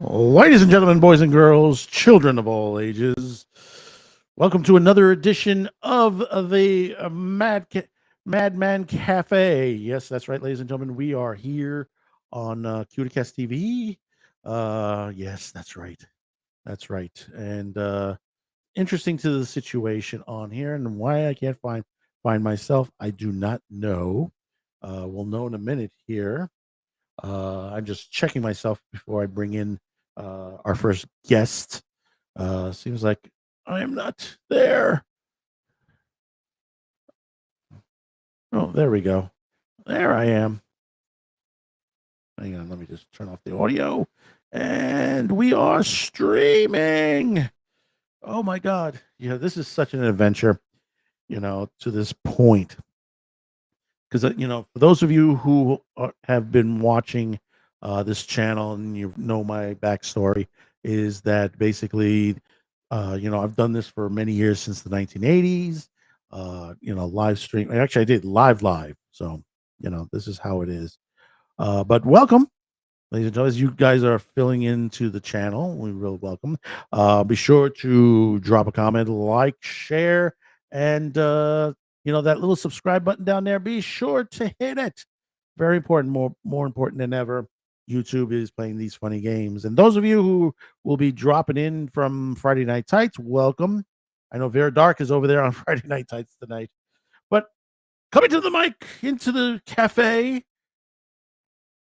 Ladies and gentlemen, boys and girls, children of all ages, welcome to another edition of the Madman Cafe. Yes, that's right, ladies and gentlemen. We are here on Cuticast TV. Yes, that's right. That's right. And interesting to the situation on here and why I can't find myself, I do not know. We'll know in a minute here. I'm just checking myself before I bring in our first guest. Seems like I am not there. Oh, there we go. There I am. Hang on, let me just turn off the audio. And we are streaming. Oh my God. Yeah, this is such an adventure, to this point. Because, for those of you who have been watching this channel and you know my backstory, is that basically, I've done this for many years since the 1980s. Live stream. Actually, I did live. So, this is how it is. But welcome, ladies and gentlemen. As you guys are filling into the channel, we really welcome. Be sure to drop a comment, like, share, and that little subscribe button down there. Be sure to hit it. Very important, more important than ever. YouTube is playing these funny games, and those of you who will be dropping in from Friday Night Tights, welcome. I know Vera Dark is over there on Friday Night Tights tonight, but coming to the mic into the cafe.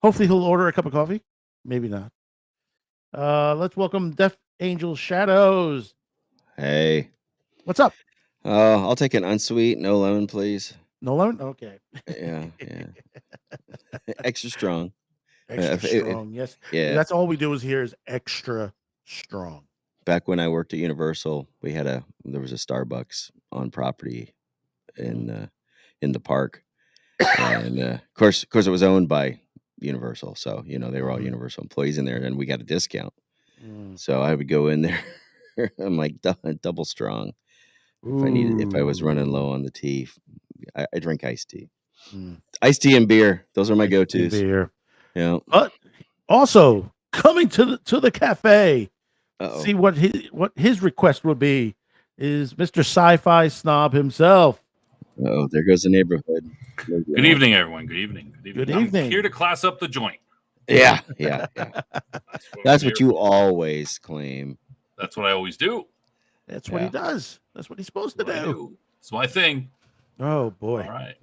Hopefully he'll order a cup of coffee. Maybe not. Let's welcome Deaf Angel Shadows. Hey. What's up? I'll take an unsweet, no lemon, please. No lemon? Okay. Yeah. Extra strong. Extra strong, yes. Yeah. That's all we do is here is extra strong. Back when I worked at Universal, there was a Starbucks on property in the park. And of course it was owned by Universal. So, they were all Universal employees in there, and we got a discount. So I would go in there. I'm like double strong. If I was running low on the tea, I drink iced tea. Iced tea and beer. Those are my go-tos. Beer. Yeah. But also coming to the cafe. Uh-oh. See what his request would be is Mr. Sci-Fi Snob himself. Oh, there goes the neighborhood. Good evening, everyone. Good evening. I'm here to class up the joint. Yeah. That's what you always claim. That's what I always do. That's what he does. That's what he's supposed to do. It's my thing. Oh boy! All right.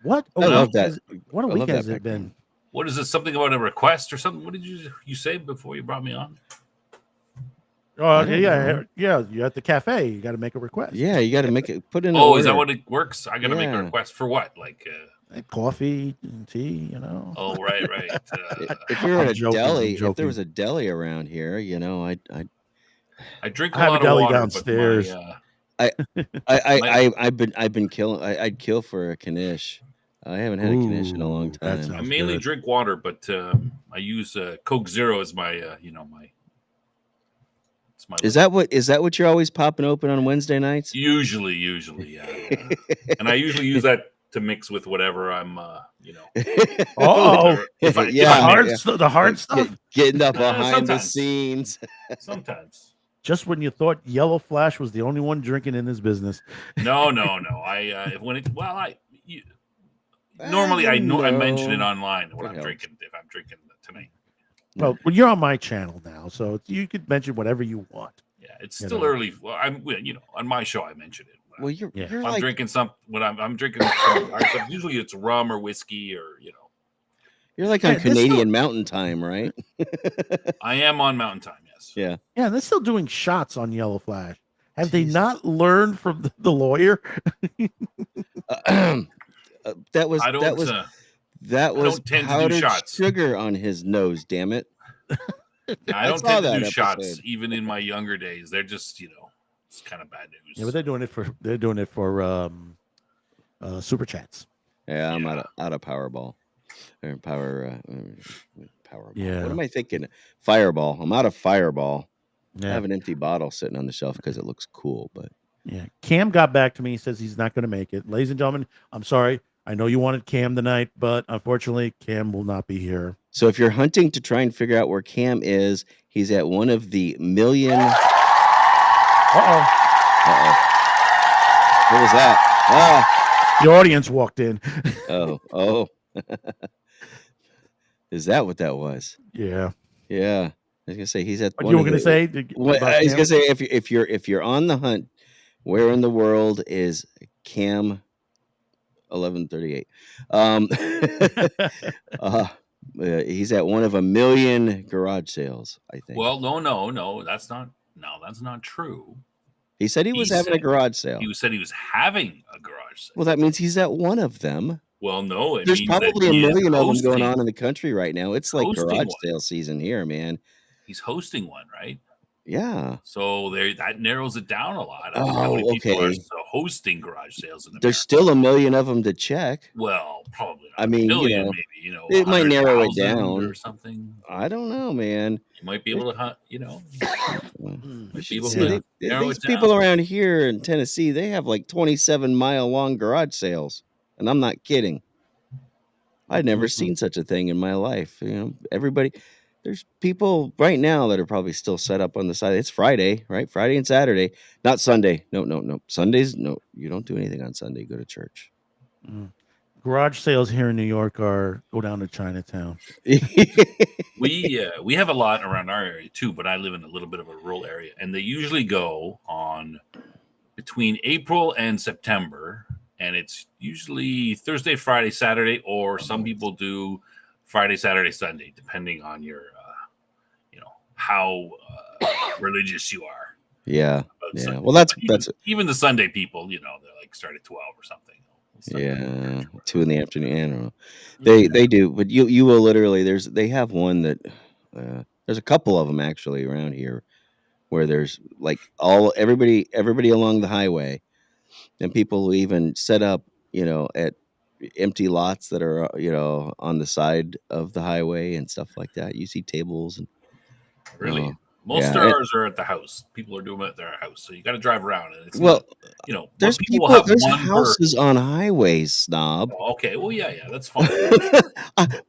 What? I love that. What a week has it been? What is this? Something about a request or something? What did you say before you brought me on? Oh yeah. You're at the cafe. You got to make a request. Yeah, you got to make it. Put in. Is that what it works? I got to make a request for what? Like coffee and tea, Oh, right. If you're at a deli, if there was a deli around here, I drink a lot of water downstairs. I've been killing. I'd kill for a Knish. I haven't had a Knish in a long time. I mainly drink water, but I use Coke Zero as my my. Is that what you're always popping open on Wednesday nights? Usually, yeah. And I usually use that to mix with whatever I'm, the hard stuff. Getting up behind the scenes. Sometimes. Just when you thought Yellow Flash was the only one drinking in this business. No. Normally I mention it online when I'm drinking. If I'm drinking tonight. Well, you're on my channel now, so you could mention whatever you want. Yeah, it's still early. Well, I'm, on my show I mention it. Well, you're I'm drinking some. When I'm drinking some, usually it's rum or whiskey or You're like on Canadian Mountain Time, right? I am on Mountain Time. Yes. Yeah. Yeah, they're still doing shots on Yellow Flash. Have they not learned from the lawyer? That was powdered sugar on his nose. Damn it! I don't tend to do shots even in my younger days. They're just it's kind of bad news. Yeah, but they're doing it for super chats. Yeah, I'm out of Powerball or Powerball. Yeah. What am I thinking? Fireball. I'm out of Fireball. Yeah. I have an empty bottle sitting on the shelf because it looks cool, but yeah. Cam got back to me. He says he's not going to make it. Ladies and gentlemen, I'm sorry. I know you wanted Cam tonight, but unfortunately, Cam will not be here. So if you're hunting to try and figure out where Cam is, he's at one of the million. Uh-oh. What was that? The audience walked in. Oh. Is that what that was? Yeah. Yeah. I was gonna say he's at. What you were gonna say? I was gonna say if you're on the hunt, where in the world is Cam 1138? He's at one of a million garage sales, I think. Well, no, that's not true. He said he was having a garage sale. He said he was having a garage sale. Well, that means he's at one of them. Well, no, there's probably a million of them going on in the country right now. It's like garage sale season here, man. He's hosting one, right? Yeah. So that narrows it down a lot. People are hosting garage sales in America. There's still a million of them to check. Well, probably not. I mean, million, maybe, it might narrow it down or something. I don't know, man. You might be able to hunt, these people around here in Tennessee, they have like 27-mile long garage sales, and I'm not kidding. I'd never seen such a thing in my life. Everybody. There's people right now that are probably still set up on the side. It's Friday, right? Friday and Saturday, not Sunday. No. Sundays, no. You don't do anything on Sunday. Go to church. Garage sales here in New York go down to Chinatown. We have a lot around our area too, but I live in a little bit of a rural area, and they usually go on between April and September, and it's usually Thursday, Friday, Saturday, or some people do Friday, Saturday, Sunday, depending on your, how religious you are. Yeah. Sunday. Well, that's even the Sunday people, they like start at 12 or something. Yeah, 2 in the afternoon. I don't know. They do, but you will literally. They have one that there's a couple of them actually around here where there's like everybody along the highway, and people who even set up at empty lots that are on the side of the highway and stuff like that. You see tables and really most stars are at the house. People are doing it at their house, so you got to drive around. And it's there's people there's houses on highways, snob. Oh, okay, well yeah, that's fine.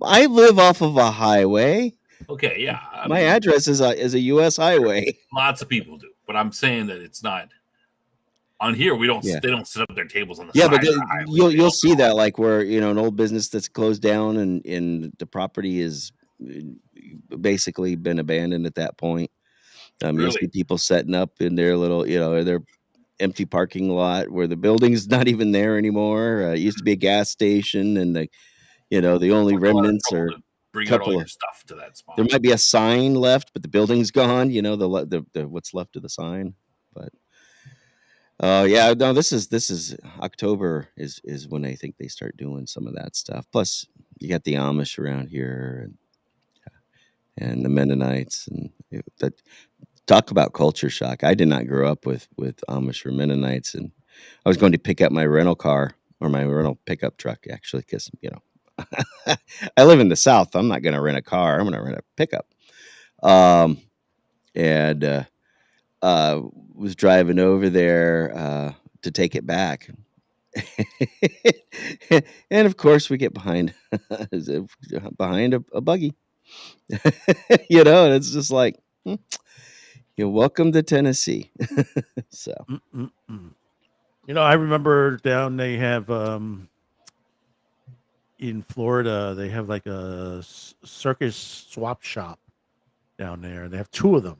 I live off of a highway. Okay, yeah. My address is a U.S. highway. Lots of people do, but I'm saying that it's not. On here, we don't. Yeah. They don't set up their tables on the side. But of the highway. You'll see that like where an old business that's closed down and the property is basically been abandoned at that point. Really? You'll see people setting up in their little their empty parking lot where the building's not even there anymore. It used to be a gas station, and the only remnants are. Bring out all your stuff to that spot. There might be a sign left, but the building's gone. The what's left of the sign. But no, this is October is when I think they start doing some of that stuff. Plus, you got the Amish around here and the Mennonites, and that talk about culture shock. I did not grow up with Amish or Mennonites, and I was going to pick up my rental car or my rental pickup truck actually because I live in the South. I'm not going to rent a car. I'm going to rent a pickup. And was driving over there to take it back. And of course we get behind a buggy. And it's just like, you're welcome to Tennessee. So, I remember down they have in Florida, they have like a circus swap shop down there. They have 2 of them,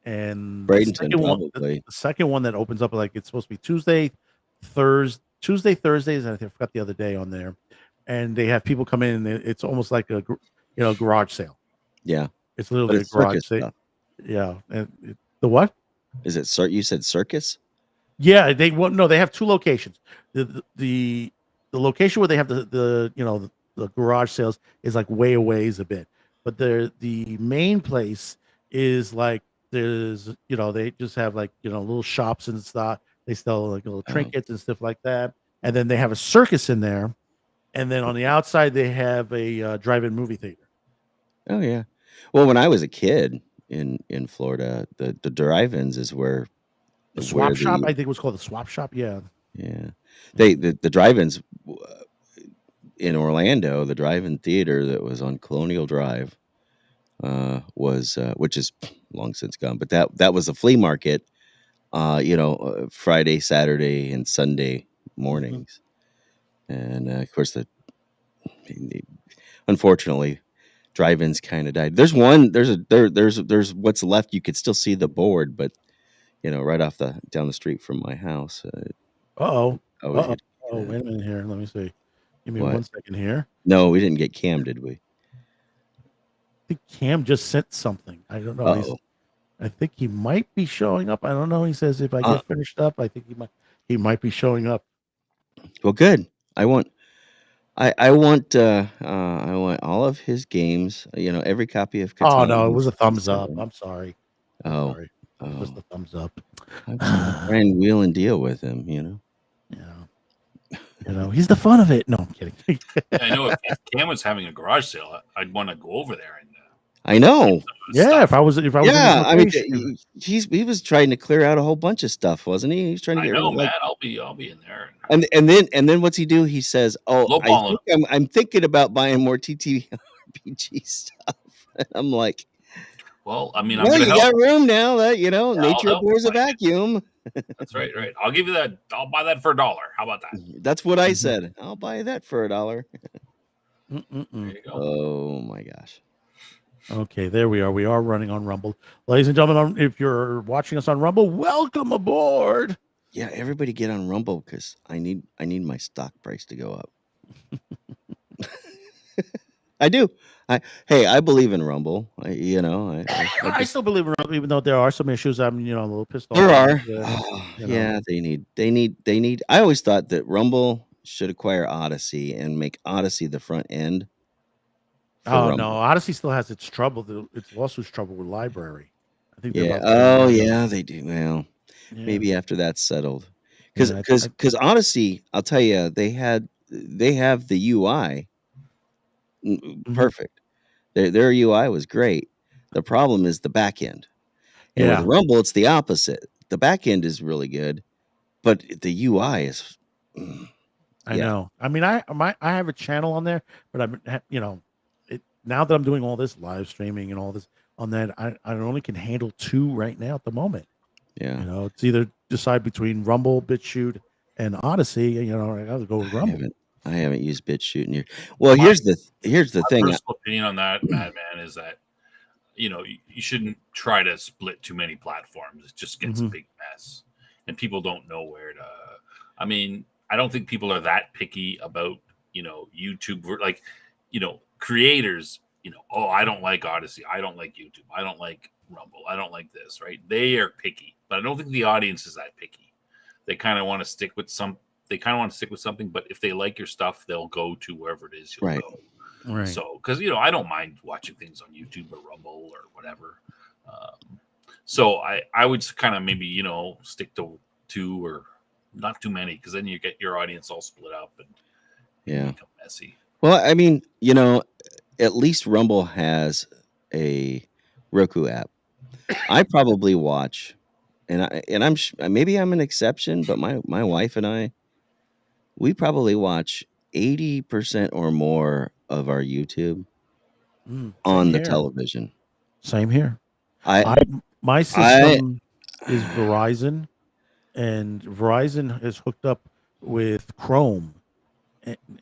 and the second one that opens up like it's supposed to be Tuesday, Thursdays, and I forgot the other day on there. And they have people come in, and it's almost like a garage sale. Yeah, it's literally a garage sale. Yeah, and the what is it? You said circus? Yeah, they have 2 locations. The location where they have the garage sales is like way away a bit, but the main place is like there's they just have like little shops and stuff. They sell like little trinkets and stuff like that, and then they have a circus in there, and then on the outside they have a drive-in movie theater. Oh yeah, well when I was a kid in Florida, the drive-ins is where the swap shop. I think it was called the swap shop. Yeah. The drive-ins in Orlando, the drive-in theater that was on Colonial Drive was which is long since gone, but that was a flea market. Friday, Saturday, and Sunday mornings, and of course unfortunately, drive-ins kind of died. There's one. There's what's left. You could still see the board, but right off down the street from my house. Uh-oh. Always Uh-oh. get Oh, wait a minute here. Let me see. Give me what? 1 second here. No, we didn't get Cam, did we? I think Cam just sent something. I don't know. Uh-oh. I think he might be showing up. I don't know. He says if I get finished up, I think he might be showing up. Well, good. I want I want all of his games. Every copy of Oh Catan. no, it was a thumbs up. Seven. I'm sorry. Oh, Sorry. Just a thumbs up. I'm trying to wheel and deal with him. He's the fun of it. No, I'm kidding. I know if Cam was having a garage sale, I'd want to go over there and. I know. Yeah, if I was in his location. He was trying to clear out a whole bunch of stuff, wasn't he? He's trying to get rid of man. I'll be in there. And then what's he do? He says, "Oh, I'm thinking about buying more TTRPG stuff." I'm like, well, I mean, you got room now that nature abhors a vacuum. That's right. I'll give you that. I'll buy that for $1. How about that? That's what I said. I'll buy that for $1. There you go. Oh my gosh. Okay, there we are. We are running on Rumble. Ladies and gentlemen, if you're watching us on Rumble, welcome aboard. Yeah, everybody get on Rumble because I need my stock price to go up. I do. I believe in Rumble. I still believe in Rumble, even though there are some issues. I'm a little pissed off. There are. They need. I always thought that Rumble should acquire Odyssey and make Odyssey the front end. Oh no, Odyssey still has its trouble. Its lawsuit's trouble with library. I think. Yeah. They do. Well, maybe after that's settled, because Odyssey, I'll tell you, they have the UI perfect. Their UI was great. The problem is the back end. And with Rumble, it's the opposite. The back end is really good, but the UI is. I know. I mean, I have a channel on there, but I'm now that I'm doing all this live streaming and all this on that, I only can handle 2 right now at the moment. Yeah. It's either decide between Rumble, BitChute, and Odyssey. I gotta go with Rumble. I haven't used BitChute in years. Well, here's the thing. My personal opinion on that, Madman, is that you shouldn't try to split too many platforms. It just gets a big mess, and people don't know where to. I mean, I don't think people are that picky about YouTube. Like, creators. Oh, I don't like Odyssey. I don't like YouTube. I don't like Rumble. I don't like this. Right? They are picky, but I don't think the audience is that picky. They kind of want to stick with some. They kind of want to stick with something, but if they like your stuff, they'll go to wherever it is you'll go. Right. So, because I don't mind watching things on YouTube or Rumble or whatever. So I would kind of maybe stick to 2 or not too many, because then you get your audience all split up and become messy. Well, I mean, at least Rumble has a Roku app. I probably watch, and I'm maybe I'm an exception, but my wife and I. We probably watch 80% or more of our YouTube on the television. Same here. My system is Verizon, and Verizon is hooked up with Chrome,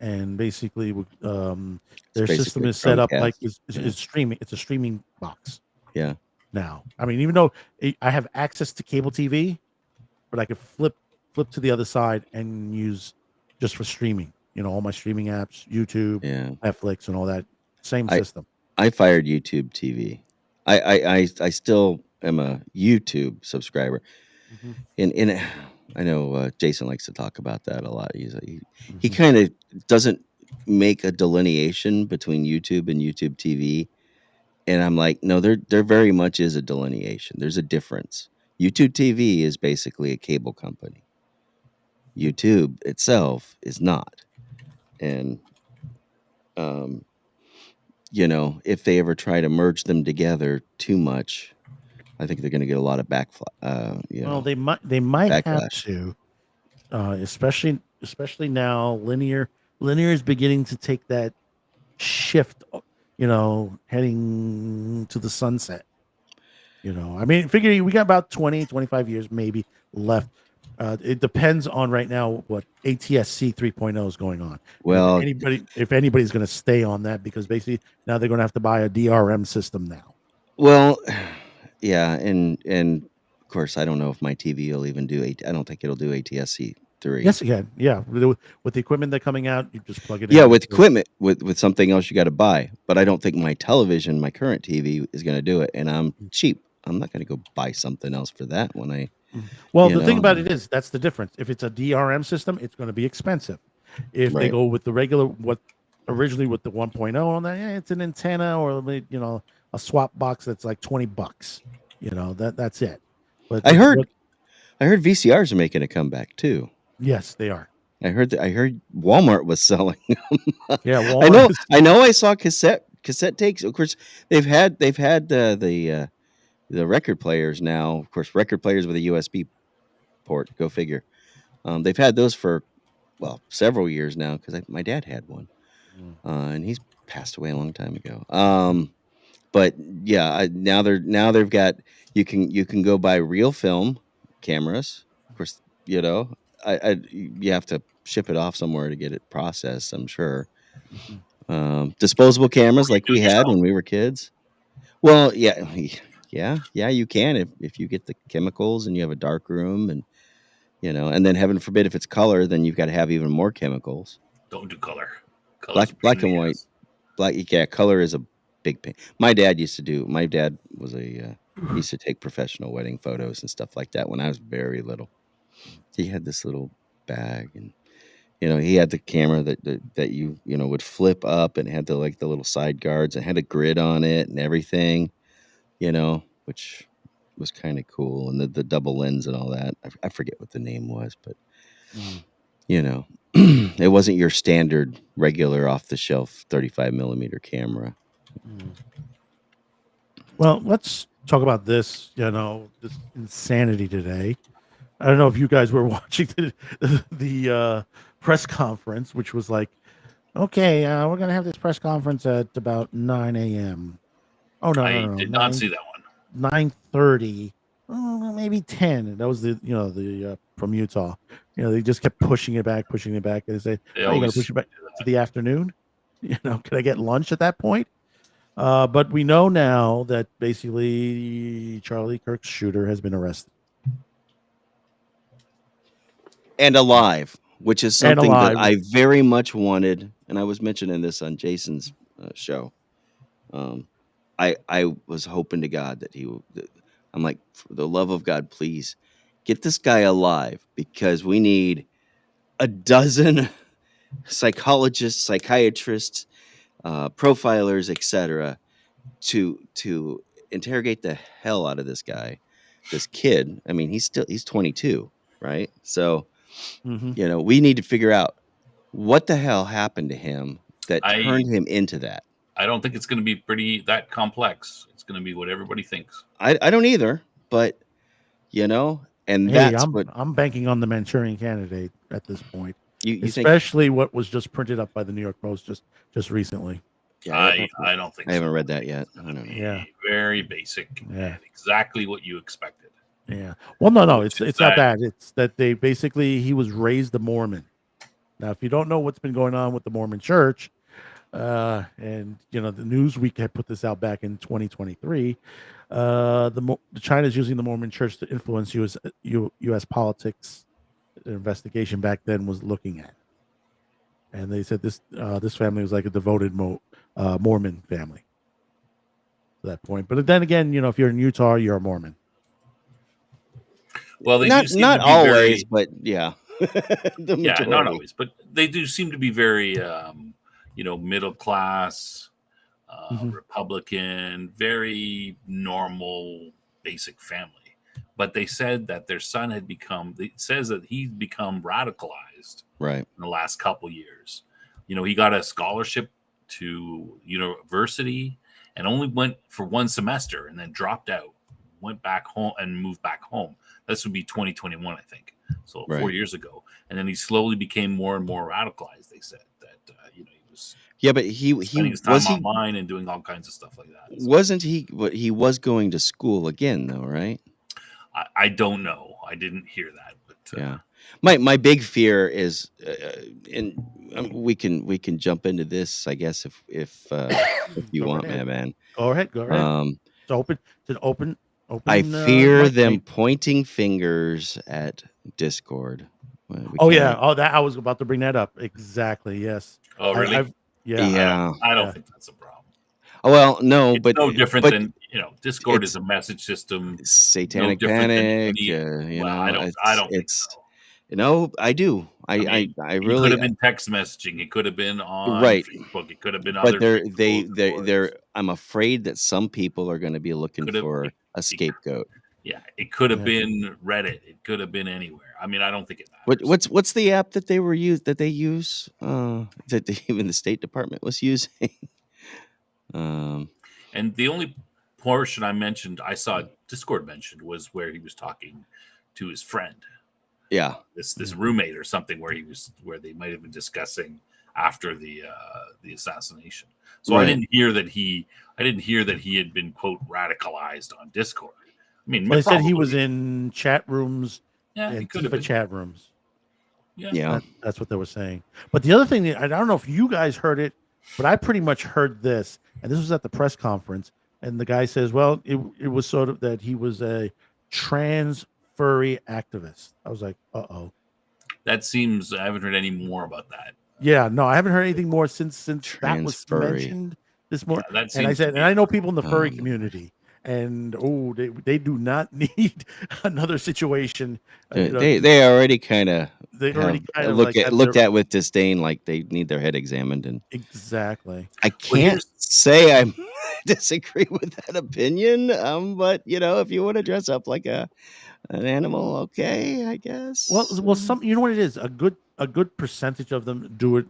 and basically their system is set up like it's streaming. It's a streaming box. Yeah. Now, I mean, even though I have access to cable TV, but I could flip to the other side and use just for streaming, all my streaming apps, YouTube, Netflix, and all that. Same system. I fired YouTube TV. I still am a YouTube subscriber, and I know Jason likes to talk about that a lot. He kind of doesn't make a delineation between YouTube and YouTube TV, and I'm like, no, there very much is a delineation. There's a difference. YouTube TV is basically a cable company. YouTube itself is not. And, if they ever try to merge them together too much, I think they're going to get a lot of well, they might backlash. Have to, especially now linear linear is beginning to take that shift, heading to the sunset. I mean, figure we got about 20, 25 years maybe left. It depends on right now what ATSC 3.0 is going on. And if Well, anybody's going to stay on that, because basically now they're going to have to buy a DRM system now. well, yeah, and of course, I don't know if my TV will even do. I don't think it'll do ATSC 3. Yes, again, yeah. With the equipment that's coming out, you just plug it Yeah, in. with equipment, with something else you got to buy. But I don't think my television, my current TV, is going to do it. And I'm cheap. I'm not going to go buy something else for that when I, Well, you the thing know, about it is that's the difference. If it's a DRM system, it's going to be expensive. If they right. go with the regular, what originally with the 1.0 on that, it's an antenna or a swap box that's like $20. That's it. But I the heard what? I heard VCRs are making a comeback too. Yes, they are. I heard Walmart was selling. Yeah, I Walmart know is. I know I saw cassette tapes. Of course, they've had the record players now. Of course, record players with a USB port. Go figure. They've had those for several years now because my dad had one, and he's passed away a long time ago. But yeah, now they've got you can go buy real film cameras. Of course, you have to ship it off somewhere to get it processed. I'm sure. Mhm. Disposable Or cameras you like do we it had yourself. when we were kids. Well, yeah, yeah, you can if you get the chemicals and you have a dark room and then heaven forbid if it's color, then you've got to have even more chemicals. Don't do color. Color's a pain Black in and the white, ass. yeah, color is a big pain. My dad was he used to take professional wedding photos and stuff like that when I was very little. He had this little bag and he had the camera that you would flip up and had the little side guards and had a grid on it and everything, which was kind of cool, and the double lens and all that. I forget what the name was, but Mm, you know, it wasn't your standard regular off the shelf 35 millimeter camera. mm. Well, let's talk about this. This insanity today. I don't know if you guys were watching the press conference, which was like, okay, we're gonna have this press conference at about 9 a.m. Oh no, no, I no, no, did not 9 see that one. 9:30, maybe 10. That was the from Utah. They just kept pushing it back. And they say, They "Oh, you got to always push it back do to that. the afternoon." Could I get lunch at that point? But we know now that basically Charlie Kirk's shooter has been arrested And alive, which is and something that alive. I very much wanted, and I was mentioning this on Jason's show. Um, I was hoping to God that I'm like, for the love of God, please get this guy alive because we need a dozen psychologists, psychiatrists, profilers, etc., to interrogate the hell out of this guy, this kid. I mean, he's 22, right? So Hmm. we need to figure out what the hell happened to him that I turned him into that. I don't think it's going to be pretty that complex. It's going to be what everybody thinks. I don't either, but and Hey, that's I'm what I'm banking on the Manchurian Candidate at this point, you think. especially what was just printed up by the New York Post just recently. Yeah, I don't think I so. haven't read I that think yet. it's I going to don't know. Yeah, be very basic yeah. and exactly what you expected, Yeah. Well, no, which is it's not that that. It's that he was raised a Mormon. Now, if you don't know what's been going on with the Mormon Church, and the Newsweek had put this out back in 2023, China's using the Mormon Church to influence U.S. politics. The investigation back then was looking at, and they said this family was like a devoted Mormon family to that point. But then again, if you're in Utah, you're a Mormon. well, they do seem to Not be always, very but yeah, the yeah, not majority. always, but they do seem to be very middle class, Hmm. Republican, very normal, basic family. But they said that their son had become. It says that he's become radicalized Right. in the last couple years. He got a scholarship to university and only went for one semester and then dropped out, went back home and moved back home. This would be 2021, I think. So Right. 4 years ago. And then he slowly became more and more radicalized, they said. he was Yeah, but he spending his was time he online and doing all kinds of stuff like that. So wasn't he but he was going to school again though, right? I don't know. I didn't hear that, but Yeah. My big fear is and we can jump into this, I guess, if you Go right want, ahead. man. Go ahead. Go ahead. Um It's open. It's an open I open fear mic them night. pointing fingers at Discord. We Oh yeah. can't. Oh, that I was about to bring that up. Exactly. Yes. oh really? I've yeah. Yeah. I don't Yeah. think that's a problem. Oh, well, no, It's no different but than Discord is it's a message system, no satanic different than panic. any. You Well, know, I don't think so. I do. I mean, I it could really have been text messaging. It could have been on right. Facebook. It could have been But other types of bulletin they're. boards. I'm afraid that some people are going to be looking Could have, for a it, scapegoat. yeah, it could have Yeah. been Reddit. It could have been anywhere. I mean, I don't think it matters. What's the app that they use even the State Department was using? um, And the only portion I saw Discord mentioned was where he was talking to his friend, yeah, this roommate or something, where they might have been discussing after the assassination. So right. I didn't hear that he had been, quote, radicalized on Discord. I mean, They said he probably, was in chat rooms yeah, he and could have Tifa been, chat rooms. yeah. Yeah. That's what they were saying. But the other thing, I don't know if you guys heard it, but I pretty much heard this, and this was at the press conference. And the guy says, well, it was sort of that he was a trans furry activist. I was like, uh-oh. That seems, I haven't heard any more about that. Yeah, no, I haven't heard anything more since that was Trans furry. mentioned this morning. Yeah, that And I seems to said, be, and I know people in the furry Um, community, and they do not need another situation. they already kind of They already have kind of like have looked their at with disdain, like they need their head examined, and exactly. I Well, can't here's say I disagree with that opinion. But if you want to dress up like an animal, okay, I guess. Well, some you know what it is. A good percentage of them do it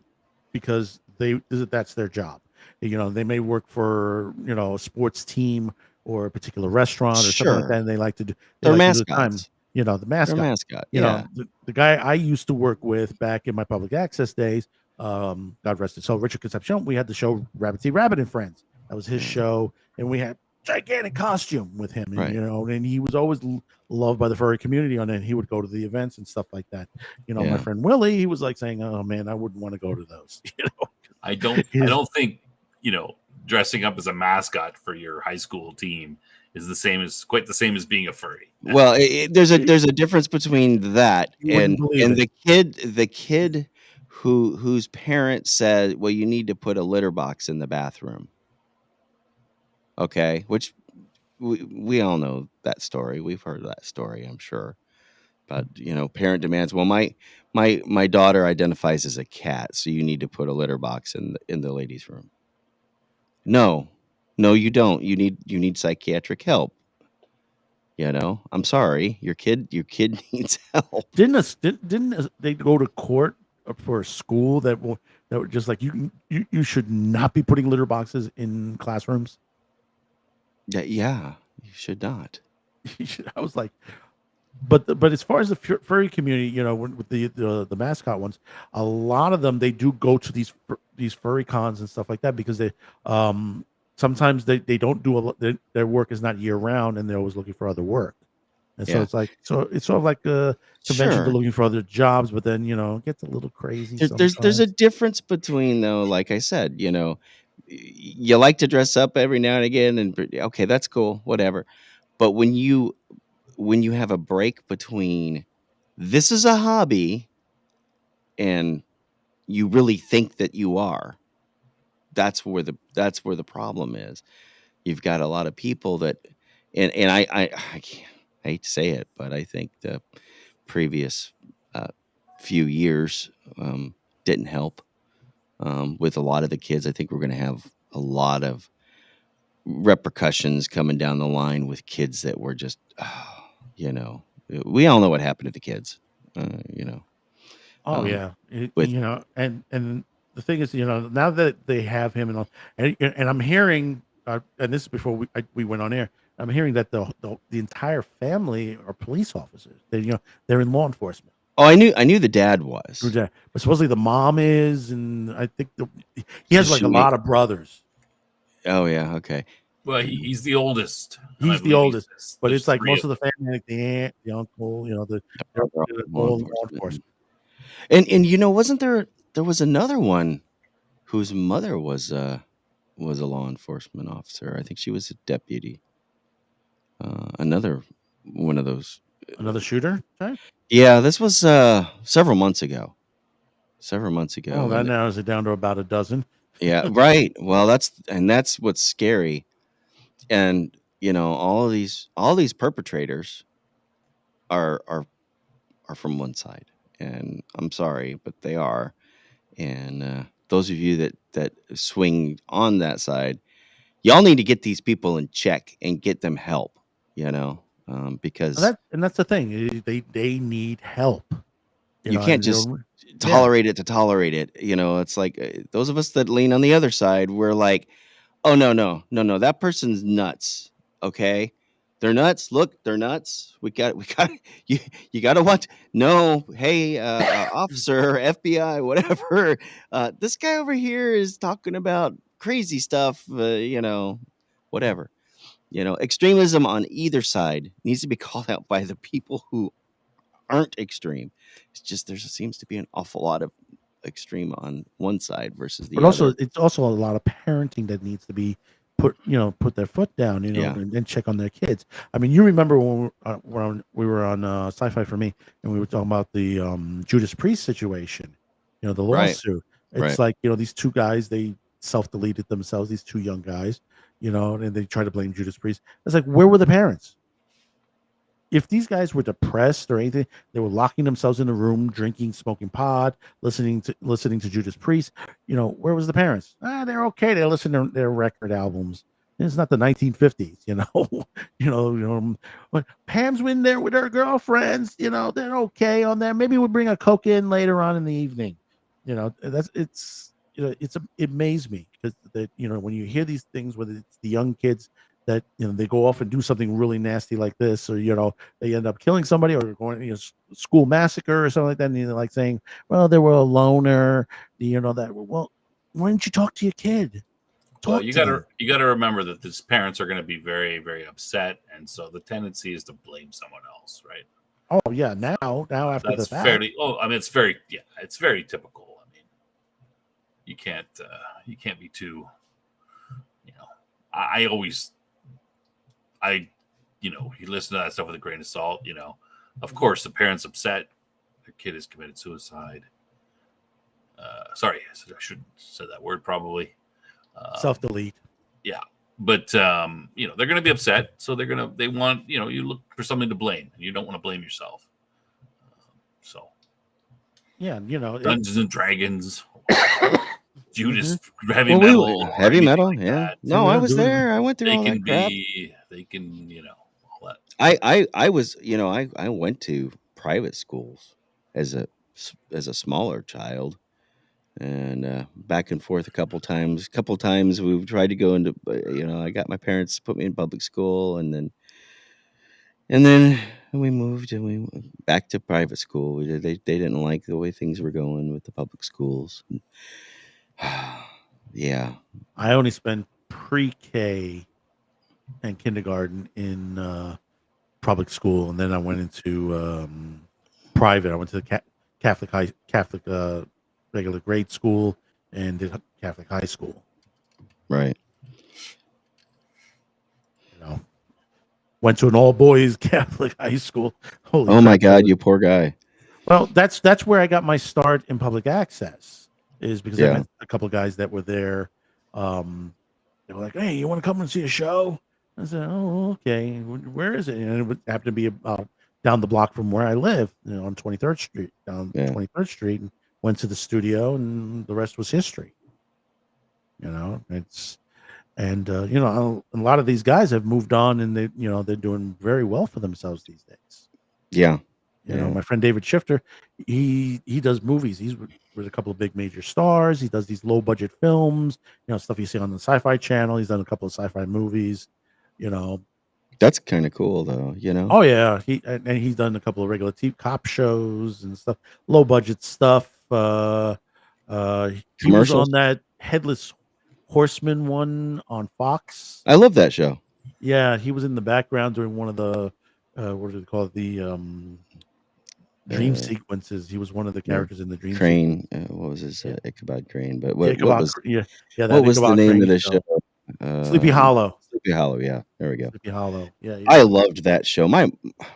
because that's their job. They may work for a sports team or a particular restaurant or something like that, Sure, and they they're like to do the time. mascots. The They're mascot. mascot. Yeah, The guy I used to work with back in my public access days, God rest his soul, Richard Concepcion. We had the show Rabbit T. Rabbit and Friends. That was his yeah, show, and we had gigantic costume with him, and right. and he was always loved by the furry community on it. And he would go to the events and stuff like that. My Yeah, friend Willie, he was like saying, "Oh man, I wouldn't want to go to those." I don't His- think dressing up as a mascot for your high school team is quite the same as being a furry. well, there's a difference between that you wouldn't believe and it. the kid whose parent said, "Well, you need to put a litter box in the bathroom." Okay, which we all know that story. We've heard that story, I'm sure. But parent demands, "Well, my daughter identifies as a cat, so you need to put a litter box in the ladies' room." No, no, you don't. You need psychiatric help. I'm sorry, your kid needs help. Didn't they go to court for a school that were just like you should not be putting litter boxes in classrooms? Yeah, you should not. I was like, but as far as the furry community, with the mascot ones, a lot of them they do go to these furry cons and stuff like that because they sometimes they don't do a lot. Their work is not year round and they're always looking for other work. And so Yeah, it's sort of like a convention to sure. looking for other jobs, but then it gets a little crazy There's a sometimes. difference between, though, like I said, you like to dress up every now and again, and okay, that's cool, whatever. But when you have a break between this is a hobby and you really think that you are, that's where the problem is. You've got a lot of people that, and I can't, I hate to say it, but I think the previous uh, few years didn't help with a lot of the kids. I think we're going to have a lot of repercussions coming down the line with kids that were just, we all know what happened to the kids, Oh um, yeah, with and the thing is, now that they have him and I'm hearing, and this is before we went on air. I'm hearing that the entire family are police officers. They're in law enforcement. Oh, I knew the dad Who was. that- But supposedly the mom is, and I think he has like a She lot of brothers. Oh yeah, okay. Well, he's the oldest, and I He's the believe oldest, but there's it's like three most of of the them. family, like the aunt, the uncle, they're, They're they're all law all law enforcement. enforcement. And wasn't there was another one whose mother was a law enforcement officer. I think she was a deputy. Another one of those. Another shooter. Okay. Yeah, this was several months ago. Several months Oh, ago, that and narrows it down to about a dozen. yeah, right. Well, that's what's scary. And all these perpetrators are are are from one side, and I'm sorry, but they are. And those of you that swing on that side, y'all need to get these people in check and get them help. Because And that's the thing. They need help. you can't And just yeah. tolerate it to tolerate it. It's like those of us that lean on the other side, we're like, oh no, no, no, no, that person's nuts. Okay. They're nuts. Look, they're nuts. We got you got to watch. No, hey, officer, FBI, whatever. This guy over here is talking about crazy stuff. Whatever. Extremism on either side needs to be called out by the people who aren't extreme. It's just there seems to be an awful lot of extreme on one side versus But the also, other. it's also a lot of parenting that needs to be put their foot down, Yeah. and then check on their kids. I mean, you remember when we were on Sci-Fi for Me, and we were talking about the Judas Priest situation, the Right. lawsuit. It's Right. like these two guys, they self-deleted themselves. These two young guys, and they try to blame Judas Priest. It's like, where were the parents? If these guys were depressed or anything, they were locking themselves in a room, drinking, smoking pot, listening to Judas Priest. Where was the parents? They're okay. They listen to their record albums. It's not the 1950s, But Pam's in there with her girlfriends. They're okay on there. Maybe we'll bring a Coke in later on in the evening. It amazes me because that when you hear these things, whether it's the young kids that they go off and do something really nasty like this, or they end up killing somebody, or going school massacre or something like that, and they're like saying, well, they were a loner, that. Well, why didn't you talk to your kid? Well, Talk to them. you gotta remember that these parents are going to be very, very upset, and so the tendency is to blame someone else, right? Oh yeah, now after the That's fact. fairly. Oh, I mean, it's very typical. I mean, you can't be too. You know, I always, you listen to that stuff with a grain of salt. Of course, the parents upset, their kid has committed suicide. Sorry, I shouldn't have said that word probably. Self-delete. Yeah, but they're going to be upset, so they want you look for something to blame, and you don't want to blame yourself. So Yeah, Dungeons and Dragons, Judas, heavy Well, metal, or heavy anything metal, like yeah. that. No, I was there. I went through They all can that crap. they can all that. I was, I went to private schools as a smaller child, and back and forth a couple times. A couple times we tried to go into, I got my parents to put me in public school, and then we moved and we went back to private school. They didn't like the way things were going with the public schools. Yeah. I only spent pre-K and kindergarten in public school, and then I went into private. I went to the Catholic regular grade school and did Catholic high school. Right. Went to an all boys Catholic high school. Holy Oh my crap! God, you poor guy. Well, that's where I got my start in public access. Is because I Yeah. met a couple of guys that were there. They were like, "Hey, you want to come and see a show?" I said, "Oh, okay. Where is it?" And it would happen to be down the block from where I live, on 23rd Street, down Yeah. 23rd Street, and went to the studio, and the rest was history. It's a lot of these guys have moved on, and they're doing very well for themselves these days. Yeah. My friend David Shifter, he does movies. He's with a couple of big major stars. He does these low budget films, stuff you see on the Sci-Fi Channel. He's done a couple of sci-fi movies. That's kind of cool, though. You know. Oh yeah, and he's done a couple of regular cop shows and stuff, low budget stuff. He was Commercials. on that Headless Horseman one on Fox. I love that show. Yeah, he was in the background during one of the what do they call it? The dream Uh, sequences. He was one of the yeah, characters in the dream Crane. sequence. What was his Yeah, Ichabod Crane? But yeah, what Ichabod, was yeah, what that was the Ichabod name of Crane the show? show. Sleepy Hollow. Sleepy Hollow. Yeah, there we go. Sleepy Hollow. Yeah, I yeah. loved that show. My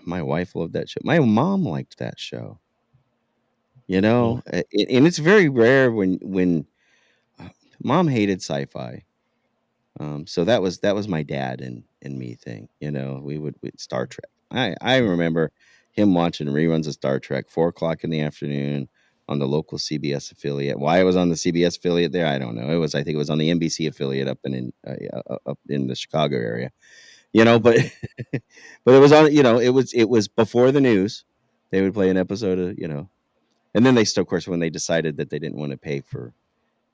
wife loved that show. My mom liked that show. You Yeah. know, and it's very rare when uh, mom hated sci-fi. So that was my dad and me thing. You know, we would with Star Trek. I Mm, remember him watching reruns of Star Trek 4 o'clock in the afternoon on the local CBS affiliate. Why it was on the CBS affiliate there, I don't know. I think it was on the NBC affiliate up in the Chicago area. You know, mm, but but it was on. You know, it was before the news. They would play an episode of and then they still, of course, when they decided that they didn't want to pay for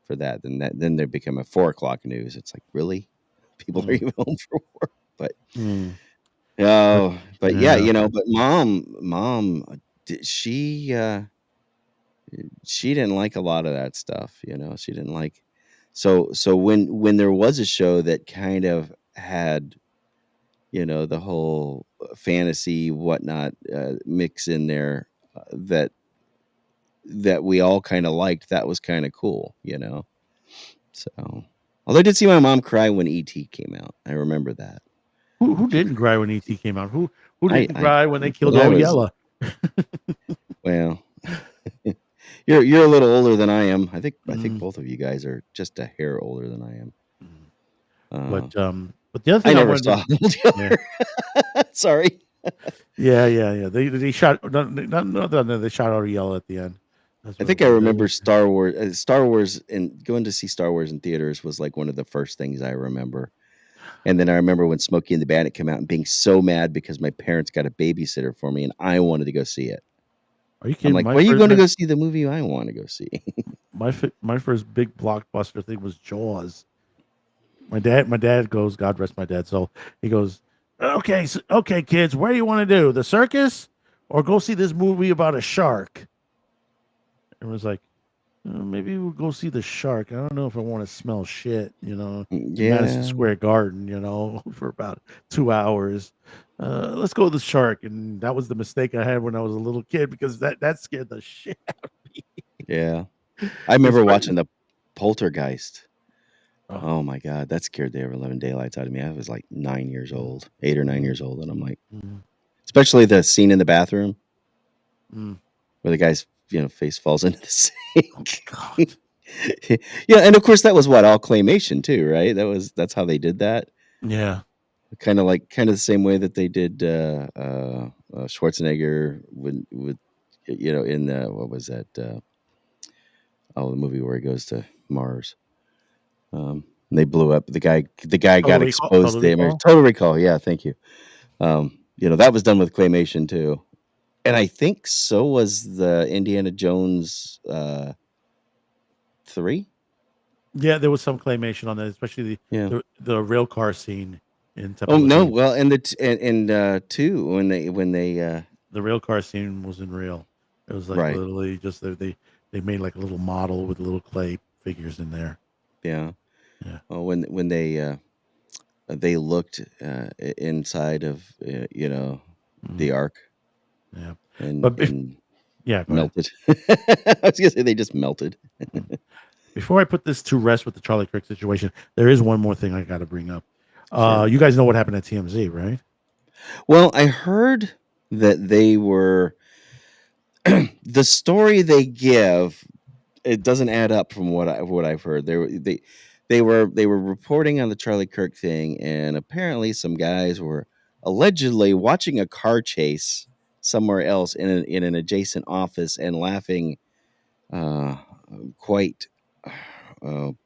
that, then there became a 4 o'clock news. It's like, really, people are mm, even home for work. But mm. But but yeah, yeah. but mom, she didn't like a lot of that stuff. She didn't like. So when there was a show that kind of had the whole fantasy whatnot mix in there that we all kind of liked, that was kind of cool. So, although I did see my mom cry when ET came out. I remember that. Who She didn't cry when ET came out? Who I didn't I cry when they killed when I old was Yella? well, you're a little older than I am. I think Mm, both of you guys are just a hair older than I am. mm. Uh, But the other I thing I never wanted saw to, them yeah, together. Sorry. yeah. They shot no, they shot old Yella at the end. That's I what it think I was. remember Star Wars. Star Wars and going to see Star Wars in theaters was like one of the first things I remember. And then I remember when Smokey and the Bandit came out and being so mad because my parents got a babysitter for me and I wanted to go see it. Are you I'm kidding? like, "Why are you going to go see the movie I want to go see?" My first big blockbuster thing was Jaws. My dad goes, God rest my dad's soul. He goes, okay, kids, where do you want to do the circus or go see this movie about a shark? And was like, maybe we'll go see the shark. I don't know if I want to smell shit, in Madison Yeah. Square Garden, for about 2 hours. Let's go to the shark, and that was the mistake I had when I was a little kid because that scared the shit out of me. Yeah. I remember Especially, watching the Poltergeist. oh, Oh my god, that scared the ever living daylights out of me. I was like 9 years old, 8 or 9 years old, and I'm like, mm, especially the scene in the bathroom mm. where the guy's, face falls into the Oh sink. God, Yeah, and of course that was what all claymation too, right? That's how they did that. yeah. Kind of the same way that they did Schwarzenegger with in what was that the movie where he goes to Mars. They blew up the guy got exposed Total there. Recall. Total Recall, yeah, thank you. That was done with claymation too. And I think so was the Indiana Jones 3. Yeah, there was some claymation on that, especially Yeah. the rail car scene in Oh Temple of no, Doom. well, and 2 when they The rail car scene wasn't real. It was like right. literally just they made like a little model with little clay figures in there. Yeah. Yeah. When they looked inside of the Mm, ark yeah. and But yeah, go ahead. melted. I was gonna say they just melted. Mm. Before I put this to rest with the Charlie Kirk situation, there is one more thing I got to bring up. Sure. You guys know what happened at TMZ, right? Well, I heard that they were the story they give. It doesn't add up from what I've heard. They were reporting on the Charlie Kirk thing, and apparently some guys were allegedly watching a car chase somewhere else in an adjacent office and laughing uh, quite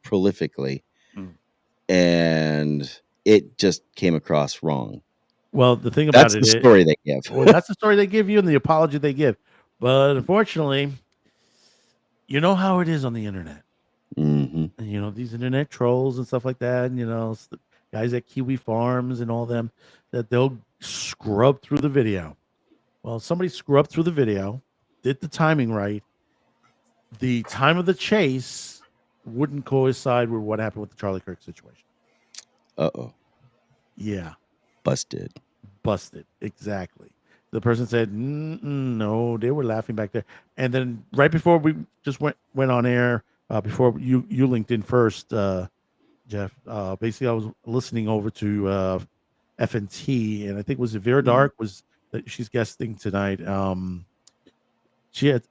prolifically, Mm. and it just came across wrong. Well, the thing about That's the it, story they give. well, that's the story they give you and the apology they give. But unfortunately, you know how it is on the internet. Hmm. And, these internet trolls and stuff like that. And, guys at Kiwi Farms and all them, that they'll scrub through the video. Well, somebody scrubbed through the video, did the timing right. The time of the chase wouldn't coincide with what happened with the Charlie Kirk situation. Uh-oh. Yeah, Busted. busted. Exactly. The person said, "No, they were laughing back there." And then right before we just went on air, before you linked in first, Jeff. Basically, I was listening over to FNT, and I think was it Vera Dark was that she's guesting tonight. I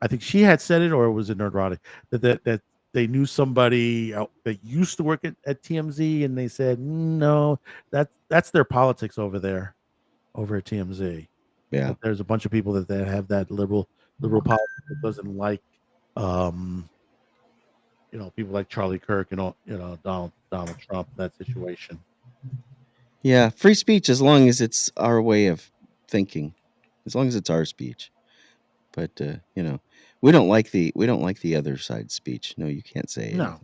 think she had said it, or was it Nerdrotic that they knew somebody that used to work at TMZ, and they said no, that's their politics over there, over at TMZ. Yeah. That there's a bunch of people that have that liberal politics that doesn't like, people like Charlie Kirk and all, Donald Trump, that situation. Yeah, free speech as long as it's our way of thinking, as long as it's our speech. But we don't like the other side's speech. No, you can't say No, anything.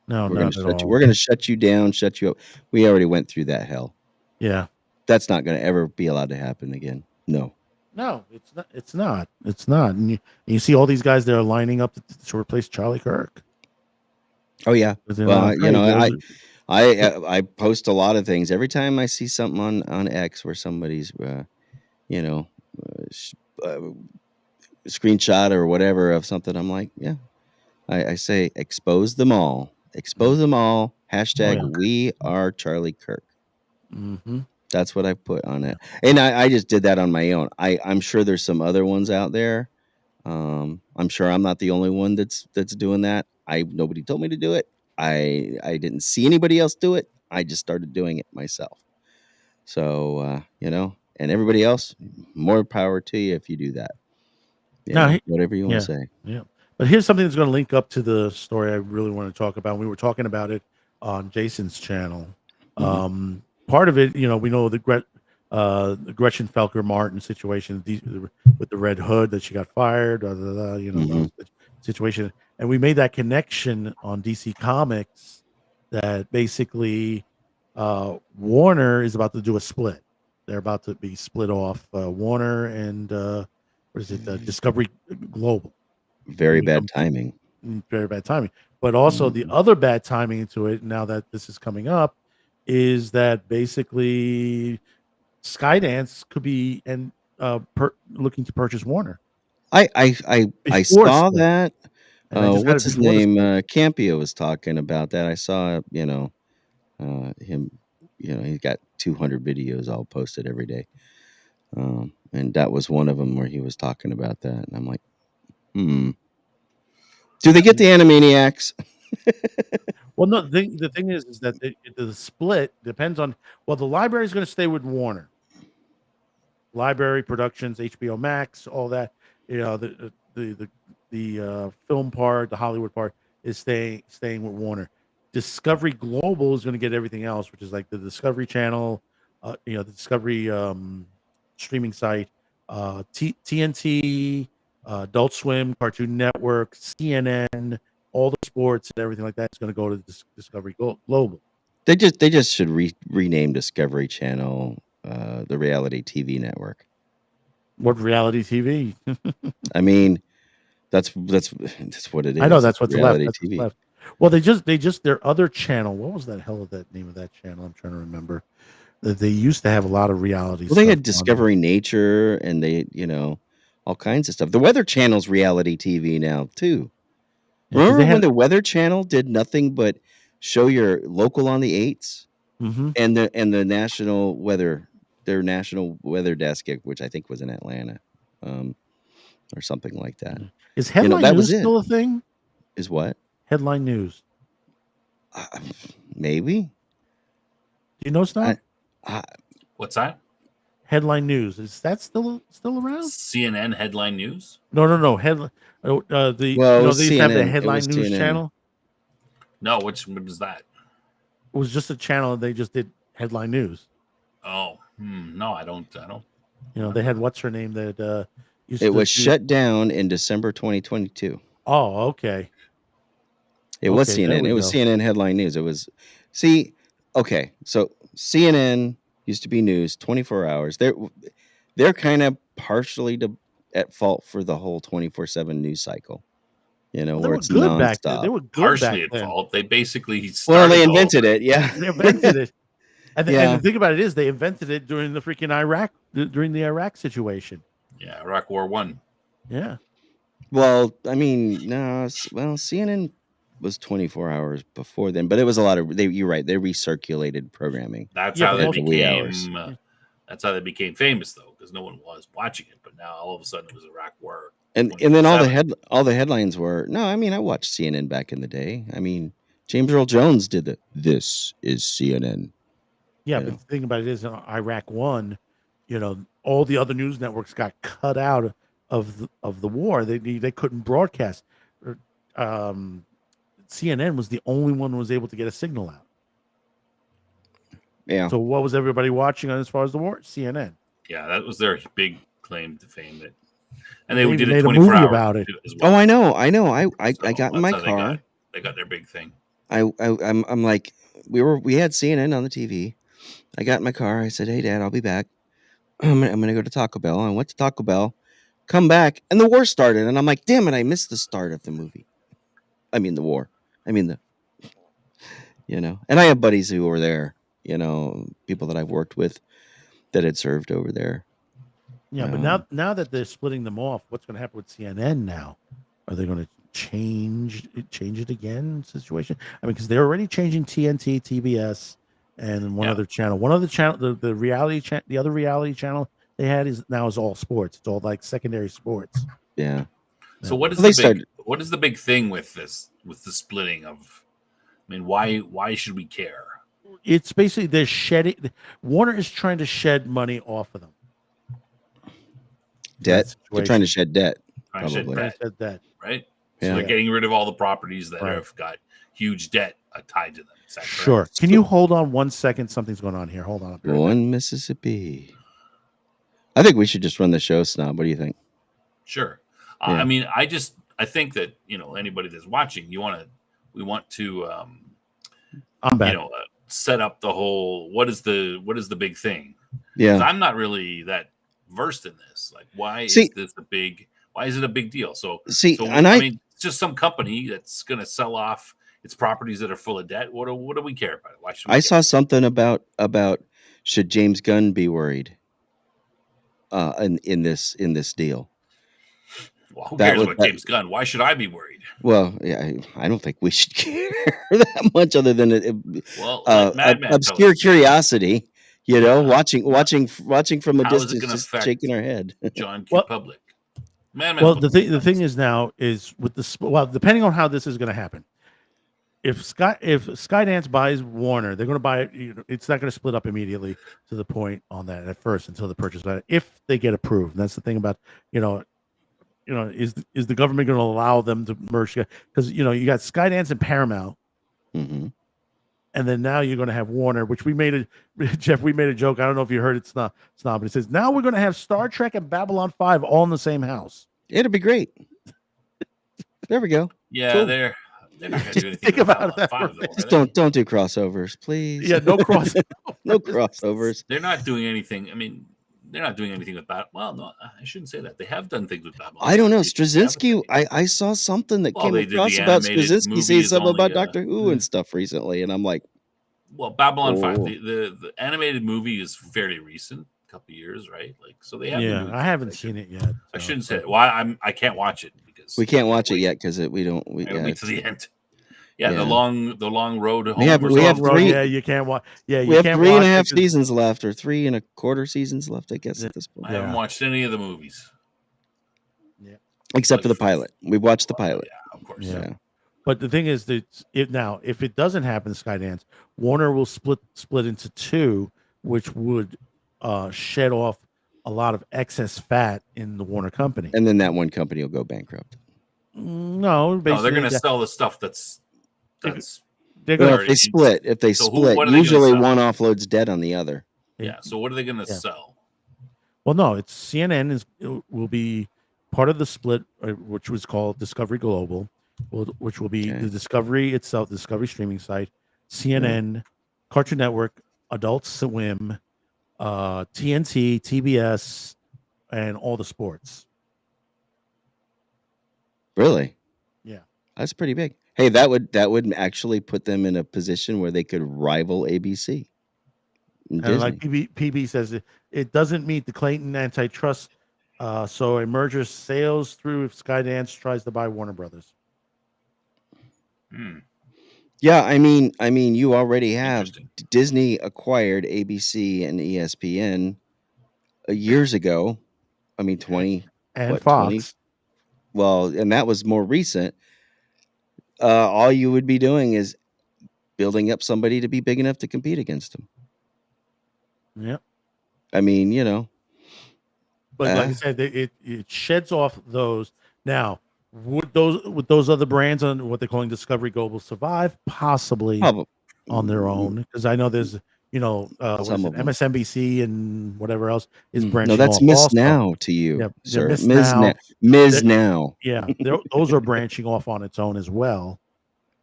no, We're gonna not at shut you. all. We're gonna shut you down, shut you up. We already went through that hell. Yeah. That's not gonna ever be allowed to happen again. No. No, it's not. It's not. It's not. And you see all these guys that are lining up to replace Charlie Kirk. Oh yeah. Within Well, that phrase, I post a lot of things every time I see something on X where somebody's screenshot or whatever of something. I'm like, yeah. I say expose them all. Expose them all. Hashtag we are Charlie Kirk. Mm-hmm. That's what I put on it. And I just did that on my own. I'm sure there's some other ones out there. I'm sure I'm not the only one that's doing that. Nobody told me to do it. I didn't see anybody else do it. I just started doing it myself. So and everybody else, more power to you if you do that. Whatever you want to say. Yeah. But here's something that's going to link up to the story I really want to talk about. We were talking about it on Jason's channel. Mm-hmm. Part of it, we know the Gretchen Felker Martin situation with the Red Hood that she got fired, Mm-hmm. situation. And we made that connection on DC Comics that basically Warner is about to do a split. They're about to be split off, Warner and what is it? Discovery Global. Very bad timing. Very bad timing. But also the other bad timing to it, now that this is coming up, is that basically Skydance could be looking to purchase Warner. I saw that. What's his name? Campio was talking about that. I saw him. He's got 200 videos all posted every day. And that was one of them where he was talking about that. And I'm like, do they get the Animaniacs? Well, no, the thing is that the split depends on, the library is going to stay with Warner. Library Productions, HBO Max, all that, the film part, the Hollywood part is staying with Warner. Discovery Global is going to get everything else, which is like the Discovery Channel, the Discovery streaming site, TNT, Adult Swim, Cartoon Network, CNN, all the sports and everything like that is going to go to Discovery Global. They just should rename Discovery Channel the reality TV network. What reality TV? I mean, that's what it is. I know that's what's reality left. TV. Left. Well, they just their other channel. What was that hell of that name of that channel? I'm trying to remember. They used to have a lot of reality. Well, they had Discovery Nature, and they all kinds of stuff. The Weather Channel's reality TV now too. Yeah, remember when the Weather Channel did nothing but show your local on the 8s and the national weather, their national weather desk, which I think was in Atlanta, or something like that. Is headline news still a thing? Is what? Headline news? Maybe. Do you know stuff? What's that? Headline news, is that still around? CNN headline news? No. Headline. They used to have the headline news channel. No, what is that? It was just a channel. They just did headline news. Oh, no, I don't. They had what's her name that it was shut down in December 2022. Oh, okay. It was CNN. It was CNN headline news. It was okay, so CNN used to be news 24 hours. They're kind of partially at fault for the whole 24/7 news cycle. You know, Well, they where were it's good back then. They nonstop. were good back Partially at then. fault. They basically Well, started they the whole invented thing. it, yeah. They invented it. And Yeah. the thing about it is, they invented it during the freaking during the Iraq situation. Yeah, Iraq War 1. Yeah. Well, I mean, no, CNN was 24 hours before then, but it was a lot of you're right, they recirculated programming. That's Yeah, how but they most- wee hours. became. That's how they became famous, though, because no one was watching it. But now all of a sudden, it was Iraq War. And then all 24/7. the headlines were, no, I mean, I watched CNN back in the day. I mean, James Earl Jones did this is CNN. Yeah, You but know. the thing about it is, in Iraq won. All the other news networks got cut out of the war. They couldn't broadcast. CNN was the only one who was able to get a signal out. Yeah. So what was everybody watching on as far as the war? CNN. Yeah, that was their big claim to fame. And They they even did made it a 24 movie hours about it. as well. Oh, I know. I So got in my that's how car. They got their big thing. I'm like, we had CNN on the TV. I got in my car. I said, "Hey, Dad, I'll be back. I'm gonna go to Taco Bell." I went to Taco Bell, come back, and the war started. And I'm like, "Damn it! I missed the start of the movie. I mean, the war. I mean the, And I have buddies who were there. People that I've worked with that had served over there. Yeah, but now that they're splitting them off, what's going to happen with CNN now? Are they going to change it again? Situation. I mean, because they're already changing TNT, TBS, and one other channel. One other channel, the reality channel, the other reality channel they had is all sports. It's all like secondary sports. Yeah. So what is what is the big thing with this, with the splitting of? I mean, why should we care? It's basically they're shedding. Warner is trying to shed money off of them. Debt. They're trying to shed debt. Probably. Shed debt. Right. Yeah. So they're getting rid of all the properties that have got huge debt tied to them. Is that sure. correct? Can you hold on 1 second? Something's going on here. Hold on. One Mississippi. I think we should just run the show, Snob. What do you think? Sure. Yeah. I mean, I think that anybody that's watching, we want to I'm back. set up the whole what is the big thing? Yeah. I'm not really that versed in this. Like, why is this why is it a big deal? I mean, it's just some company that's going to sell off its properties that are full of debt. What do we care about it? Why should we I saw something about should James Gunn be worried in this deal? Well, who cares about James Gunn? Why should I be worried? Well, yeah, I don't think we should care that much, other than obscure curiosity. Watching from a distance, just shaking our head. John Q. Public. The thing is now is with depending on how this is going to happen. If Skydance buys Warner, they're going to buy it. It's not going to split up immediately to the point on that at first until the purchase. If they get approved, and that's the thing about is the government going to allow them to merge? Because you got Skydance and Paramount, mm-hmm. and then now you're going to have Warner, which we made a joke. I don't know if you heard it, Snob, but it says now we're going to have Star Trek and Babylon 5 all in the same house. It'll be great. There we go. Yeah, cool. They're not going to do anything. Think about that. Just don't do crossovers, please. Yeah, no crossovers. No crossovers. They're not doing anything. I mean, they're not doing anything with Babylon. Well, no, I shouldn't say that. They have done things with Babylon. I don't know. Straczynski, I saw something that came across about Straczynski saying something about Doctor Who and stuff recently, and I'm like, well, Babylon 5, the animated movie is fairly recent, a couple of years, right? Like, so they have. Yeah, I haven't seen it yet. So. I shouldn't say it. Why I can't watch it because we can't watch it yet because we wait to the end. Yeah, the long road home. We have 3. Yeah, you can't watch. Yeah, we have 3.5 seasons left, or 3.25 seasons left, I guess, at this point. I haven't watched any of the movies. Yeah, except for the pilot. We watched the pilot. Yeah, of course. Yeah. But the thing is that if it doesn't happen, Skydance, Warner will split into 2, which would shed off a lot of excess fat in the Warner company, and then that one company will go bankrupt. No, they're going to sell the stuff that's. If they split, usually one offloads debt on the other. Yeah. So what are they going to sell? Well, no, it's CNN will be part of the split, which was called Discovery Global, which will be the Discovery itself, the Discovery streaming site, CNN, Cartoon Network, Adult Swim, TNT, TBS, and all the sports. Really? Yeah. That's pretty big. Hey, that would actually put them in a position where they could rival ABC and And like Disney. PB says, it doesn't meet the Clayton antitrust, so a merger sails through if Skydance tries to buy Warner Brothers. Hmm. Yeah, I mean, you already have Interesting. Disney acquired ABC and ESPN years ago. I mean, 20, And what, 20? Fox. Well, and that was more recent. All you would be doing is building up somebody to be big enough to compete against them. Yeah. I mean, But like I said, it sheds off those. Now, would those other brands on what they're calling Discovery Global survive? Possibly prob- on their own, because I know there's what is some it, of them. MSNBC and whatever else is No, branching that's off Miss also. Now to you, Yeah, the sir. Miss Now. Ms. That- Now. Yeah, those are branching off on its own as well.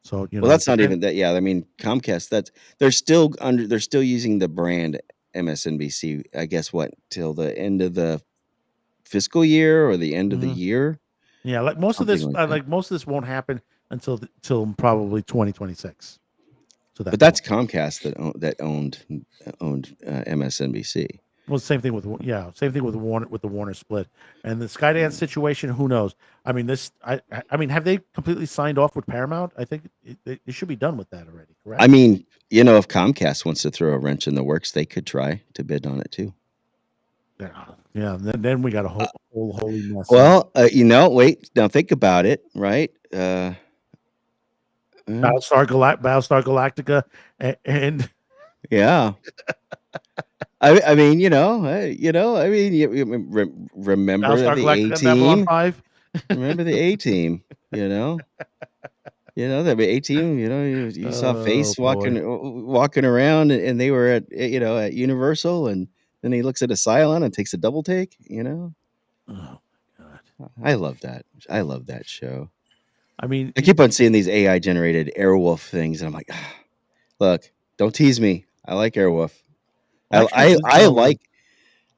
So Well, that's not even that. Yeah, I mean, Comcast. They're still using the brand MSNBC. I guess what till the end of the fiscal year or the end of the Mhm. year, Yeah, like most of something this, like that. most of this won't happen until probably 2026. So But that's Comcast that owned MSNBC. well, same thing with Warner with the Warner split and the Skydance situation. Who knows? I mean, I mean, have they completely signed off with Paramount? I think it should be done with that already. Correct. I mean, if Comcast wants to throw a wrench in the works, they could try to bid on it too. Yeah. Then we got a whole holy mess. Well, wait. Now think about it. Right. Battlestar Galactica, and Yeah. I mean, I mean, remember Battlestar the A Galactica and Babylon team. 5. Remember the A team. The A team. You saw Oh Face boy. walking around, and they were at Universal, and then he looks at a Cylon and takes a double take. Oh my god. I love that. I love that show. I mean, I keep on seeing these AI generated Airwolf things, and I'm like, look, don't tease me. I like Airwolf. actually,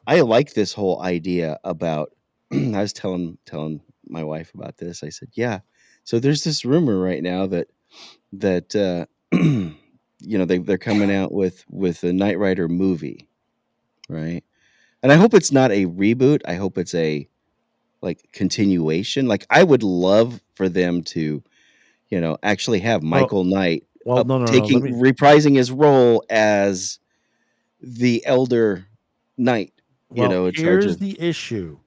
I like this whole idea about. I was telling my wife about this. I said, yeah. So there's this rumor right now that they're coming out with a Knight Rider movie, right? And I hope it's not a reboot. I hope it's a continuation. Like I would love for them to actually have Michael Knight no. Let me. reprising his role as the elder knight, Well, in charge here's of. the issue.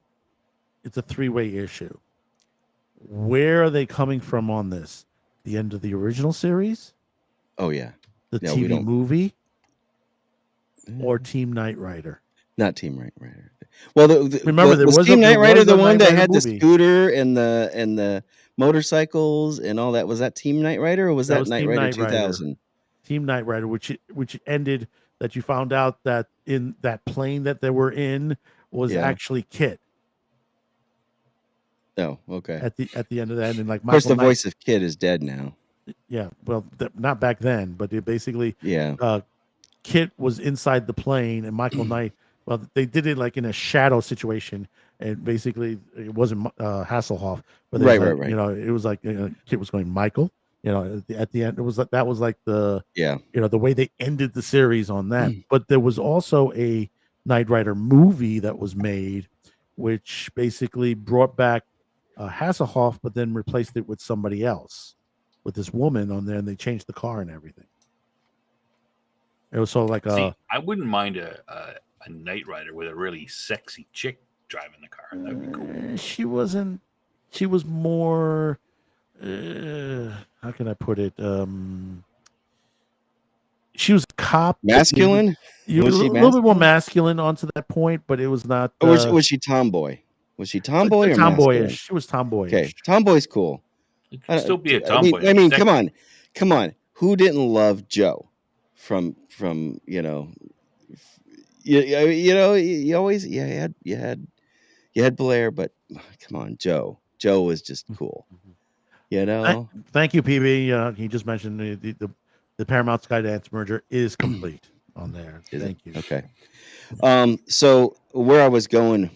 It's a three-way issue. Where are they coming from on this? The end of the original series, Oh yeah, the no, we TV don't. movie, or Team Knight Rider? Not Team Knight Rider. Well, Remember, there was was Team Knight Rider a the one Knight that Rider had the movie. scooter and the motorcycles and all that? Was that Team Knight Rider, or was that was Knight Team Rider Knight Rider. 2000? Team Knight Rider, which ended that you found out that in that plane that they were in was Yeah. actually Kit Oh, okay. at the end of that, and like Of course, Michael the Knight. voice of Kid is dead now. Yeah, well, not back then, but it basically, Yeah. Kit was inside the plane, and Michael Knight. Well, they did it like in a shadow situation, and basically it wasn't Hasselhoff, but Right. it was like Kit was going Michael. At the end, it was like that was like the Yeah. the way they ended the series on that. But there was also a Knight Rider movie that was made, which basically brought back Hasselhoff, but then replaced it with somebody else, with this woman on there, and they changed the car and everything. It was sort of like See, I wouldn't mind a Knight Rider with a really sexy chick driving the car. That would be cool. She wasn't. She was more. How can I put it? She was a cop. Masculine? You Was a she little bit more masculine? masculine onto that point, but it was not. Or was she tomboy? Was she tomboy or tomboyish? masculine? She was tomboyish. Okay, tomboy's cool. It could still be a I mean, tomboy. I mean, come on. Who didn't love Joe? From you always you had Blair, but come on, Joe. Joe was just cool. Thank you, PB. He just mentioned The Paramount Skydance merger is complete on there. Is Thank it? you. Okay. So where I was going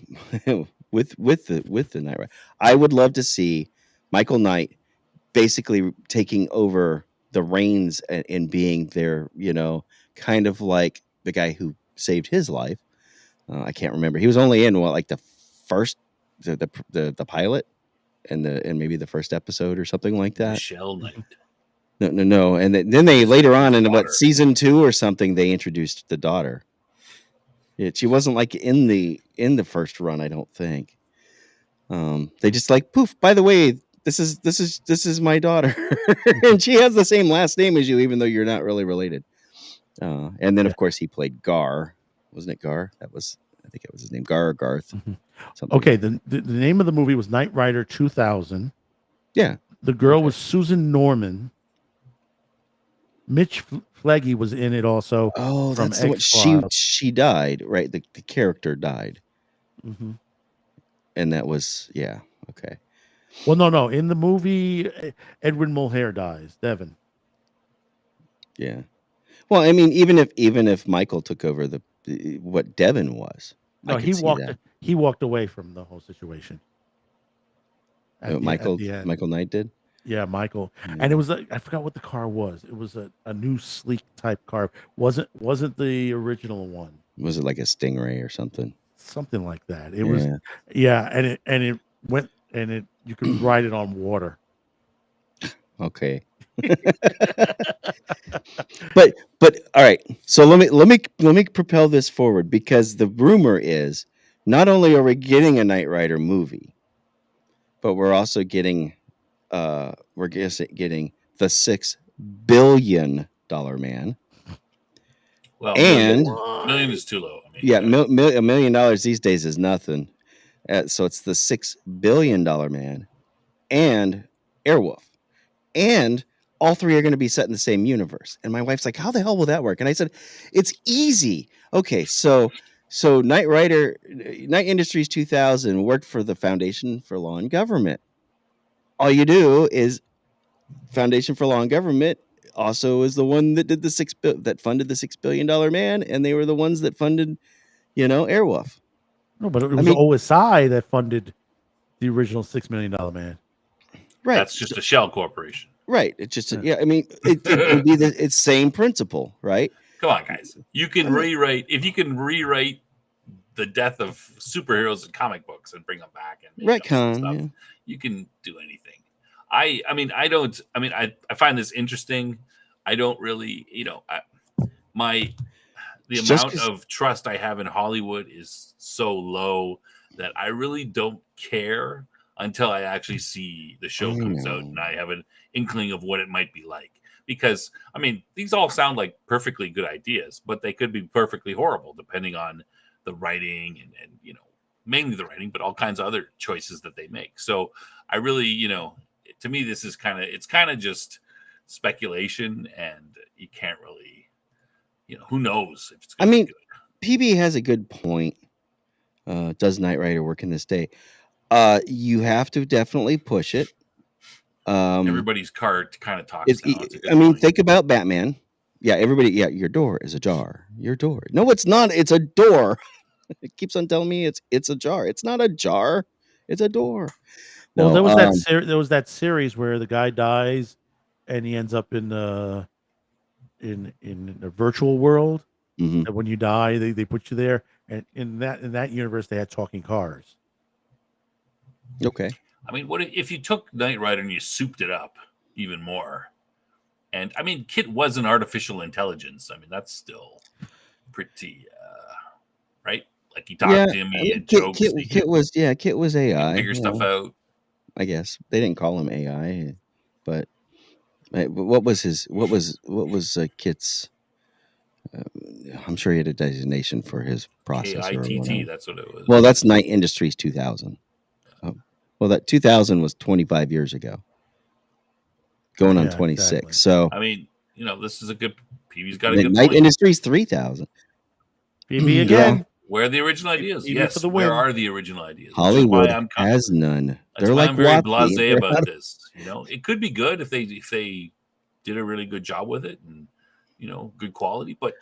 with the Knight Rider, I would love to see Michael Knight basically taking over the reins and being their, kind of like the guy who saved his life. I can't remember. He was only in like the first, the pilot, and maybe the first episode or something like that. Michelle Knight. No. And then they later on in season 2 or something, they introduced the daughter. She wasn't like in the first run, I don't think. They just like, poof, by the way, this is my daughter. And she has the same last name as you, even though you're not really related. And then of course he played Gar. Wasn't it Gar? I think it was his name, Gar or Garth. Okay, the name of the movie was Knight Rider 2000. Yeah. The girl was Susan Norman. Mitch Fleggy was in it also. Oh, from that's the one. She died, right? The character died. Mm-hmm. And that was, yeah, okay. Well, no. In the movie, Edwin Mulhare dies. Devin. Yeah. Well, I mean, even if Michael took over what Devin was, no, he walked away from the whole situation. Michael Knight did. Yeah, Michael, and it was I forgot what the car was. It was a new sleek type car. Wasn't the original one? Was it like a Stingray or something? Something like that. It was, yeah, and it went and you could ride it on water. Okay. but all right. So let me propel this forward, because the rumor is not only are we getting a Knight Rider movie, but we're also getting the $6 billion man. Well, and million is too low. I mean, yeah, $1 million these days is nothing. So it's the $6 billion man and Airwolf, and all three are going to be set in the same universe. And my wife's like, "How the hell will that work?" And I said, "It's easy. Okay, so Knight Rider, Knight Industries 2000 worked for the Foundation for Law and Government. All you do is Foundation for Law and Government also is the one that did that funded the $6 billion man, and they were the ones that funded, Airwolf. No, but it was OSI that funded the original $6 million man. Right. That's just a shell corporation. Right. It's just I mean, it would be it's same principle, right? Come on, guys. You can rewrite the death of superheroes in comic books and bring them back and make up stuff. Yeah. You can do anything. I find this interesting. I don't really, the amount of trust I have in Hollywood is so low that I really don't care until I actually see the show comes out and I have an inkling of what it might be like. Because, I mean, these all sound like perfectly good ideas, but they could be perfectly horrible depending on the writing and mainly the writing, but all kinds of other choices that they make. So I really, to me, this is it's kind of just speculation, and you can't really, who knows if it's going to be good. PB has a good point. Does Knight Rider work in this day? You have to definitely push it. Everybody's card kind of talks. Think about Batman. Yeah, everybody. Yeah, your door is ajar. Your door. No, it's not. It's a door. It keeps on telling me it's a jar. It's not a jar. It's a door. Well, there was that series where the guy dies, and he ends up in a virtual world. Mm-hmm. And when you die, they put you there, and in that universe, they had talking cars. Okay. I mean, what if you took Knight Rider and you souped it up even more? And I mean, Kit was an artificial intelligence. I mean, that's still pretty right. Like he talked to him, he had jokes. Kit was AI. Figure stuff out. I guess they didn't call him AI, but what was Kit's? I'm sure he had a designation for his processor. KITT, that's what it was. Well, that's Knight Industries 2000. Well, that 2000 was 25 years ago, going on 26. Exactly. So I mean, this is a good. PB's got a good Knight point. Industries 3000. PB again. Yeah. Where are the original ideas? Yes, where are the original ideas? Hollywood has none. They're like I'm very blasé about this. It could be good if they did a really good job with it, and good quality, but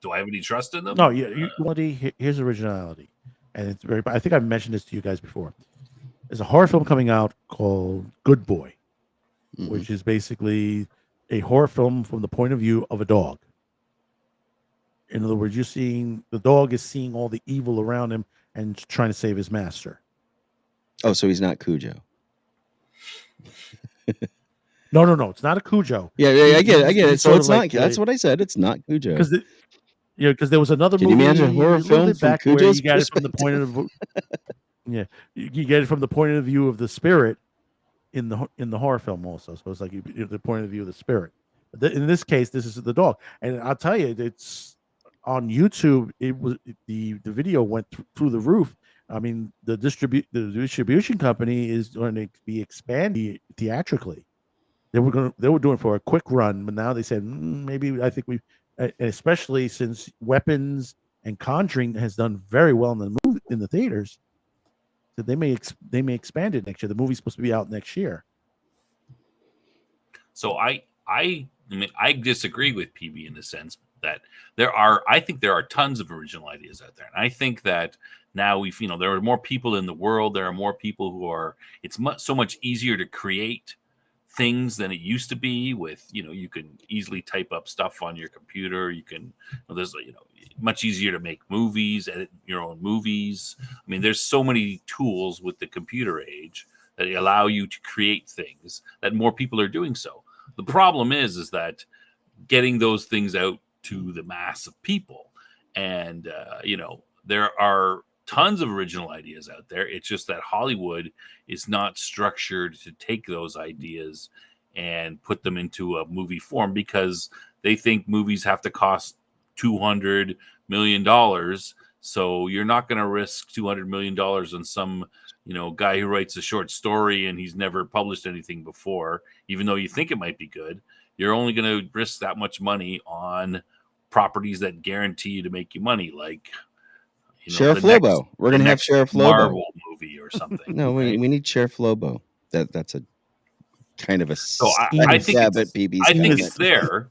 do I have any trust in them? No, here's originality, and it's very. I think I've mentioned this to you guys before. There's a horror film coming out called Good Boy, which is basically a horror film from the point of view of a dog. In other words, the dog is seeing all the evil around him and trying to save his master. Oh, so he's not Cujo. No, it's not a Cujo. Yeah, I get it. So it's not. That's what I said. It's not Cujo. Because there was another movie. Can you imagine a horror film from back Cujo's where you got it from the point of you get it from the point of view of the spirit in the horror film also. So it's like the point of view of the spirit. In this case, this is the dog, and I'll tell you, it's on YouTube. It was the video went through the roof. I mean, the distribution company is going to be expanding theatrically. They were doing for a quick run, but now they said maybe I think especially since Weapons and Conjuring has done very well in the theaters, that they may expand it next year. The movie's supposed to be out next year. So I disagree with PB in the sense that I think there are tons of original ideas out there, and I think that now there are more people in the world. There are more people who are. It's so much easier to create things than it used to be. With you can easily type up stuff on your computer. You can there's much easier to make movies, edit your own movies. I mean, there's so many tools with the computer age that allow you to create things that more people are doing so. The problem is that getting those things out to the mass of people, and there are tons of original ideas out there. It's just that Hollywood is not structured to take those ideas and put them into a movie form because they think movies have to cost $200 million. So you're not going to risk $200 million on some guy who writes a short story and he's never published anything before, even though you think it might be good. You're only going to risk that much money on properties that guarantee you to make you money, like Sheriff Lobo. We're going to have Sheriff Lobo Marvel movie or something. No, we need Sheriff Lobo. That's a kind of a. So I think it's there.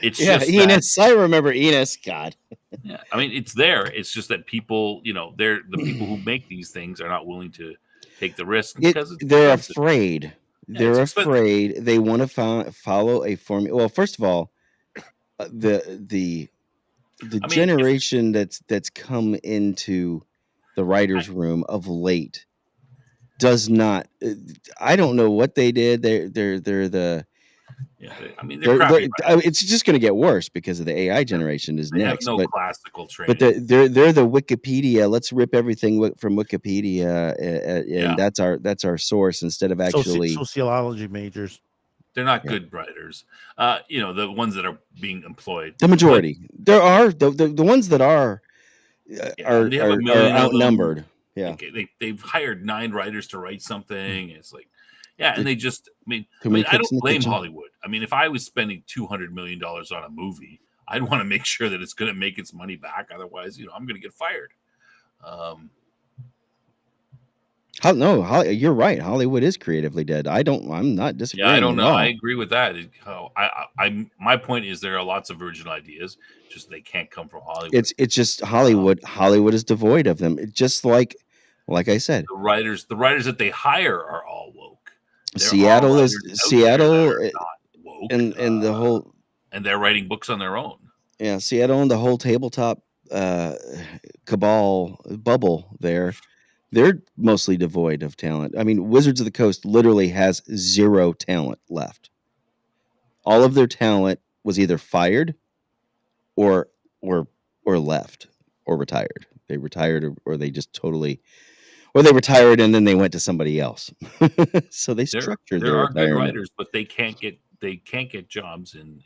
It's just Enos. I remember Enos. God. Yeah, I mean it's there. It's just that people, they're the people who make these things are not willing to take the risk because they're afraid. They're afraid. They want to follow a formula. Well, first of all, the generation that's come into the writer's room of late does not. I don't know what they did. They're the. Yeah, I mean, it's just going to get worse because of the AI generation is next. Have no classical training. But they're the Wikipedia. Let's rip everything from Wikipedia, and that's our source instead of actually sociology majors. They're not good writers. The ones that are being employed. The majority. There are the ones that are outnumbered. Yeah, they've hired 9 writers to write something. It's like, and they just. I don't blame Hollywood. I mean, if I was spending $200 million on a movie, I'd want to make sure that it's going to make its money back. Otherwise, I'm going to get fired. You're right. Hollywood is creatively dead. I'm not disagreeing. Yeah, I don't know. I agree with that. My point is there are lots of original ideas, just they can't come from Hollywood. It's just Hollywood. Hollywood is devoid of them. It's just like I said, the writers that they hire are all woke. Seattle, and the whole, and they're writing books on their own. Yeah, Seattle and the whole tabletop cabal bubble there. They're mostly devoid of talent. I mean, Wizards of the Coast literally has 0 talent left. All of their talent was either fired or left or retired. They retired or they just totally, or they retired and then they went to somebody else. So they structured their retirement. Good writers, but they can't get jobs in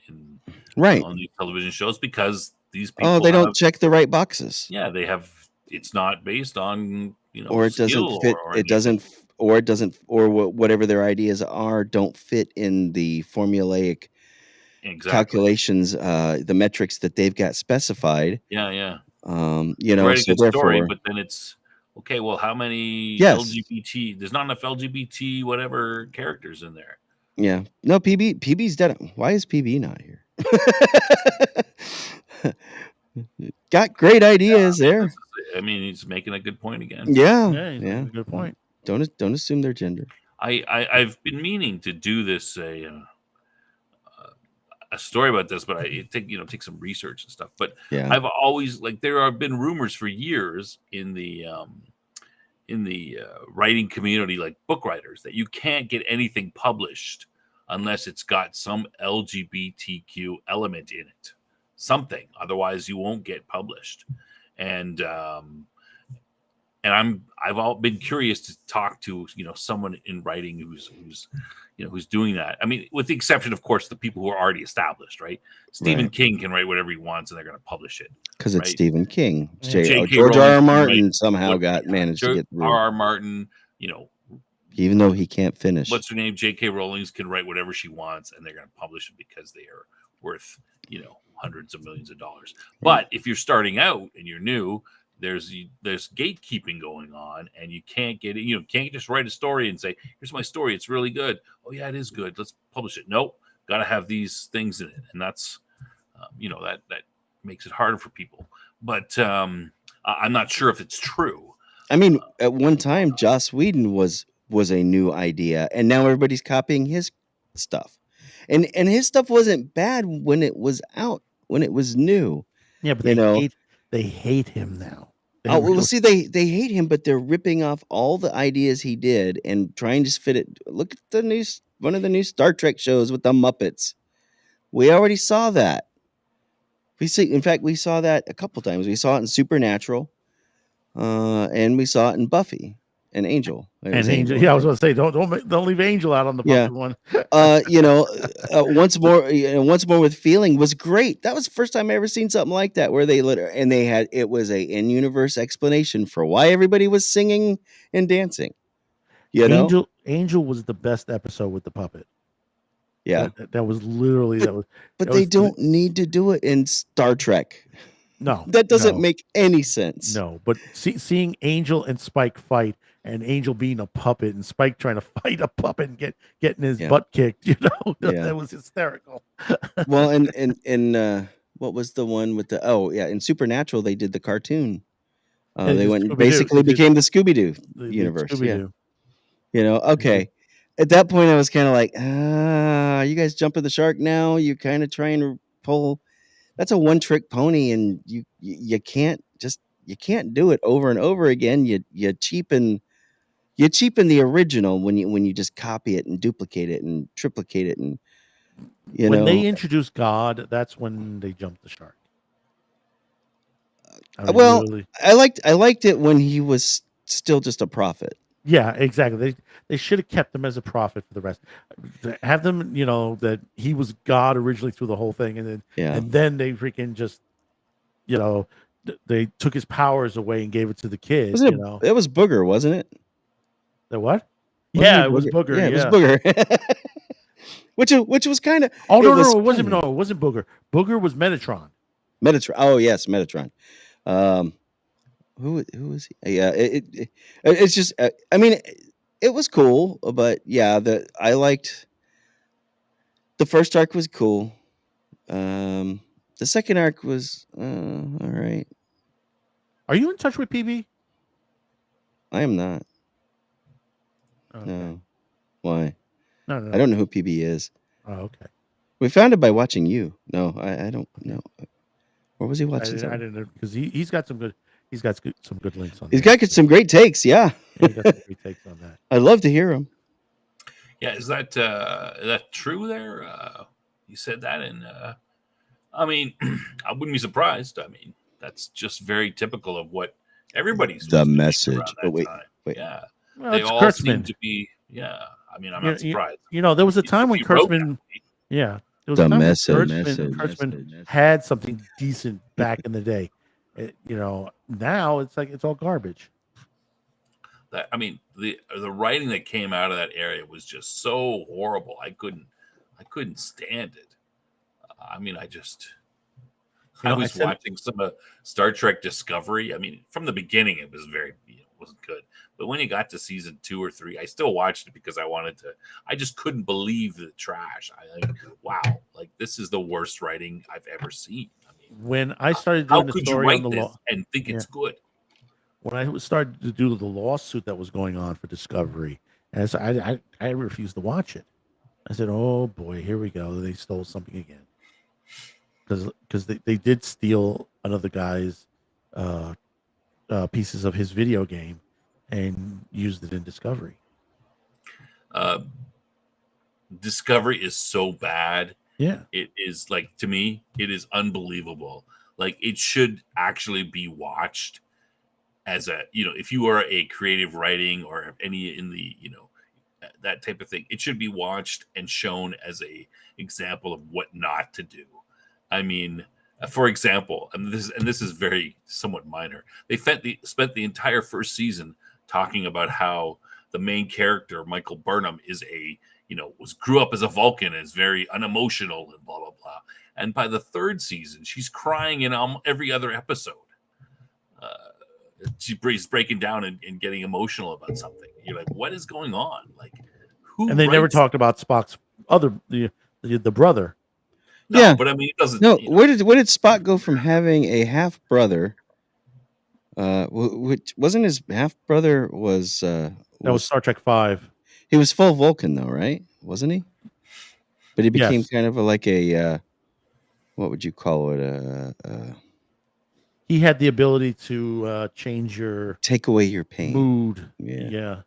on these television shows because these people they don't check the right boxes. Yeah, they have. It's not based on or it doesn't fit. Or whatever their ideas don't fit in the formulaic calculations, the metrics that they've got specified. Yeah. So story, but then it's okay. Well, how many LGBT? There's not enough LGBT whatever characters in there. Yeah. No, PB's dead. Why is PB not here? Got great ideas there. I mean, he's making a good point again. Yeah. Yeah, he's making a good point. Don't assume their gender. I've been meaning to do this a story about this, but I take some research and stuff. But Yeah. I've always there have been rumors for years in the writing community, like book writers, that you can't get anything published unless it's got some LGBTQ element in it, something. Otherwise, you won't get published. And I've been curious to talk to someone in writing who's doing that. I mean, with the exception, of course, the people who are already established, right? Stephen Right. King can write whatever he wants, and they're going to publish it Because right? it's Stephen King. J.K. George Rowling R. R. can Martin write somehow managed to get through. R.R. Martin, even though he can't finish. What's her name? J.K. Rowling's can write whatever she wants, and they're going to publish it because they are worth hundreds of millions of dollars. But if you're starting out and you're new, there's gatekeeping going on, and you can't get it. You can't just write a story and say, "Here's my story. It's really good." Oh yeah, it is good. Let's publish it. Nope, got to have these things in it, and that's that makes it harder for people. But I'm not sure if it's true. I mean, at one time, Joss Whedon was a new idea, and now everybody's copying his stuff, and his stuff wasn't bad when it was out, when it was new. Yeah, but they hate him now. Well, see, they hate him, but they're ripping off all the ideas he did and trying to fit it. Look at one of the new Star Trek shows with the Muppets. We already saw that. In fact, we saw that a couple times. We saw it in Supernatural, and we saw it in Buffy and Angel. Angel. Yeah, I was going to say, don't leave Angel out on the Buffy one. Once more with feeling was great. That was the first time I ever seen something like that, where it was a in-universe explanation for why everybody was singing and dancing. Angel was the best episode with the puppet. Yeah, that was literally that was. But they don't need to do it in Star Trek. No, that doesn't make any sense. No, but seeing Angel and Spike fight, and Angel being a puppet, and Spike trying to fight a puppet and getting his butt kicked, that was hysterical. Well, and what was the one with in Supernatural they did the cartoon. They went and basically became the Scooby-Doo universe. Scooby-Doo. Okay. At that point, I was kind of like, you guys jumping the shark now? You're kind of trying to pull. That's a one-trick pony, and you can't do it over and over again. You cheapen the original when you just copy it and duplicate it and triplicate it, and when they introduced God, that's when they jumped the shark. I liked it when he was still just a prophet. Yeah, exactly. They should have kept him as a prophet for the rest. Have them, that he was God originally through the whole thing, and then they freaking just, they took his powers away and gave it to the kid. It was Booger, wasn't it? The what? It was Booger. Yeah, it was Booger. which was kind of. Oh no, it wasn't. No, it wasn't Booger. Booger was Metatron. Metatron. Oh yes, Metatron. Who was he? Yeah, it's just. I mean, it was cool, but yeah, I liked. The first arc was cool. The second arc was all right. Are you in touch with PB? I am not. Okay. No. Why? No. I don't know who PB is. Oh, okay. We found it by watching you. No, I don't know. Or was he watching? I didn't know, because he's got some good. He's got some good links on. He's got some great takes. Yeah. He got some great takes on that. I'd love to hear him. Yeah, is that true? There, you said that, and I mean, I wouldn't be surprised. I mean, that's just very typical of what everybody's the message. Oh, wait. Yeah, well, they all Kurtzman. seem to be. Yeah, I mean, I'm not surprised. There was a time when Kurtzman. Yeah, there was a time when Kurtzman had something decent back in the day. Now it's like it's all garbage. I mean, the writing that came out of that area was just so horrible. I couldn't stand it. I mean, I was watching some Star Trek Discovery. I mean, from the beginning, it was very wasn't good. But when you got to season 2 or 3, I still watched it because I wanted to. I just couldn't believe the trash. I like, wow, like this is the worst writing I've ever seen. I mean, When I started how doing the could you story on write the this law, and think yeah, it's good? when I started to do the lawsuit that was going on for Discovery, as I refused to watch it. I said, "Oh boy, here we go. They stole something again." Because they did steal another guy's uh, pieces of his video game and used it in Discovery. Uh, Discovery is so bad. Yeah, It is like, to me, it is unbelievable. Like it should actually be watched as a, if you are a creative writing or any in the, that type of thing, it should be watched and shown as a example of what not to do. I mean, for example, and this is very somewhat minor. They spent the entire first season talking about how the main character Michael Burnham is grew up as a Vulcan and is very unemotional and blah blah blah. And by the third season, she's crying in every other episode. She's breaking down and getting emotional about something. You're like, what is going on? Like, who and they never writes? talked about Spock's other the brother. No, Yeah. but I mean, it doesn't. No, where did Spock go from having a half brother? Which wasn't his half brother was That was Star Trek V. he was full Vulcan though, right? Wasn't he? But he became Yes, kind of like a what would you call it? he had the ability to change your Take away your pain. mood. Yeah.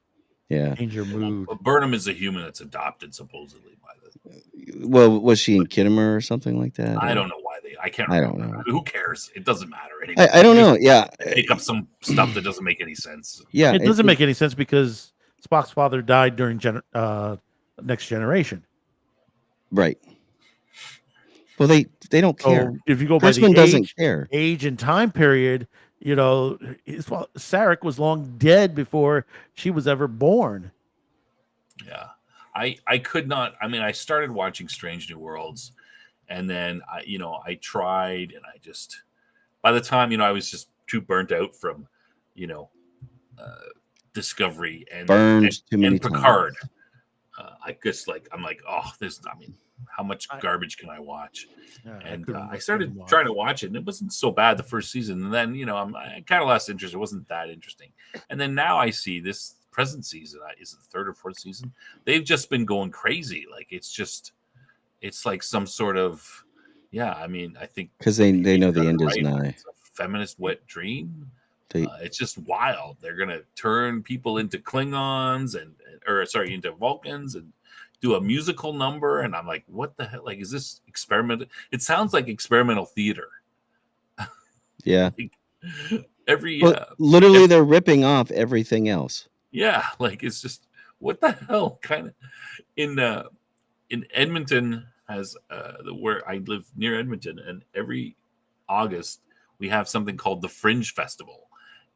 Change your mood. Well, Burnham is a human that's adopted supposedly by the. Well, was she in Kinnemer or something like that? I or- don't know why I can't I remember. don't know. Who cares? It doesn't matter anymore. I don't know. Yeah. They make up some stuff that doesn't make any sense. Yeah. It doesn't make any sense because Spock's father died during Next Generation. Right. Well, they don't care. So if you go by Kurtzman the doesn't care. age and time period, Sarek was long dead before she was ever born. Yeah. I could not. I mean, I started watching Strange New Worlds, and then I tried, and I just, by the time I was just too burnt out from Discovery and Too many Picard. I guess I'm like, oh, how much garbage can I watch? And I started trying to watch it, and it wasn't so bad the first season. And then I kind of lost interest. It wasn't that interesting. And then now I see this present season, is it the third or fourth season? They've just been going crazy. Like it's like some sort of, I mean, I think because they know the end is nigh. It's a feminist wet dream. It's just wild. They're gonna turn people into Klingons into Vulcans and do a musical number. And I'm like, what the hell? Like, is this experimental? It sounds like experimental theater. Yeah. Literally, they're ripping off everything else. Yeah, like it's just what the hell kind of in Edmonton has where I live near Edmonton, and every August we have something called the Fringe Festival,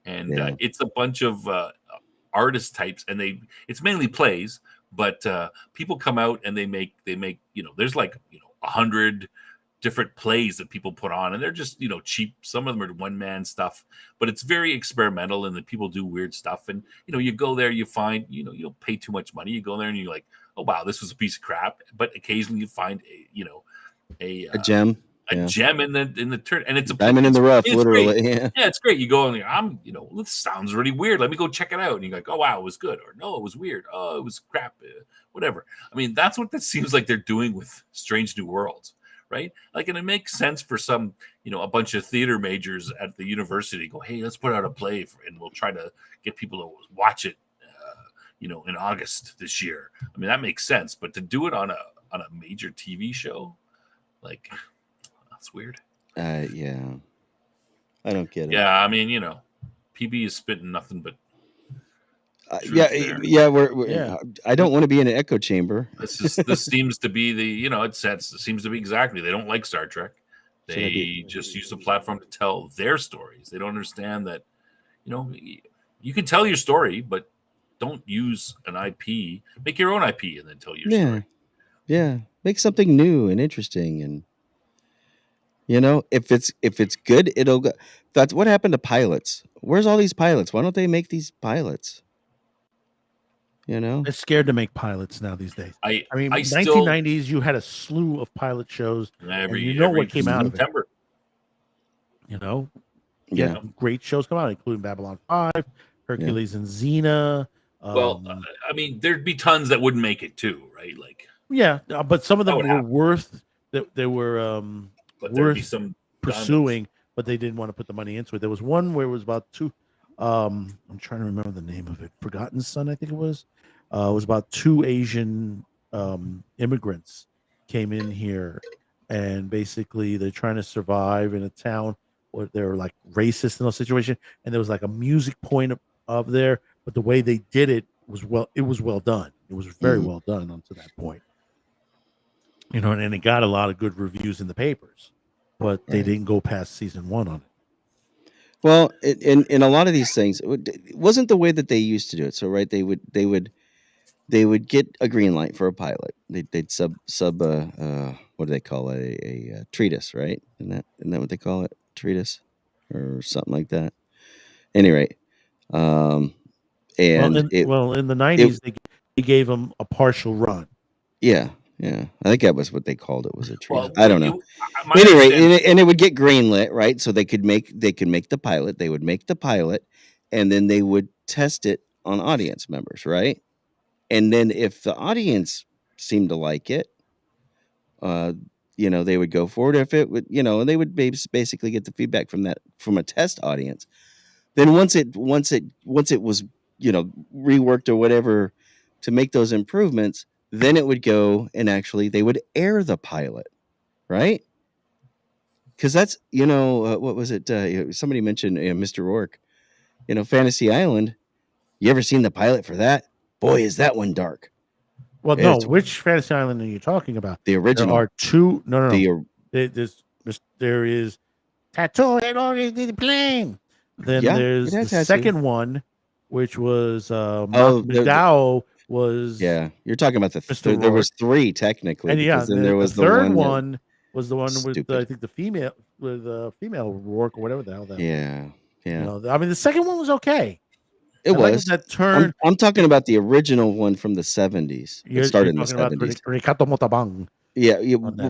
and it's a bunch of artist types, and it's mainly plays, but people come out and they make there's like 100 different plays that people put on, and they're just cheap. Some of them are one-man stuff, but it's very experimental, and the people do weird stuff. And you go there, you find you don't pay too much money. You go there and you're like, oh wow, this was a piece of crap. But occasionally you find a gem. A gem in the turn, and it's a diamond in the rough, literally. Great. Yeah, it's great. You go and this sounds really weird. Let me go check it out. And you're like, oh wow, it was good, or no, it was weird. Oh, it was crap. Whatever. I mean, that's what that seems like they're doing with Strange New Worlds, right? Like, and it makes sense for some, a bunch of theater majors at the university go, hey, let's put out a play, and we'll try to get people to watch it, in August this year. I mean, that makes sense. But to do it on a major TV show, like. That's weird. Yeah. I don't get it. Yeah, I mean, PB is spitting nothing but. We're I don't want to be in an echo chamber. This seems to be the it seems to be exactly. They don't like Star Trek. They just use the platform to tell their stories. They don't understand that you can tell your story, but don't use an IP. Make your own IP and then tell your story. Yeah, make something new and interesting, and if it's good, it'll go. That's what happened to pilots where's all these pilots? Why don't they make these pilots? You know? They're scared to make pilots now these days. I mean, I still 1990s, you had a slew of pilot shows, and every what came out of it. September. You know, Yeah. great shows come out, including Babylon 5, Hercules and Xena. Well, I mean, there'd be tons that wouldn't make it too, right? Like, but some of them would were happen. worth that they were but there'd be worth some pursuing, but they didn't want to put the money into it. There was one where it was about two. I'm trying to remember the name of it. Forgotten Son, I think it was. It was about two Asian immigrants came in here, and basically they're trying to survive in a town where they're like racist in those situation, and there was like a music point of there, but the way they did it was well done. It was very well done up to that point. You know, and it got a lot of good reviews in the papers, but they didn't go past season 1 on it. Well, in a lot of these things, it wasn't the way that they used to do it. So, right, they would get a green light for a pilot. They'd sub what do they call it? A treatise, right? Isn't that what they call it? Treatise or something like that. Any rate, and in the 90s, they gave them a partial run. Yeah. I think that was what they called it. Was a treatise. Well, I don't know. my Anyway, and it would get greenlit, right? So they could make the pilot. They would make the pilot, and then they would test it on audience members, right? And then if the audience seemed to like it, they would go forward. If it would, and they would basically get the feedback from a test audience. Then once it was, reworked or whatever to make those improvements, then it would go and actually they would air the pilot, right? Because that's, what was it? Somebody mentioned Mr. Rourke, Fantasy Island. You ever seen the pilot for that? Boy, is that one dark. Well, no. Which Fantasy Island are you talking about? The original. There are two. No. There is Tattoo had already did the plane. Then there's the second one, which was McDowell was. Yeah, you're talking about there was three technically, and because then there was the third one was the one with I think the female Rourke or whatever the hell that. Yeah. I mean, the second one was okay. It was that turn. I'm talking about the original one from the 70s. It started in the 70s. Ricardo Montalban. Yeah.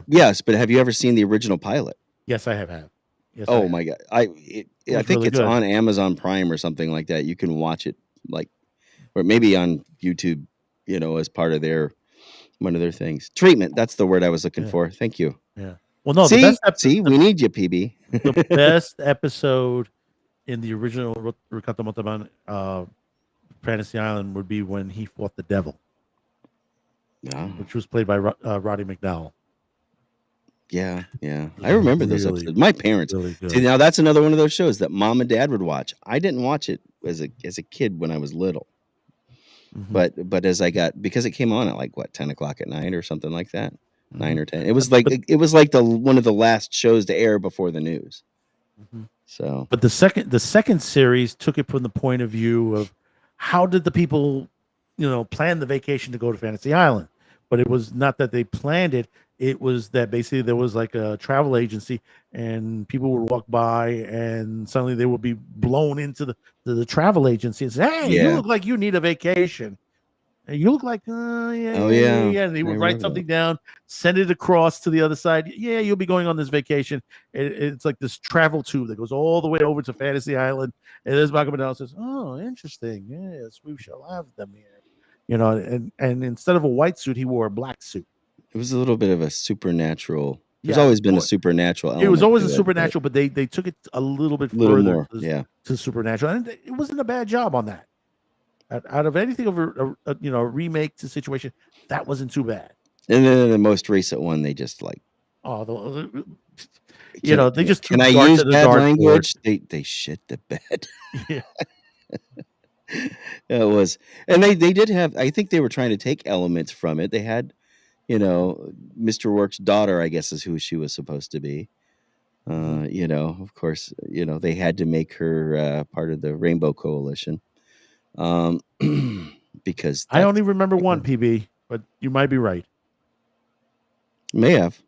Yes, but have you ever seen the original pilot? Yes, I have. Yes, oh my god! I think really it's good. On Amazon Prime or something like that. You can watch it or maybe on YouTube. As part of one of their things. Treatment. That's the word I was looking for. Thank you. Yeah. Well, no. See, we need you, PB. The best episode in the original Ricardo Montalban Fantasy Island would be when he fought the devil. Yeah. Which was played by Roddy McDowell. Yeah. I remember those episodes. My parents. Really see, now that's another one of those shows that mom and dad would watch. I didn't watch it as a kid when I was little. Mm-hmm. But as I got, because it came on at 10 o'clock at night or something like that, 9 or 10. It was like one of the last shows to air before the news. Mm-hmm. So, but the second series took it from the point of view of how did the people, plan the vacation to go to Fantasy Island, but it was not that they planned it. It was that basically there was like a travel agency and people would walk by and suddenly they would be blown into the travel agency and say, "Hey, you look like you need a vacation. And you look like, yeah. And they would write something down, send it across to the other side. Yeah, you'll be going on this vacation. It's like this travel tube that goes all the way over to Fantasy Island. And there's Malcolm McDowell says, "Oh, interesting. Yes, we shall have them here." And instead of a white suit, he wore a black suit. It was a little bit of a supernatural. There's always been a supernatural element. It was always a supernatural, but they took it a little bit further more, to supernatural. And it wasn't a bad job on that. Out of anything of a remake to situation, that wasn't too bad. And then the most recent one, they just they just can I use bad language? They shit the bed. Yeah. It was, and they did have. I think they were trying to take elements from it. They had, Mr. Rourke's daughter, I guess, is who she was supposed to be. Of course, they had to make her part of the Rainbow Coalition. Because I only remember one, PB, but you might be right. May have.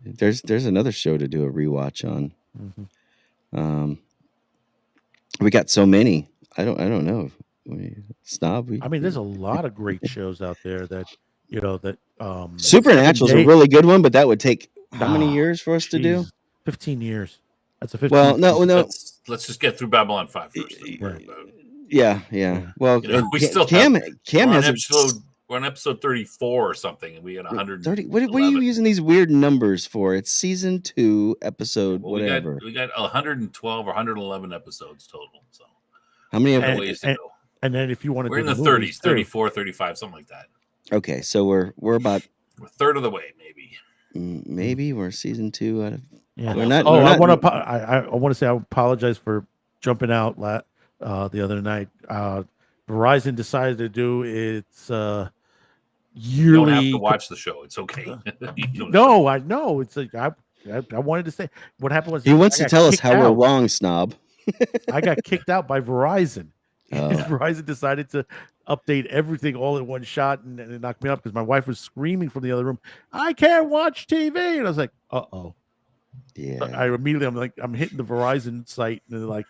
There's another show to do a rewatch on. Mm-hmm. We got so many. I don't know. Snob. I mean, there's a lot of great shows out there that that 7 Supernatural's a Day. really good one, but that would take how many Ah, years for us to do? jeez, 15 years. That's a 15 Well, no, season. no. Let's just get through Babylon 5 first. Then we'll worry about it. Yeah. Yeah. Well, You know, and we still Cam we're on hasn't. we're on episode 34 or something, and we got 30. What are you 111. using these weird numbers for? It's season 2, episode Well, whatever. we got 112 or 111 episodes total. So How many we got of ways to go. And then if you want to We're do in the movies 30s, too. 34, 35, something like that. Okay, so we're about We're a third of the way, maybe. maybe we're season 2 out of. Yeah. We're not. Oh, we're I not, want to. I want to say I apologize for jumping out the other night. Verizon decided to do its You don't have yearly. to watch the show. It's okay. No, I know. It's like I wanted to say what happened was He wants I to got tell us kicked how we're out. wrong, snob. I got kicked out by Verizon. Oh. Verizon decided to update everything all in one shot, and it knocked me up because my wife was screaming from the other room, "I can't watch TV!" And I was like, "Uh-oh." Yeah. I'm hitting the Verizon site, and they're like,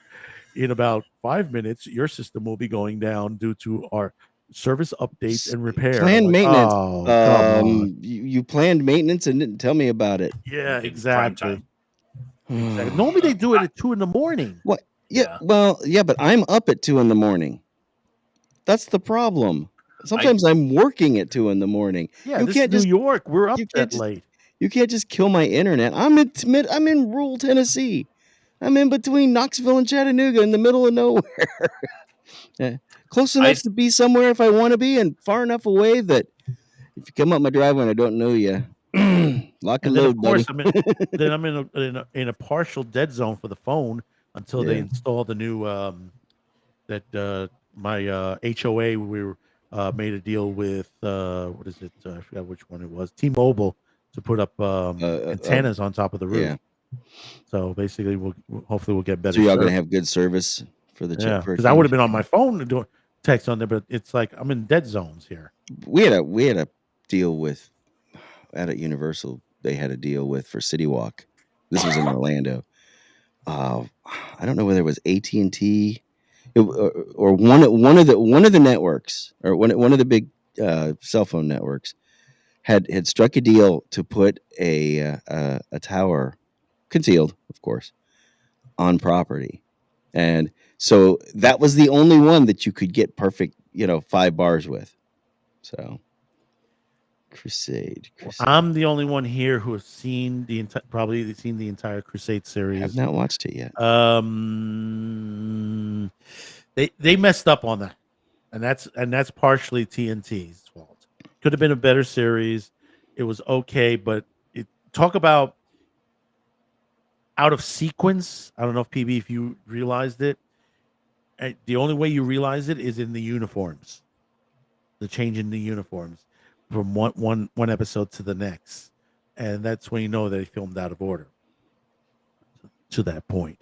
in about 5 minutes, your system will be going down due to our service updates and repair. Planned maintenance. Oh, come on. You planned maintenance and didn't tell me about it. Yeah, In exactly. prime Exactly. Normally they do it at 2 a.m. What? Yeah. Yeah. Well, yeah, but I'm up at 2 a.m. That's the problem. Sometimes I'm working at 2 a.m. Yeah, You this can't is just New York. We're up you that can't just late. you can't just kill my internet. I'm in rural Tennessee. I'm in between Knoxville and Chattanooga in the middle of nowhere. Close enough to be somewhere if I want to be, and far enough away that if you come up my driveway and I don't know you, lock and And then load, of course buddy. I'm in a partial dead zone for the phone until they Yeah. install the new my HOA. We were made a deal with what is it? I forgot which one it was. T-Mobile to put up antennas on top of the roof. Yeah. So basically, hopefully we'll get better. So y'all gonna service. have good service for the Yeah, for a because I would have change? been on my phone doing text on there, but it's like I'm in dead zones here. We had a deal with at Universal. They had a deal with for City Walk. This was in Orlando. I don't know whether it was AT&T or one of the networks or one of the big cell phone networks had struck a deal to put a tower, concealed, of course, on property, and so that was the only one that you could get perfect, 5 bars with. So, Crusade. I'm the only one here who has seen probably seen the entire Crusade series. I've not watched it yet. They messed up on that, and that's partially TNT's fault. Could have been a better series. It was okay, but talk about out of sequence. I don't know if you realized it. The only way you realize it is in the uniforms, the change in the uniforms from one episode to the next, and that's when you know they filmed out of order. To that point,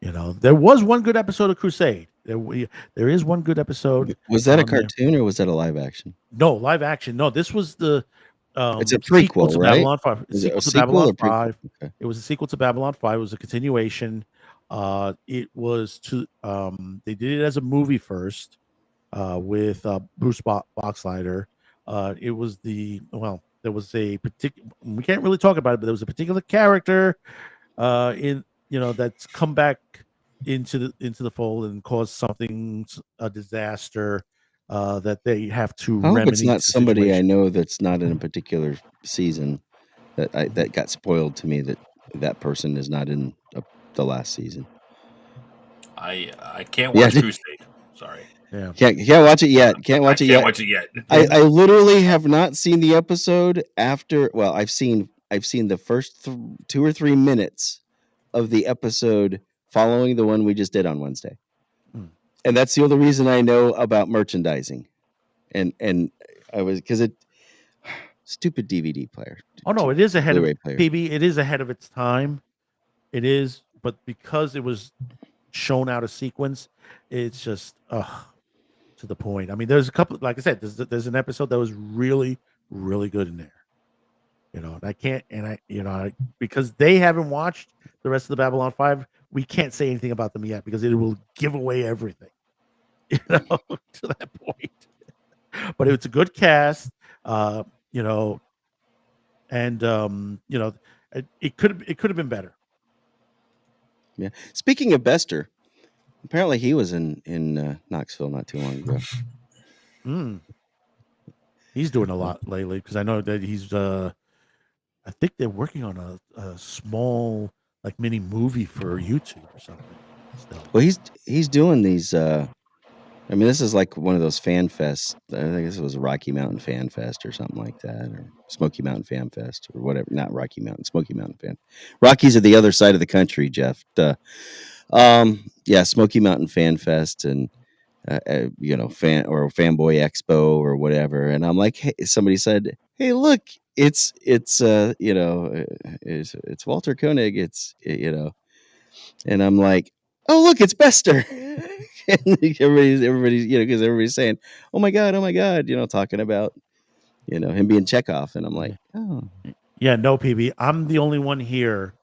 there was one good episode of Crusade. There is one good episode. Was that a cartoon or was that a live action? No, live action. No, this was the it's a prequel, to right? Babylon 5. Is it a to sequel Babylon or prequel? 5. Okay. It was a sequel to Babylon 5. It was a continuation. It was they did it as a movie first with Bruce Boxleiter. It was there was a particular, we can't really talk about it, but there was a particular character that's come back into the fold and caused a disaster that they have to I hope remedy. it's not the somebody I situation. know that's not in a particular season that got spoiled to me that person is not in the last season. I can't watch Crusade. Sorry. Yeah. Can't watch it yet. Can't watch it yet. I literally have not seen the episode after. Well, I've seen the first 2 or 3 minutes of the episode following the one we just did on Wednesday, and that's the only reason I know about merchandising. And I was because it stupid DVD player. Oh no, it is ahead of player. PB. It is ahead of its time. It is, but because it was shown out of sequence, it's just to the point. I mean, there's a couple, like I said, there's an episode that was really, really good in there. And I can't, because they haven't watched the rest of the Babylon 5. we can't say anything about them yet because it will give away everything, to that point. But it's a good cast, you know, and it could have been better. Yeah. Speaking of Bester, apparently he was in Knoxville not too long ago. Mm. He's doing a lot lately because I know that he's. I think they're working on a small like mini movie for YouTube or something. Still, Well, he's doing these. I mean, this is like one of those fan fests. I think this was Rocky Mountain Fan Fest or something like that, or Smoky Mountain Fan Fest or whatever. Not Rocky Mountain, Smoky Mountain Fan. Rockies are the other side of the country, Jeff. Duh. Yeah, Smoky Mountain Fan Fest and Fanboy Expo or whatever. And I'm like, hey, somebody said, hey, look, it's Walter Koenig. And I'm like, oh look, it's Bester. And everybody's because everybody's saying, oh my god, talking about him being Chekhov. And I'm like, oh yeah, no, PB. I'm the only one here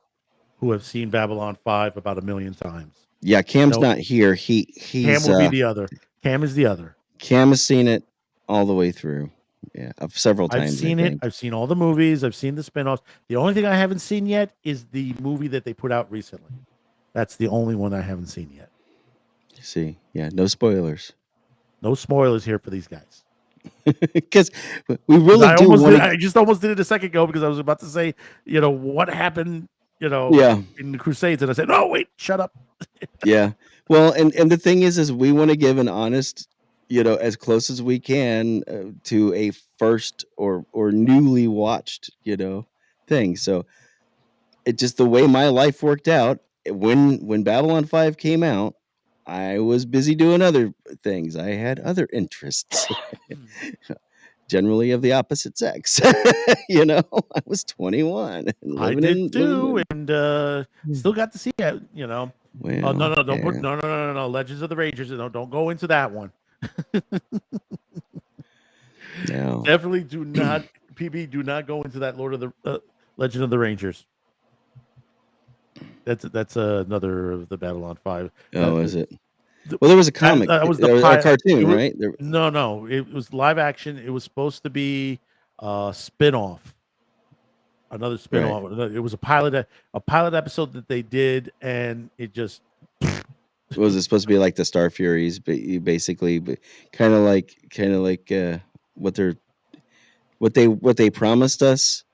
who have seen Babylon 5 about 1,000,000 times. yeah, Cam's No, not here. Cam He's will be the other. Cam is the other. Cam has seen it all the way through. Yeah, several times. I've seen it. I've seen all the movies. I've seen the spinoffs. The only thing I haven't seen yet is the movie that they put out recently. That's the only one I haven't seen yet. See, yeah, no spoilers. No spoilers here for these guys. Because we really I just almost did it a second ago because I was about to say, what happened, in the Crusades, and I said, "No, wait, shut up." Yeah, well, and the thing is we want to give an honest, as close as we can to a first or newly watched, thing. So it just the way my life worked out when Babylon 5 came out. I was busy doing other things. I had other interests, generally of the opposite sex. I was 21. And I did too, and still got to see it. Well, oh no, don't put no. Legends of the Rangers. No, don't go into that one. No, definitely do not. PB, do not go into that Legend of the Rangers. That's another of the Babylon 5. Oh, is it? Well, there was a comic. That was a cartoon, right? No. It was live action. It was supposed to be a spin-off. Another spin-off. Right. It was a pilot episode that they did, and it just was it supposed to be like the Star Furies, but basically, kind of like what they promised us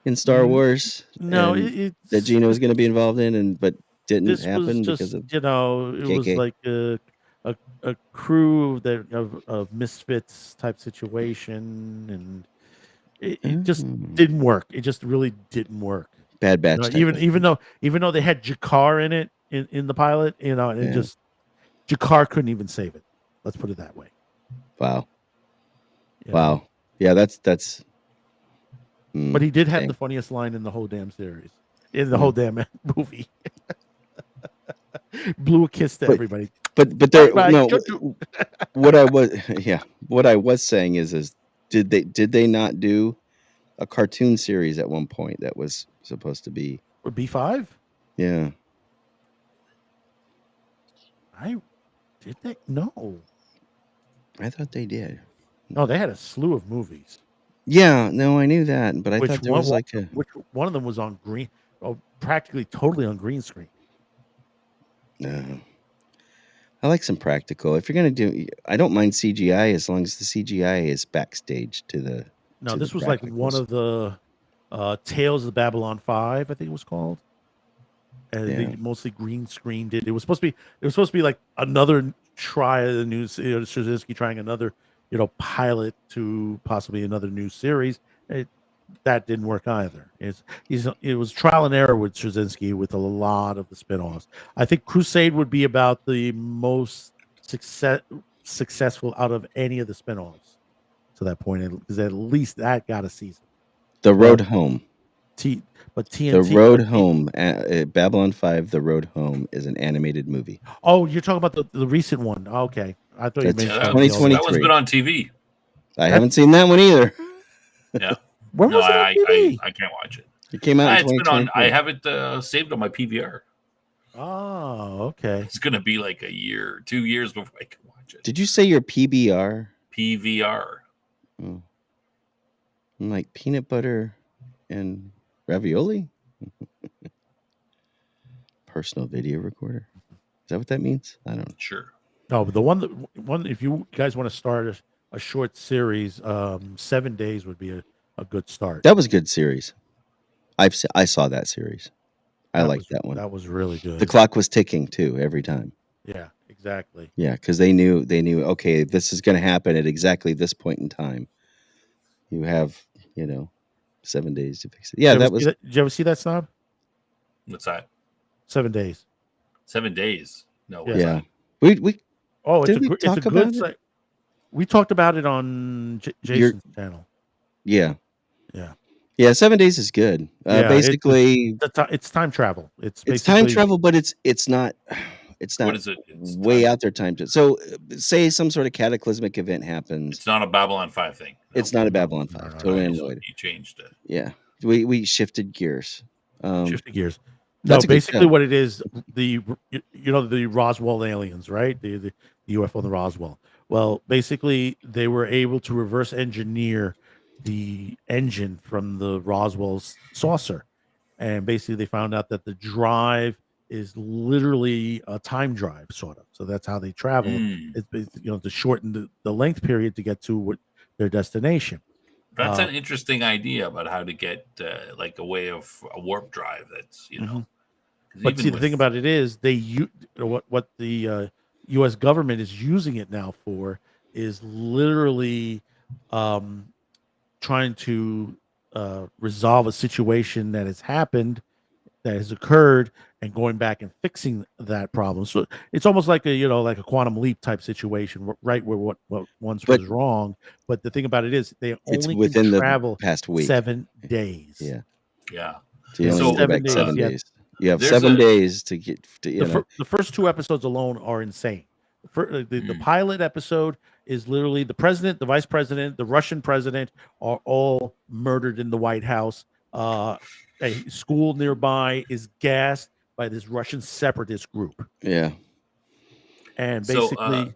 in Star Wars. No, that Gina was going to be involved in, but didn't happen because of it KK. Was like a crew of misfits type situation, and it just didn't work. It just really didn't work. Bad batch. Even though they had Jakar in it in the pilot, and just Jakar couldn't even save it. Let's put it that way. Wow. Wow. Yeah, that's. But he did have the funniest line in the whole damn series, in the whole damn movie. Blew a kiss to everybody. But there, no. What I was saying is did they not do a cartoon series at one point that was supposed to be B5? Yeah. Did they? No. I thought they did. No, they had a slew of movies. Yeah, no, I knew that, but I thought there was which one of them was on green, practically totally on green screen. No. I like some practical. If you're gonna do, I don't mind CGI as long as the CGI is backstage to the. No, this was like one of the Tales of the Babylon 5, I think it was called. And they mostly green screened it. It was supposed to be like another try of the new Straczynski trying another pilot to possibly another new series. That didn't work either. It was trial and error with Straczynski with a lot of the spinoffs. I think Crusade would be about the most successful out of any of the spinoffs to that point, because at least that got a season. The Road Home. But TNT. The Road Home, Babylon 5, The Road Home is an animated movie. Oh, you're talking about the recent one. Okay. I thought you meant 2023. That one's been on TV. I haven't seen that one either. Yeah. When was it on TV? I can't watch it. It came out in 2023. I have it saved on my PVR. Oh, okay. It's gonna be like a year, 2 years before I can watch it. Did you say your PBR? PVR. Oh. I'm like peanut butter and ravioli? Personal video recorder. Is that what that means? I don't know. Sure. No, but the one if you guys want to start a short series, 7 days would be a good start. That was a good series. I saw that series. I liked that one. That was really good. The clock was ticking too every time. Yeah, exactly. Yeah, because they knew okay, this is going to happen at exactly this point in time. You have 7 days to fix it. Yeah, that was. Did you ever see that, Snob? What's that? 7 days. 7 days. No. What's Yeah, that? we Oh, Did we it's a talk good about it? site. We talked about it on Jason's channel. yeah. Yeah. 7 days is good. Yeah, Basically, it's time travel. It's it's basically time travel, but it's not. It's not What is it? It's way out there time to. So, say some sort of cataclysmic event happens. It's not a Babylon 5 thing. No. It's not a Babylon No, 5. no, Totally Right, so unrelated. you changed it. Yeah, we shifted gears. shifting gears. That's No, a good basically show. what it is, the Roswell aliens, right? The UFO and the Roswell. Well, basically they were able to reverse engineer the engine from the Roswell saucer, and basically they found out that the drive is literally a time drive, sort of. So that's how they travel. Mm. It's to shorten the length period to get to their destination. That's an interesting idea about how to get like a way of a warp drive. That's 'cause But even see, the thing about it is what the U.S. government is using it now for is literally trying to resolve a situation that has happened, that has occurred, and going back and fixing that problem. So it's almost like a quantum leap type situation, right, where what once But was wrong. But the thing about it is they it's only can within the travel past week. 7 days. Yeah. yeah. So you And only need to go 7 back 7 days, yeah. days. You have There's 7 a- days to get to The first 2 episodes alone are insane. The pilot episode is literally the president, the vice president, the Russian president are all murdered in the White House. A school nearby is gassed by this Russian separatist group, Yeah. and So basically,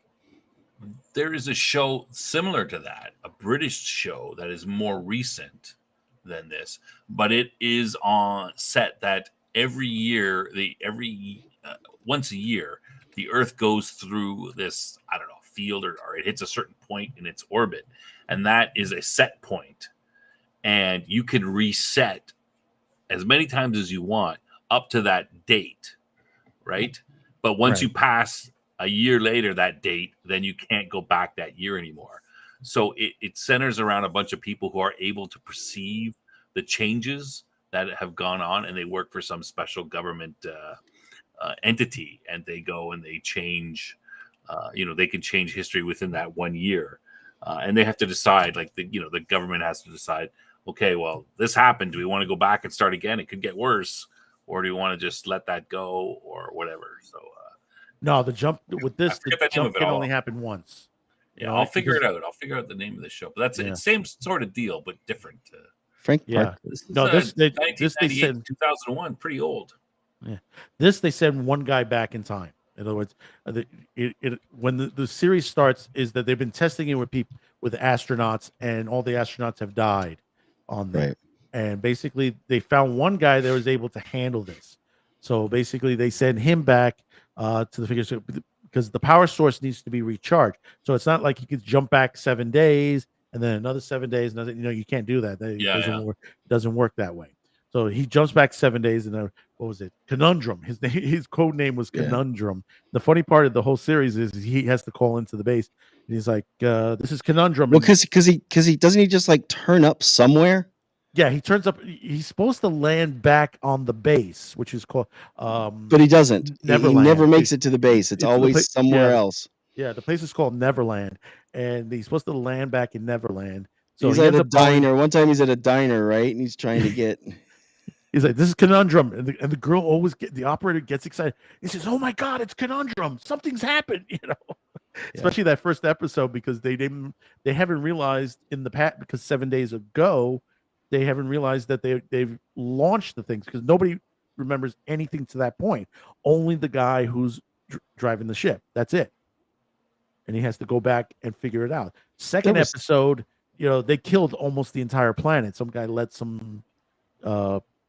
there is a show similar to that, a British show that is more recent than this, but it is on set that every year, once a year, the Earth goes through this, I don't know, field or it hits a certain point in its orbit, and that is a set point, and you can reset as many times as you want up to that date, right? But once you pass a year later that date, then you can't go back that year anymore. So it centers around a bunch of people who are able to perceive the changes that have gone on, and they work for some special government entity, and they go and they change. They can change history within that 1 year, and they have to decide. Like the government has to decide. Okay, well, this happened. Do we want to go back and start again? It could get worse, or do we want to just let that go, or whatever? So. no, the jump with this, the forget the name jump of it can all. only happen once. Yeah, I'll figure it out. I'll figure out the name of the show. But that's it's same sort of deal, but different. Frank Yeah. Park. This is No, this they 1998, 2001, pretty old. Yeah, this they send one guy back in time. In other words, when the series starts, is that they've been testing it with people, with astronauts, and all the astronauts have died on there. Right. And basically, they found one guy that was able to handle this. So basically, they send him back to the figures because the power source needs to be recharged. So it's not like you could jump back 7 days and then another 7 days. Another, you can't do that. It doesn't work that way. So he jumps back 7 days, and then what was it? Conundrum. His code name was Conundrum. Yeah. The funny part of the whole series is he has to call into the base, and he's like, "This is Conundrum." Well, because he doesn't he just like turn up somewhere? Yeah, he turns up. He's supposed to land back on the base, which is called. But he doesn't. He never makes it to the base. It's always somewhere else. Yeah, the place is called Neverland, and he's supposed to land back in Neverland. So he's at a diner. One time he's at a diner, right? And he's trying to get. He's like, "This is Conundrum," and the girl the operator gets excited. He says, "Oh my God, it's Conundrum! Something's happened!" Especially that first episode, because they haven't realized in the past, because 7 days ago they haven't realized that they've launched the things, because nobody remembers anything to that point. Only the guy who's driving the ship. That's it. And he has to go back and figure it out. Second was- episode, they killed almost the entire planet. Some guy let some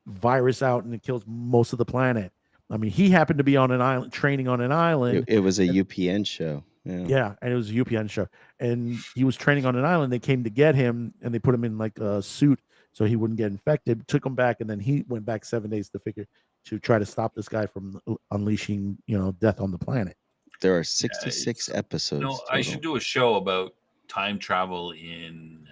virus out and it kills most of the planet. I mean, he happened to be on an island, training on an island. It was a UPN show. Yeah, and it was a UPN show. And he was training on an island. They came to get him and they put him in like a suit so he wouldn't get infected. Took him back, and then he went back 7 days to try to stop this guy from unleashing, death on the planet. There are 66 episodes. No, I should do a show about time travel in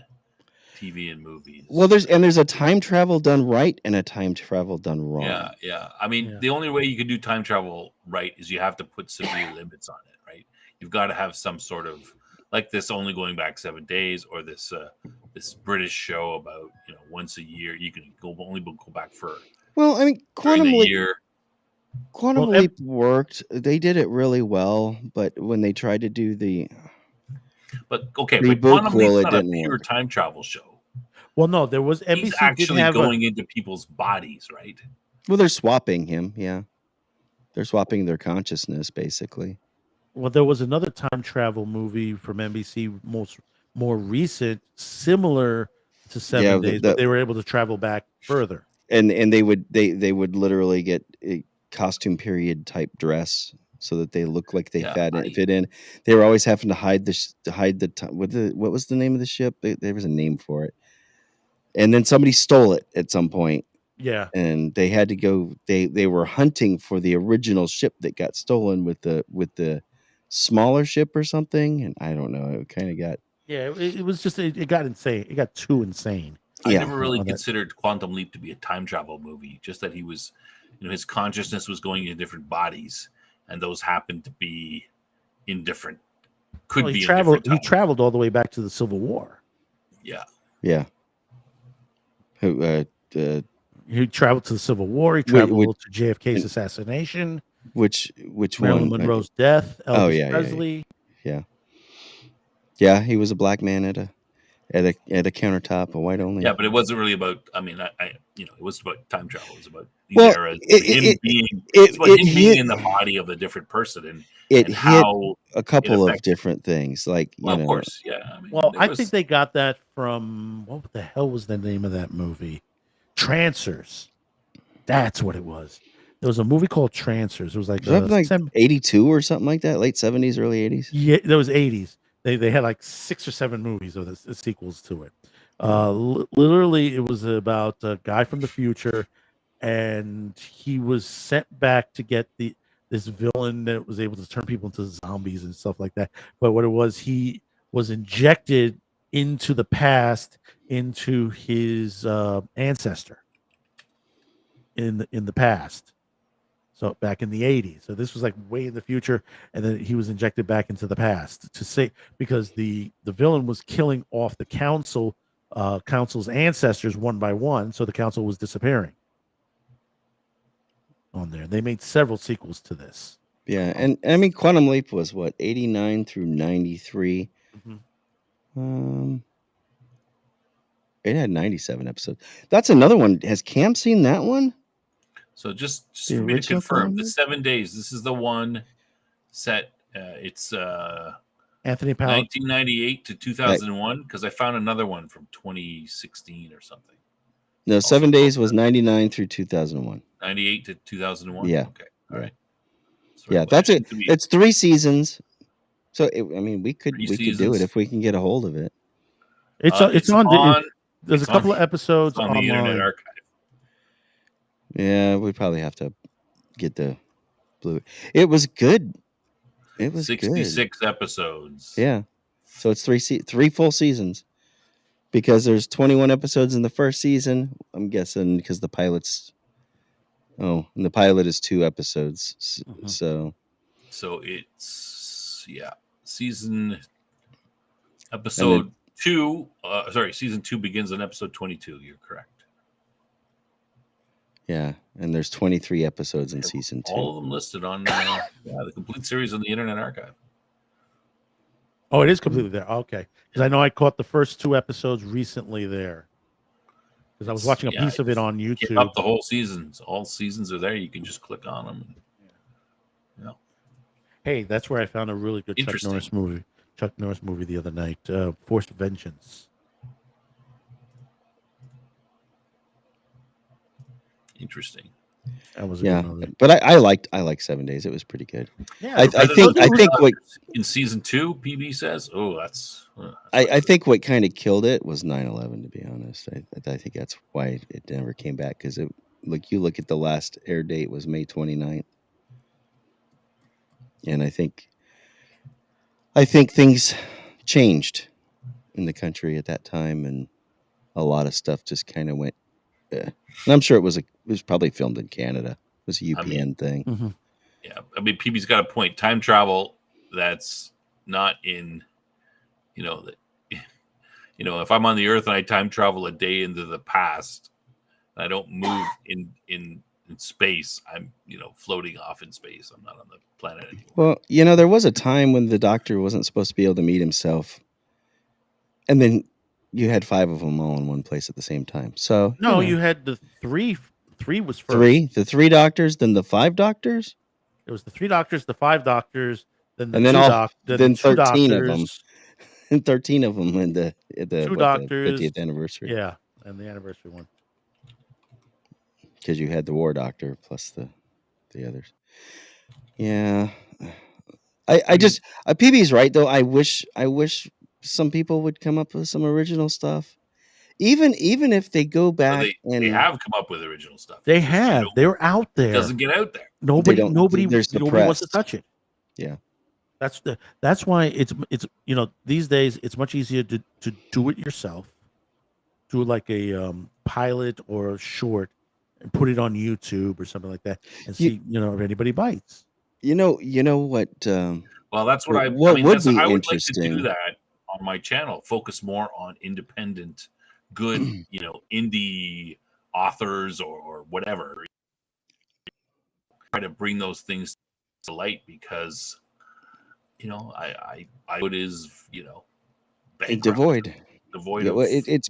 TV and movies. Well, there's a time travel done right and a time travel done wrong. Yeah. I mean, the only way you can do time travel right is you have to put severe limits on it, right? You've got to have some sort of like this only going back 7 days, or this British show about once a year you can only go back for. Well, I mean, Quantum Leap worked. They did it really well, but when they tried to do the but Quantum Leap's not a pure time travel show. Well, no, there was NBC He's actually going into people's bodies, right? Well, they're swapping him. Yeah, they're swapping their consciousness, basically. Well, there was another time travel movie from NBC, more recent, similar to 7 Days, but they were able to travel back further. And they would literally get a costume period type dress so that they look like they fit in. They were always having to hide what was the name of the ship? There was a name for it, and then somebody stole it at some point. Yeah, and they had to go. They were hunting for the original ship that got stolen with the smaller ship or something, and I don't know. It kind of got it was just it got insane. It got too insane. I never really considered Quantum Leap to be a time travel movie. Just that he was, his consciousness was going into different bodies, and those happened to be in different. He traveled all the way back to the Civil War. Yeah. Yeah. He traveled to the Civil War. He traveled to JFK's assassination. Which Marilyn one? Monroe's death. Elvis Presley. Yeah. He was a black man at a countertop, a white only. Yeah, but it wasn't really about. I mean, it was about time travel. It was about these eras. Him being in the body of a different person, and hit how a couple of different things. Like, of course, yeah. I mean, I think they got that from what the hell was the name of that movie? Trancers. That's what it was. There was a movie called Trancers. It was like 82 or something like that, late 70s, early 80s. Yeah, there was 80s. They had like 6 or 7 movies of the sequels to it. Literally, it was about a guy from the future, and he was sent back to get this villain that was able to turn people into zombies and stuff like that. But what it was, he was injected into the past, into his ancestor in the past. So back in the 80s. So this was like way in the future, and then he was injected back into the past because the villain was killing off the council's ancestors one by one, so the council was disappearing on there. They made several sequels to this. Yeah, and I mean Quantum Leap was what, 89 through 93. Mm-hmm. It had 97 episodes. That's another one. Has Cam seen that one? So just for me to confirm, the 7 Days. This is the one set. It's Anthony Powell, 1998 to 2001. Because I found another one from 2016 or something. No, 7 Days was 99 through 2001. 98 to 2001. Yeah. Okay. All right. Yeah, that's it. It's 3 seasons. So we could do it if we can get a hold of it. It's on. There's a couple of episodes on the Internet Archive. Yeah, we probably have to get the blue. It was good. It was 66 episodes. Yeah. So it's 3 full seasons. Because there's 21 episodes in the first season. I'm guessing because the pilot's and the pilot is 2 episodes. So it's season episode 2. Season 2 begins on episode 22. You're correct. Yeah, and there's 23 episodes in season 2. All of them listed on the complete series on the Internet Archive. Oh, it is completely there. Okay, because I know I caught the first 2 episodes recently there. because I was watching a piece of it on Get YouTube. up the whole seasons. All seasons are there. You can just click on them. Hey, that's where I found a really good Chuck Interesting. Norris movie. Chuck Norris movie the other night, Forced Vengeance. Interesting. That was a good movie. But I liked 7 Days. It was pretty good. Yeah, I think what in season 2, PB says, that's I think what kind of killed it was 9/11. To be honest, I think that's why it never came back, because it you look at the last air date was May 29th, and I think things changed in the country at that time, and a lot of stuff just kind of went. And I'm sure it was probably filmed in Canada. It was a UPN thing. Mm-hmm. Yeah, I mean, PB's got a point. Time travel that's not in, if I'm on the Earth and I time travel a day into the past, and I don't move in space, I'm floating off in space. I'm not on the planet anymore. Well, there was a time when the Doctor wasn't supposed to be able to meet himself, and then you had 5 of them all in one place at the same time. So no, you had the 3. 3 was first. The 3 Doctors, then the 5 Doctors. It was the 3 Doctors, the 5 Doctors, then the and then 2 13 doctors, of them, and 13 of them in the 2 doctors, the 50th anniversary. Yeah, and the anniversary one. Because you had the War Doctor plus the others. Yeah, I just PB's right though. I wish some people would come up with some original stuff. Even if they go back they have come up with original stuff. They have. They're out there. It doesn't get out there. Nobody wants to touch it. Yeah. That's why it's these days it's much easier to do it yourself. Do like a pilot or a short and put it on YouTube or something like that and see if anybody bites. You know what? Well, that's what I would be I would interesting. like to do that on my channel. Focus more on independent, good, indie authors or whatever. Try to bring those things to light because, I it is devoid of it's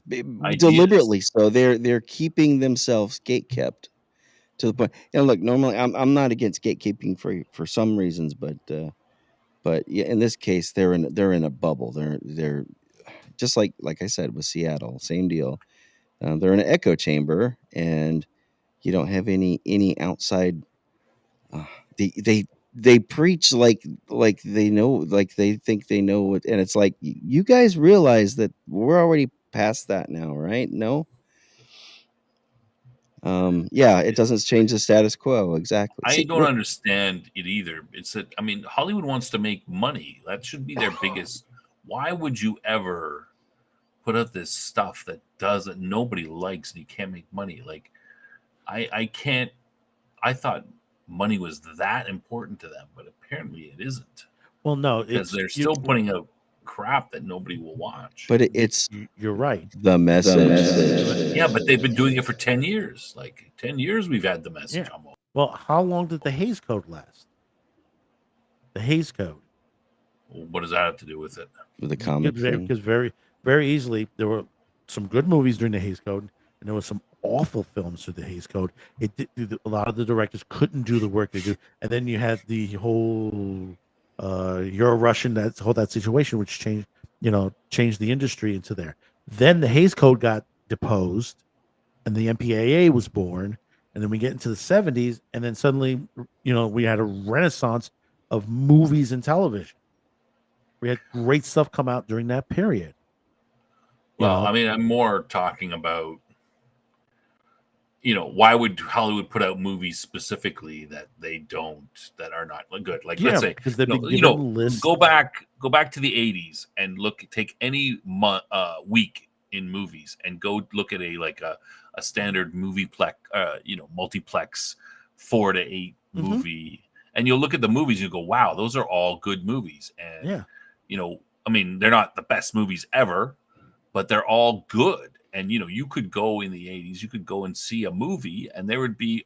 deliberately so. They're keeping themselves gatekept to the point. Look, normally I'm not against gatekeeping for some reasons, but yeah, in this case they're in a bubble. They're just like I said with Seattle, same deal. They're in an echo chamber, and you don't have any outside. They preach like they know, like they think they know what, and it's like, you guys realize that we're already past that now, right? No. Yeah, it doesn't change the status quo. Exactly. I don't understand it either. It's that, I mean, Hollywood wants to make money. That should be their biggest. Why would you ever put out this stuff that nobody likes and you can't make money? Like, I can't. I thought money was that important to them, but apparently it isn't. Well, no, because they're still putting out crap that nobody will watch. But it's you're right. The message. Yeah, but they've been doing it for 10 years. Like 10 years we've had the message. Yeah. Well, how long did the Hays Code last? The Hays Code. Well, what does that have to do with it? With the comic thing? Because very, very easily there were some good movies during the Hays Code, and there were some awful films through the Hays Code. A lot of the directors couldn't do the work they do, and then you had the whole "you're a Russian" that situation, which changed the industry into there. Then the Hays Code got deposed, and the MPAA was born, and then we get into the 70s, and then suddenly we had a renaissance of movies and television. We had great stuff come out during that period. Well, I mean, I'm more talking about, why would Hollywood put out movies specifically that are not good? Like, let's say, because they've been given lists. Go back to the 80s and take any week in movies and go look at a standard movie multiplex 4 to 8 movie, and you'll look at the movies and you go, wow, those are all good movies. And I mean, they're not the best movies ever, but they're all good. And you could go in the 80s, you could go and see a movie, and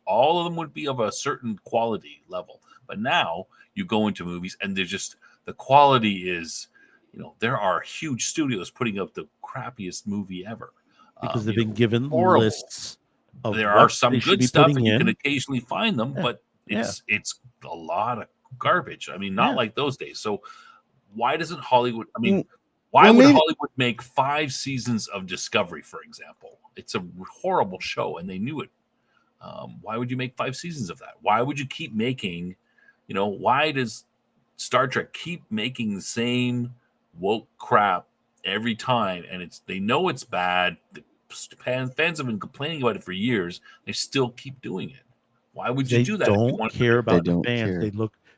all of them would be of a certain quality level. But now you go into movies, and they're just, the quality is, there are huge studios putting up the crappiest movie ever. because they've been given horrible. lists of There what are some they should good be stuff, putting and you can in. occasionally find them, Yeah. but it's a lot of garbage. I mean, not like those days. So why doesn't Hollywood? I mean, why would Hollywood make 5 seasons of Discovery, for example? It's a horrible show, and they knew it. Why would you make 5 seasons of that? Why would you keep making? Why does Star Trek keep making the same woke crap every time? And they know it's bad. The fans have been complaining about it for years. They still keep doing it. Why would you do that? They don't care about the fans.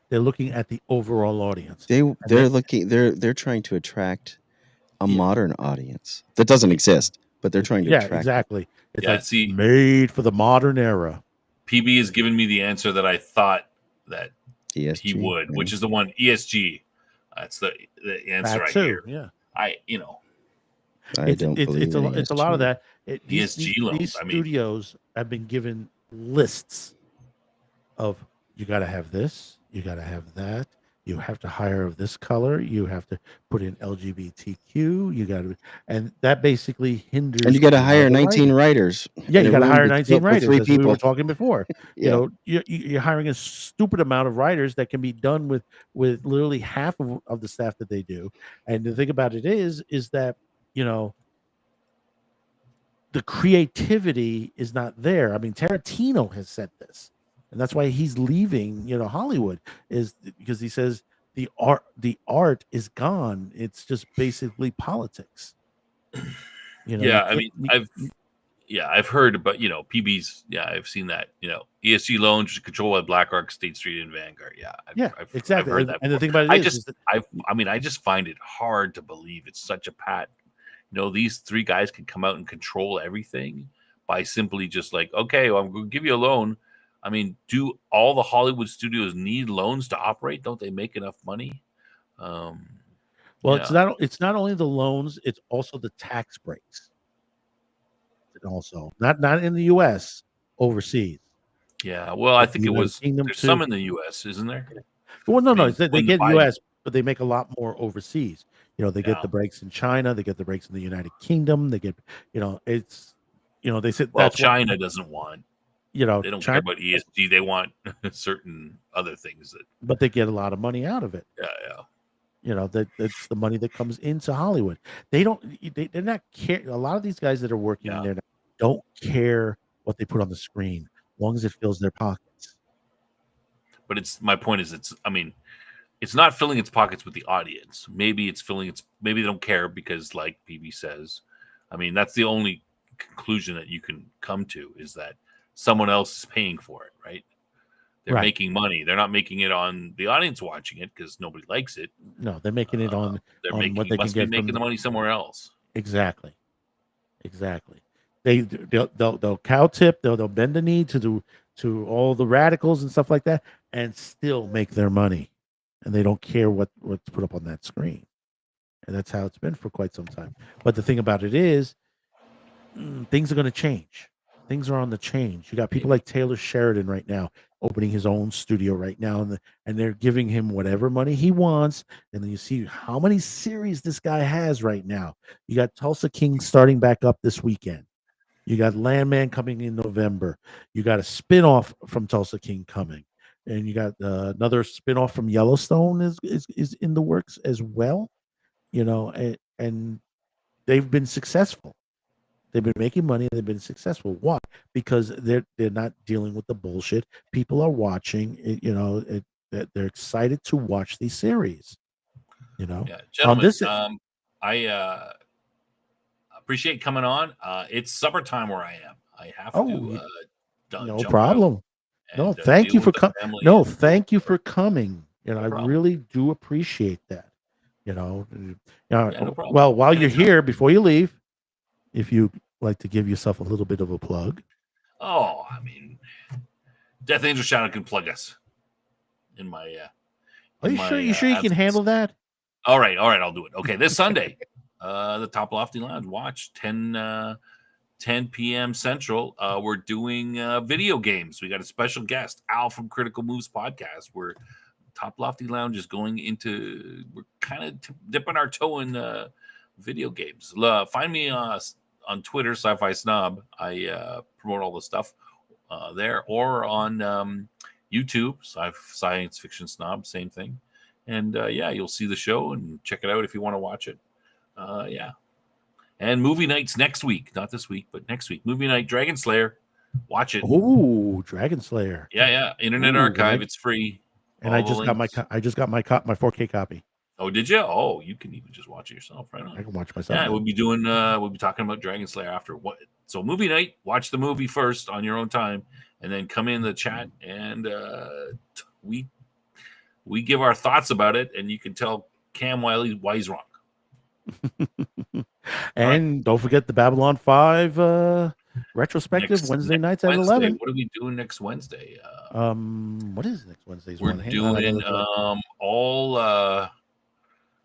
They're looking at the overall audience. They're trying to attract a modern audience that doesn't exist, but they're trying to attract. Exactly. It's see, made for the modern era. PB has given me the answer that I thought that ESG, he would, which is the one ESG. That's the answer I hear. Yeah. I don't believe it's a lot of that. ESG loans. These studios have been given lists of you got to have this, you got to have that, you have to hire of this color, you have to put in LGBTQ, you got to, and that basically hinders. And you got to hire 19 writers. Yeah, you got to hire 19 writers. 3 as people. we were talking before. You're hiring a stupid amount of writers that can be done with literally half of the staff that they do. And the thing about it is that the creativity is not there. I mean, Tarantino has said this, and that's why he's leaving, Hollywood, is because he says the art is gone. It's just basically politics. I've heard about, PB's. Yeah, I've seen that. ESG loans controlled by BlackRock, State Street, and Vanguard. Exactly. I've heard that and the thing about it I just find it hard to believe it's such a pat. These 3 guys can come out and control everything by simply just like, okay, well, I'm going to give you a loan. I mean, do all the Hollywood studios need loans to operate? Don't they make enough money? It's not only the loans, it's also the tax breaks. Also, not in the U.S., overseas. Yeah, well, I think it was. There's some in the U.S., isn't there? Well, no, they get U.S., but they make a lot more overseas. They get the breaks in China, they get the breaks in the United Kingdom. They get, it's, they said that's China doesn't want. They don't care about ESG. They want certain other things but they get a lot of money out of it. Yeah. That's the money that comes into Hollywood. They're not care. A lot of these guys that are working there don't care what they put on the screen, as long as it fills their pockets. But my point is, it's not filling its pockets with the audience. Maybe it's maybe they don't care because, like PB says, that's the only conclusion that you can come to, is that someone else is paying for it, right? They're making money. They're not making it on the audience watching it because nobody likes it. No, they're making it on. What they must be making the money somewhere else. Exactly. They'll cow tip. They'll bend the knee to all the radicals and stuff like that, and still make their money, and they don't care what's put up on that screen. And that's how it's been for quite some time. But the thing about it is, things are going to change. Things are on the change. You got people like Taylor Sheridan right now opening his own studio right now, and they're giving him whatever money he wants. And then you see how many series this guy has right now. You got Tulsa King starting back up this weekend. You got Landman coming in November. You got a spinoff from Tulsa King coming, and you got another spinoff from Yellowstone is in the works as well. And they've been successful. They've been making money. They've been successful. Why? Because they're not dealing with the bullshit. People are watching. They're excited to watch these series. Yeah, gentlemen. I appreciate coming on. It's summertime where I am. I have to. No problem. No, thank you for coming. No, thank you for coming. I really do appreciate that. No problem. Well, while you're here, before you leave, if you like to give yourself a little bit of a plug. Oh, Death Angel Shadow can plug us in my. Are you sure? You sure you can handle that? All right, I'll do it. Okay, this Sunday, the Top Lofty Lounge. Watch 10 p.m. Central. We're doing video games. We got a special guest, Al from Critical Moves Podcast. Where Top Lofty Lounge is going into. We're kind of dipping our toe in video games. Find me on Twitter, Sci-Fi Snob. I promote all the stuff there, or on YouTube, Science Fiction Snob, same thing. And yeah, you'll see the show and check it out if you want to watch it. Yeah. And movie nights next week, not this week, but next week. Movie night, Dragon Slayer. Watch it. Oh, Dragon Slayer. Yeah. Internet Archive. It's free. And All I the just got my links. I just got my 4K copy. Oh, did you? Oh, you can even just watch it yourself, right on. I can watch myself. Yeah, we'll be talking about Dragon Slayer after what. So movie night, watch the movie first on your own time, and then come in the chat and we give our thoughts about it, and you can tell Cam Wiley why he's wrong. And don't forget the Babylon 5 retrospective Wednesday nights at 11. What are we doing next Wednesday? What is next Wednesday's We're one? doing all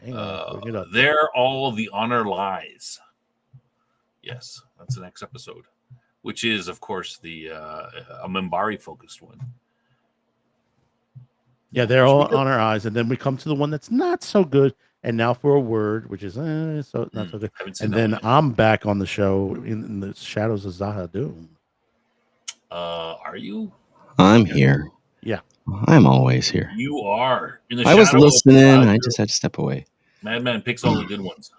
Hang on, bring it up. There All the Honor Lies. Yes, that's the next episode, which is of course the a Minbari focused one. Yeah, they're all on our eyes, and then we come to the one that's not so good. And now for a word, which is so not so good. And then I'm back on the show in the Shadows of Zahadum. Are you? I'm here. Yeah, I'm always here. You are. In the I was listening. I just had to step away. Madman picks all the good ones.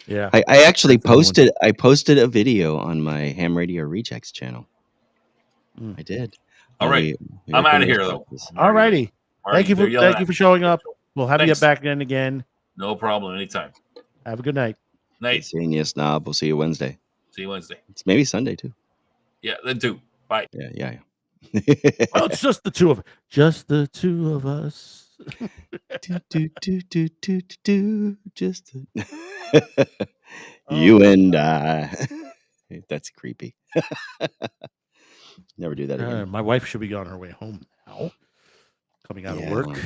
Yeah. I actually posted. I posted a video on my Ham Radio Rejects channel. I did. All right. I'm out of here though. All righty. Thank you for showing up. We'll have you back again. No problem. Anytime. Have a good night. Night. Seeing you, Snob. We'll see you Wednesday. See you Wednesday. It's maybe Sunday too. Yeah, then too. Bye. Yeah. Well, it's just the two of us. Just you and I. That's creepy. Never do that again. My wife should be on her way home now, coming out of work.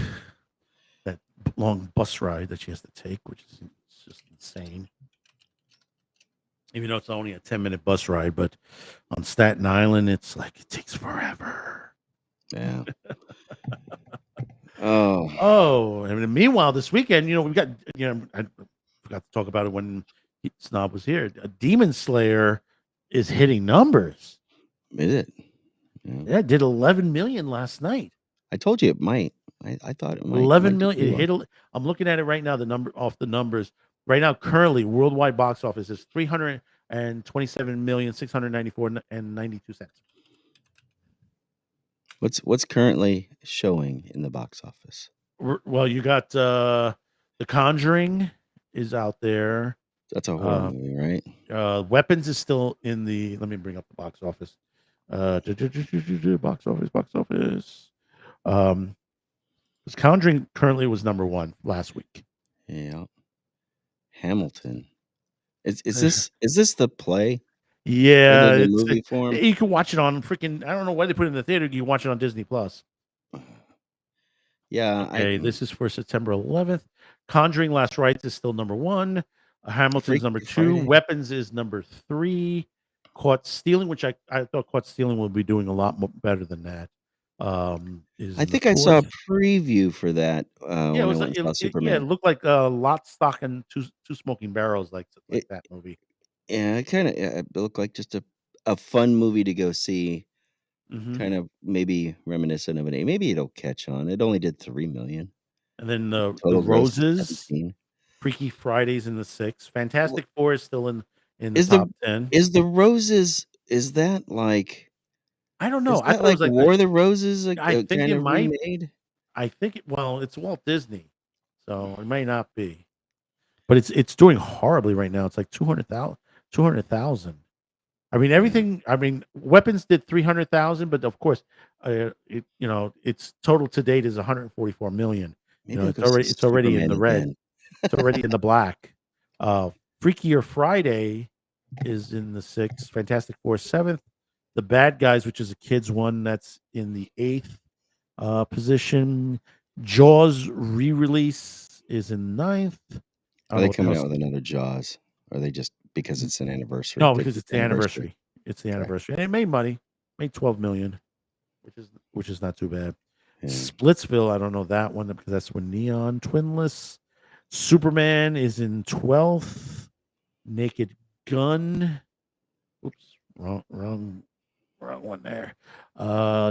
That long bus ride that she has to take, which is just insane. Even though it's only a 10-minute bus ride, but on Staten Island, it's like it takes forever. Yeah. And meanwhile, this weekend, we've got, I forgot to talk about it when Snob was here. Demon Slayer is hitting numbers. Is it? Yeah, it did 11 million last night. I told you it might. I thought it might. 11 million. It hit. I'm looking at it right now. The numbers right now. Currently, worldwide box office is 327,694,92. What's currently showing in the box office? Well, you got The Conjuring is out there. That's a horror movie, right? Weapons is still in the. Let me bring up the box office. Box office. Because Conjuring currently was number 1 last week. Yeah. Hamilton. Is this the play? Yeah, the movie form. You can watch it on freaking. I don't know why they put it in the theater. You can watch it on Disney Plus. Yeah. Okay, this is for September 11th. Conjuring: Last Rites is still number 1. Hamilton's number 2. Friday. Weapons is number 3. Caught Stealing, which I thought Caught Stealing would be doing a lot more better than that. I think I saw a preview for that. It looked like Lock, Stock, and Two Smoking Barrels, like that movie. Yeah, it looked like just a fun movie to go see. Mm-hmm. Kind of maybe reminiscent of an. Maybe it'll catch on. It only did 3 million. And then the Roses, Freaky Fridays in the 6. Fantastic Four is still in the top 10. Is the Roses? Is that like? I don't know. I thought it was like War of the Roses. I think it might. Remade? I think it's Walt Disney, so it may not be. But it's doing horribly right now. It's like 200,000. I mean, everything. I mean, Weapons did 300,000, but of course, its total to date is 144 million. It's already in the red. Again. It's already in the black. Freakier Friday is in the 6th. Fantastic Four 7th. The Bad Guys, which is a kids one, that's in the 8th position. Jaws re-release is in 9th. Are they coming out with another Jaws? Or are they just because it's an anniversary? No, because it's the anniversary. It's the anniversary, and it made money. Made 12 million, which is not too bad. Yeah. Splitsville, I don't know that one because that's when Neon. Twinless. Superman is in 12th. Naked Gun Oops, wrong one there.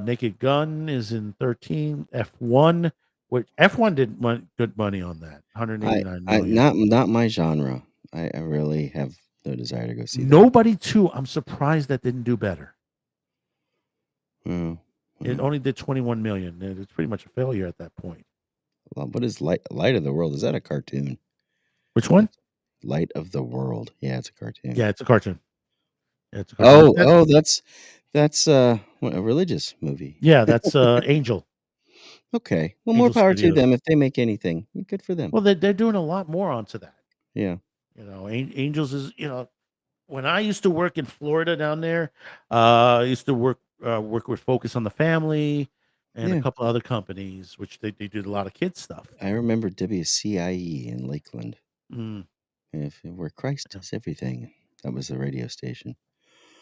Naked Gun is in 13. F1, which F1 did good money on that, 189 I million. not my genre. I really have no desire to go see that. Nobody 2. I'm surprised that didn't do better. Oh, It oh. only did 21 million. And it's pretty much a failure at that point. Well, what is Light of the World? Is that a cartoon? Which one? Light of the World. Yeah, it's a cartoon. Yeah, it's a cartoon. Yeah, it's a cartoon. Oh, that's what, a religious movie. Yeah, that's Angel. Okay. Well, more Angel power to Studios. them if they make anything. Good for them. Well, they're doing a lot more onto that. Yeah. Angels is when I used to work in Florida down there, I used to work with Focus on the Family and a Yeah. couple other companies, which they did a lot of kids stuff. I remember WCIE in Lakeland. Mm, Where Christ yeah. is everything. That was the radio station.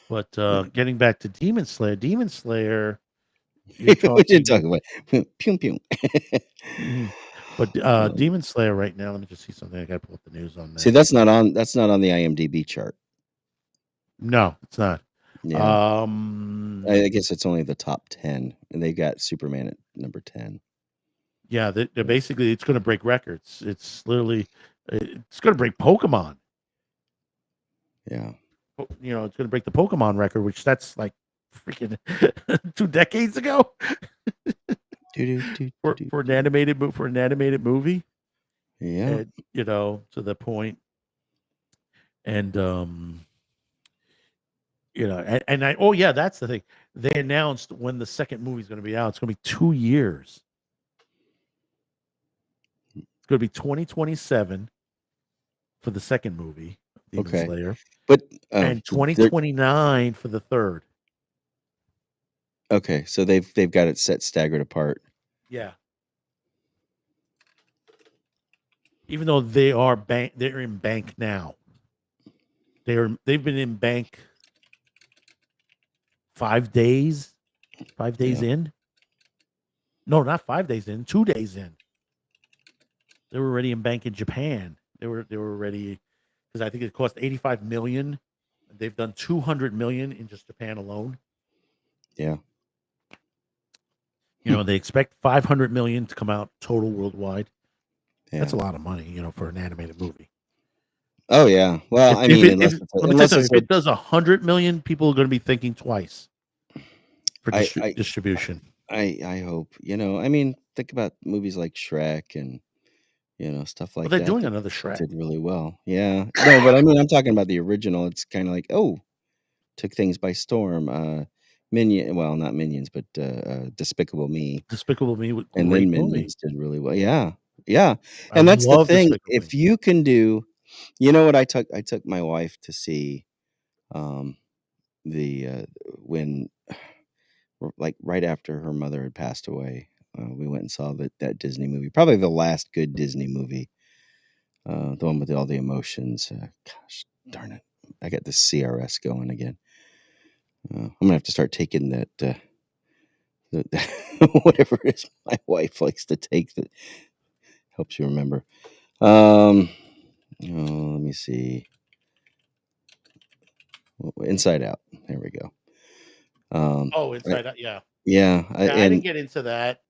But Yeah. getting back to Demon Slayer, you're We did talking. talk about pew pew. Mhm. But Demon Slayer right now, let me just see something. I got to pull up the news on See, that. that's not on the IMDb chart. No, it's not. Yeah. I guess it's only the top 10, and they got Superman at number 10. Yeah, they're basically it's going to break records. It's literally it's going to break Pokemon. Yeah. It's going to break the Pokemon record, which that's like freaking 2 decades ago for an animated movie. Yeah. And, to the point. And and that's the thing. They announced when the second movie is going to be out. It's going to be 2 years. It's going to be 2027 for the second movie, Demon Slayer. But and 2029 for the third. Okay, so they've got it set staggered apart. Yeah. Even though they're in bank now. They've been in bank 5 days. 5 days in. No, not 5 days in. 2 days in. They were already in bank in Japan. They were already, because I think it cost 85 million. They've done 200 million in just Japan alone. Yeah. They expect 500 million to come out total worldwide. Yeah. That's a lot of money, for an animated movie. Oh yeah. Well, if it does 100 million, people are going to be thinking twice for distribution. I hope. Think about movies like Shrek and stuff like that. They're doing another Shrek. Did really well. Yeah. No, but I'm talking about the original. It's kind of like, took things by storm. Not Minions, but Despicable Me. Despicable Me was And great then movie. Minions did really well. Yeah. Yeah. And that's the thing. If you can do, what I took my wife to see when like right after her mother had passed away, we went and saw that Disney movie, probably the last good Disney movie, the one with all the emotions. Gosh darn it, I got the CRS going again. I'm gonna have to start taking that whatever it is my wife likes to take that helps you remember. Let me see. Inside Out. There we go. Inside Out. Yeah. Yeah. I didn't get into that.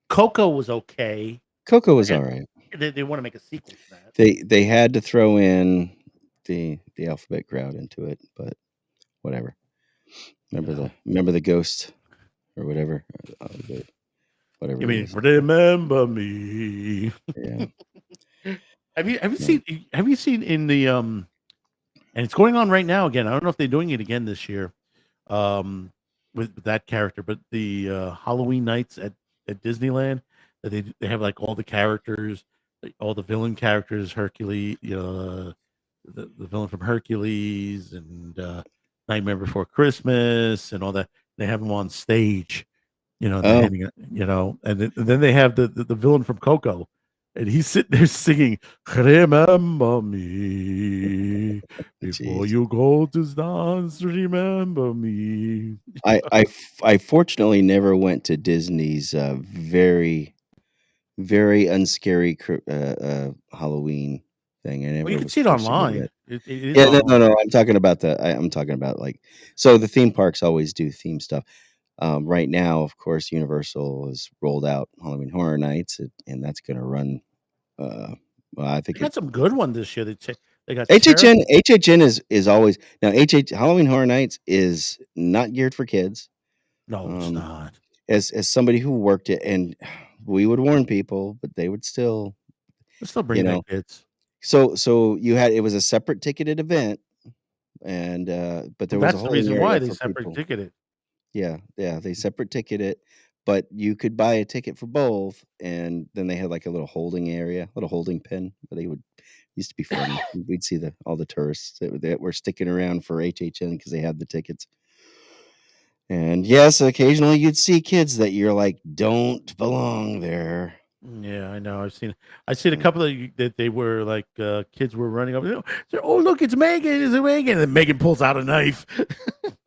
Coco was okay. Coco was all right. They want to make a sequel to that. They had to throw in the alphabet crowd into it, but whatever. Remember the ghost or whatever. Whatever. You mean remember me? Yeah. Have you seen in the and it's going on right now again. I don't know if they're doing it again this year, with that character, but the Halloween nights at Disneyland that they have like all the characters, like all the villain characters, Hercules, the villain from Hercules and Nightmare Before Christmas and all that. They have them on stage, and then they have the villain from Coco. And he's sitting there singing, "Remember me before you go to dance. Remember me." I fortunately never went to Disney's very, very unscary Halloween thing. You can see it online. It is Yeah, no, no, online. no. I'm talking about like so the theme parks always do theme stuff. Right now, of course, Universal has rolled out Halloween Horror Nights, and that's going to run. Well, I think They got some good one this year. They got HHN Terrific. HHN is always now Halloween Horror Nights is not geared for kids. No, it's Um, not. as somebody who worked it, and we would warn people, but they would still, They're still you bringing their know. kids. So you had it was a separate ticketed event, and but Well, there was a that's the holding reason why area they for separate people. ticketed. Yeah, yeah, they separate ticket it, but you could buy a ticket for both, and then they had like a little holding area, little holding pen where they would used to be fun. We'd see all the tourists that were sticking around for HHN because they had the tickets. And yes, occasionally you'd see kids that you're like, don't belong there. Yeah, I know. I've seen a Yeah, couple that they were like kids were running up. Oh, look, it's Megan! It's Megan! And Megan pulls out a knife.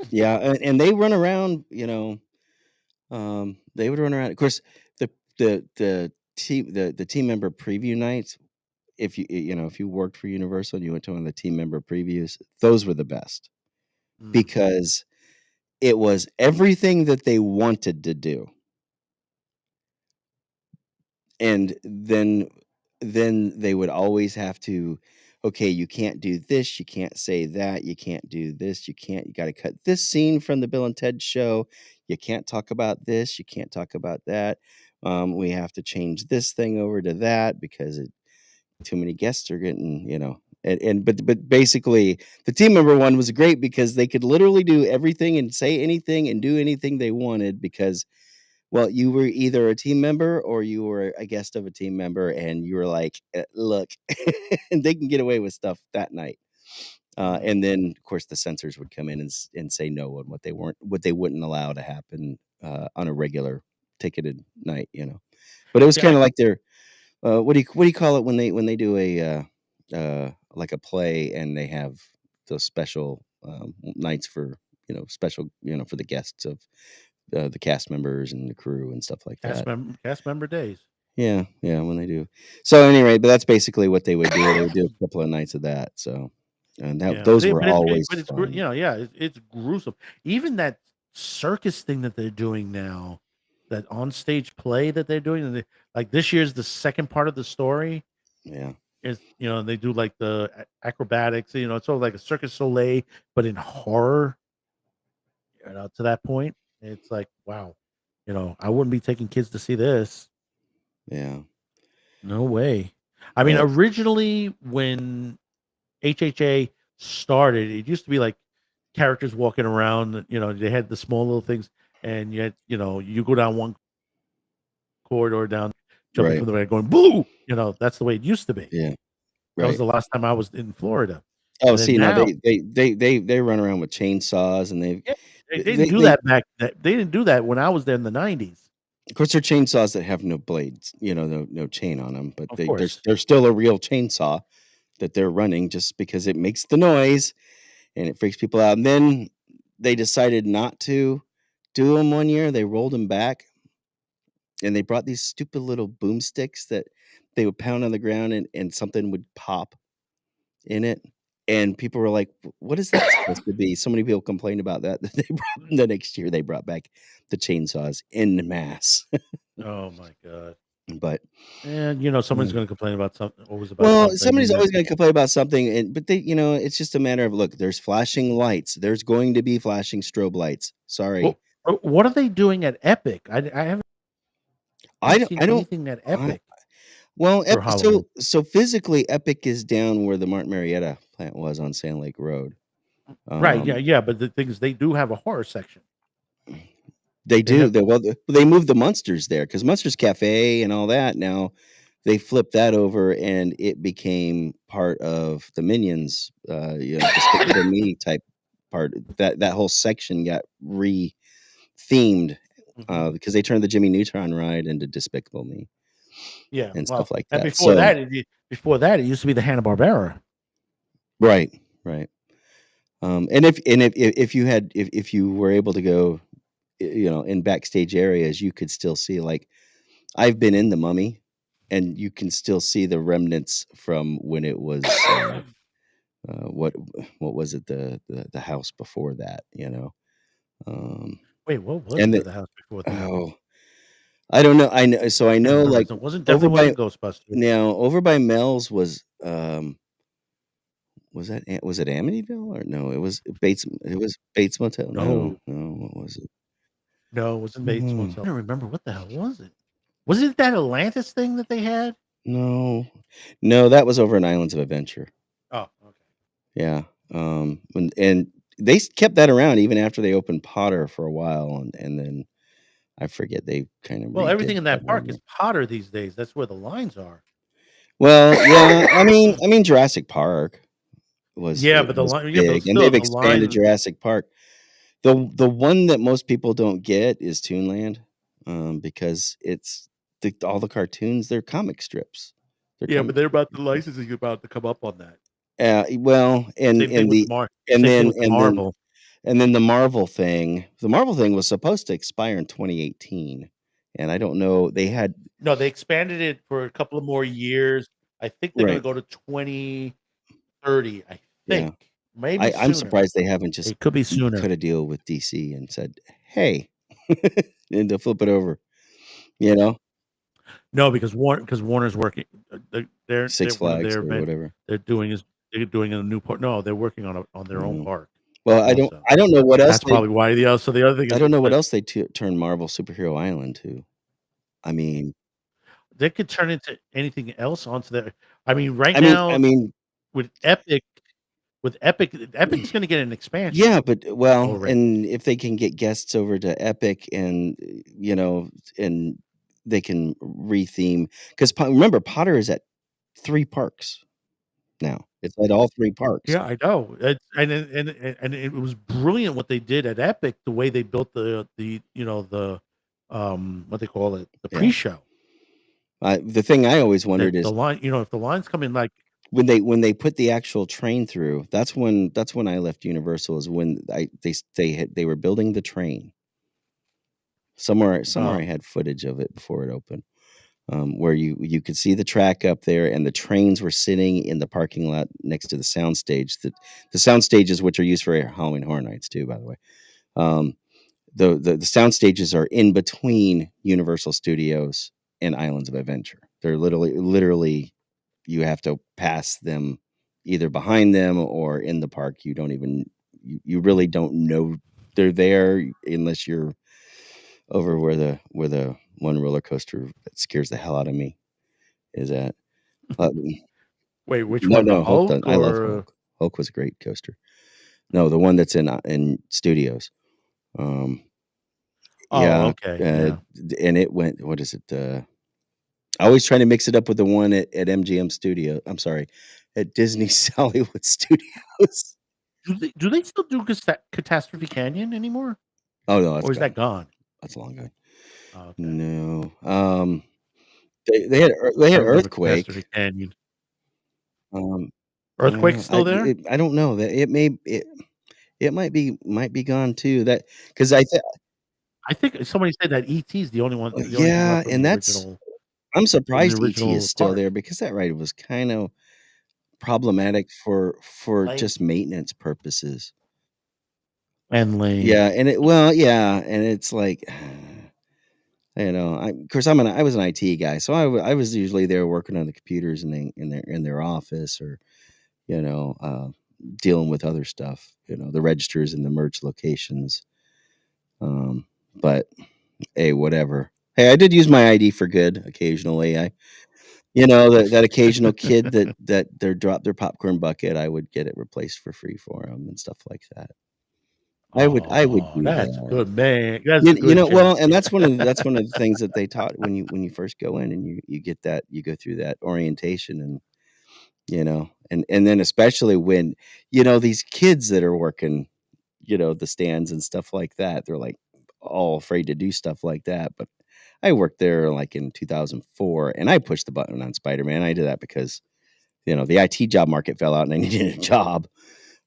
yeah, and they run around, they would run around. Of course, the team member preview nights, if you worked for Universal and you went to one of the team member previews, those were the best Mm. because it was everything that they wanted to do. And then they would always have to, okay, you can't do this, you can't say that, you can't do this, you got to cut this scene from the Bill and Ted show. You can't talk about this, you can't talk about that. We have to change this thing over to that because too many guests are getting, but basically the team member one was great because they could literally do everything and say anything and do anything they wanted because, well, you were either a team member or you were a guest of a team member, and you were like, look, and they can get away with stuff that night. Mm. And then, of course, the censors would come in and say no on what they wouldn't allow to happen on a regular ticketed night. But it was See, kind of like their what do you call it when they do a like a play and they have those special nights for special for the guests of the cast members and the crew and stuff like that. cast member days. Yeah, yeah, when they do. So anyway, but that's basically what they would do. They would do a couple of nights of that. So, and that Yeah, but those were always but it's fun. yeah, it's gruesome. Even that circus thing that they're doing now, that on stage play that they're doing, and like this year's the second part of the story Yeah, is they do like the acrobatics. It's sort of like a Circus Soleil, but in horror. To that point, it's like wow. I wouldn't be taking kids to see this. yeah, No way. I mean, but originally when HHA started, it used to be like characters walking around. They had the small little things, and yet you go down one corridor down, jumping right, from the right, going boo. That's the way it used to be. yeah, That was right. the last time I was in Florida, Oh, and then see, now now, they run around with chainsaws and yeah, they didn't they do they that back. They didn't do that when I was there in the '90s. of course they're chainsaws that have no blades, no chain on them, but Of course, they're still a real chainsaw that they're running just because it makes the noise and it freaks people out. And then they decided not to do them one year. They rolled them back and they brought these stupid little boomsticks that they would pound on the ground and something would pop in it. And people were like, What is that supposed to be?" So many people complained about that that the next year they brought back the chainsaws in mass. oh my god. But And someone's mm. going to complain about something. Always about Well, something, somebody's and then always gonna complain about something, but it's just a matter of, look, there's flashing lights. There's going to be flashing strobe lights. Sorry. what are they doing at Epic? I haven't seen I don't anything at I Epic well, for Halloween. so physically, Epic is down where the Martin Marietta plant was on Sand Lake Road. Right, yeah, Um, yeah, but the thing is they do have a horror section. they They do. have They moved the Munsters there because Munsters Cafe and all that. Now they flipped that over and it became part of the Minions, Despicable Me type part. That whole section got re-themed Mhm. because they turned the Jimmy Neutron ride into Despicable Me Yeah, and stuff well, like and that. So before that, it used to be the Hanna-Barbera. right, right. And if you had if you were able to go, in backstage areas, you could still see like I've been in the Mummy, and you can still see the remnants from when it was what was it, the house before that, um, Wait, what was and the the other house before that? oh, I don't know. I Can't know, remember. like, It wasn't over definitely by wasn't Ghostbusters. now over by Mel's was it Amityville, or no? It was Bates Motel. No, No, no, what was it? no, it wasn't Bates Hmm, Motel. I don't remember what the hell was it. Was it that Atlantis thing that they had? no, no, that was over in Islands of Adventure. Oh, okay. Yeah, and they kept that around even after they opened Potter for a while, and then I forget, they kind of Well, everything redid in that that one park more. is Potter these days. That's where the lines are. Well, yeah, I mean Jurassic Park Yeah, but the was line, yeah, but big, and still they've the expanded line. Jurassic Park. The one that most people don't get is Toonland, because all the cartoons, they're comic strips. They're Yeah, comic but they're about strip the stuff. licensing about to come up on that. Well, Same thing with the and same thing then with the Marvel. the Marvel thing was supposed to expire in 2018, and I don't know, they had No, they expanded it for a couple of more years. I think they're gonna right, go to 2030, I yeah. think. Maybe I'm sooner. surprised they haven't just It could be sooner. cut a deal with DC and said, "Hey," and to flip it over, you know? No, because Warner's working. They're Six one of Flags their or event whatever. they're doing a new park. No, they're working on their own Mm. park Well, also. I don't know what else That's probably why so the other thing I is don't know what because else they turned Marvel Superhero Island to. I mean they could turn into anything else onto their. I mean, right I now mean, with Epic, Epic's gonna get an expansion yeah, but well, already. and if they can get guests over to Epic and, and they can retheme, 'cause remember, Potter is at 3 parks now. It's at all 3 parks. Yeah, I know. It was brilliant what they did at Epic, the way they built what they call it, the Yeah. pre-show. The thing I always That wondered the is line, if the lines come in like when they put the actual train through, that's when I left Universal, is when they were building the train. Somewhere I oh, had footage of it before it opened, where you could see the track up there, and the trains were sitting in the parking lot next to the sound stage. The sound stages, which are used for Halloween Horror Nights too, by the way. Um, the sound stages are in between Universal Studios and Islands of Adventure. They're literally you have to pass them either behind them or in the park. You really don't know they're there unless you're over where the one roller coaster that scares the hell out of me is at. Uh, wait, which no, one? The no, Hulk Hulk doesn't. I love or Hulk. Hulk was a great coaster. No, the one that's in studios. Um, oh, yeah, okay, yeah. and it went. What is it? I always try to mix it up with the one at MGM Studio. I'm sorry, at Disney's Hollywood Studios. Do they still do Catastrophe Canyon anymore, Oh no, that's or is that gone. gone? That's long gone. Oh, okay. No, they I had remember Catastrophe Earthquake. Canyon. Um, Earthquake's still there? I don't know that it might be gone too. That because I I think somebody said that ET is the only thing yeah, left from and that's I'm the surprised ET is original still park. there because that ride was kind of problematic for Lame just maintenance purposes. and lame. Yeah, yeah, and it's like, of course, I was an IT guy, so I was usually there working on the computers in their office, or you know, uh, dealing with other stuff, the registers and the merch locations. But hey, whatever. Hey, I did use my ID for good occasionally. That occasional kid that they dropped their popcorn bucket, I would get it replaced for free for them and stuff like that. I would Oh, do that's that. good, man. That's a good Well, gesture. and that's one of the things that they taught when you first go in, and you get that you go through that orientation, and and then especially when these kids that are working, the stands and stuff like that, they're like all afraid to do stuff like that. But I worked there like in 2004, and I pushed the button on Spider-Man. I did that because the IT job market fell out and I needed a job.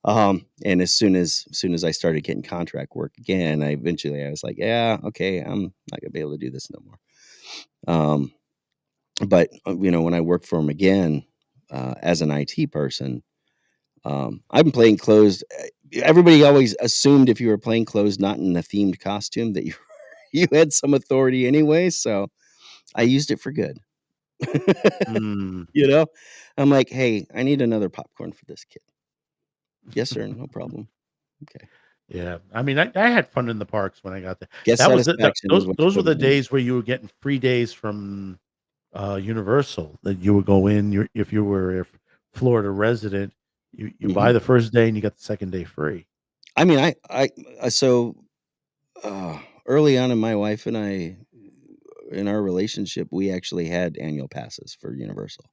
And as soon as I started getting contract work again, I was like, yeah, okay, I'm not gonna be able to do this no more. Um, but when I worked for him again, as an IT person, I've been playing clothes. Everybody always assumed if you were playing clothes not in a themed costume that you you had some authority anyway. So I used it for good. Mm. You know, I'm like, hey, I need another popcorn for this kid. Yes, sir. No problem. Okay. Yeah, I mean, I had fun in the parks when I got there. Guest That was the satisfaction is what you those were put the behind it. days where you were getting free days from Universal. That you would go in, if you were a Florida resident, you buy Mhm. the first day and you got the second day free. I mean, so early on in my wife and I, in our relationship, we actually had annual passes for Universal.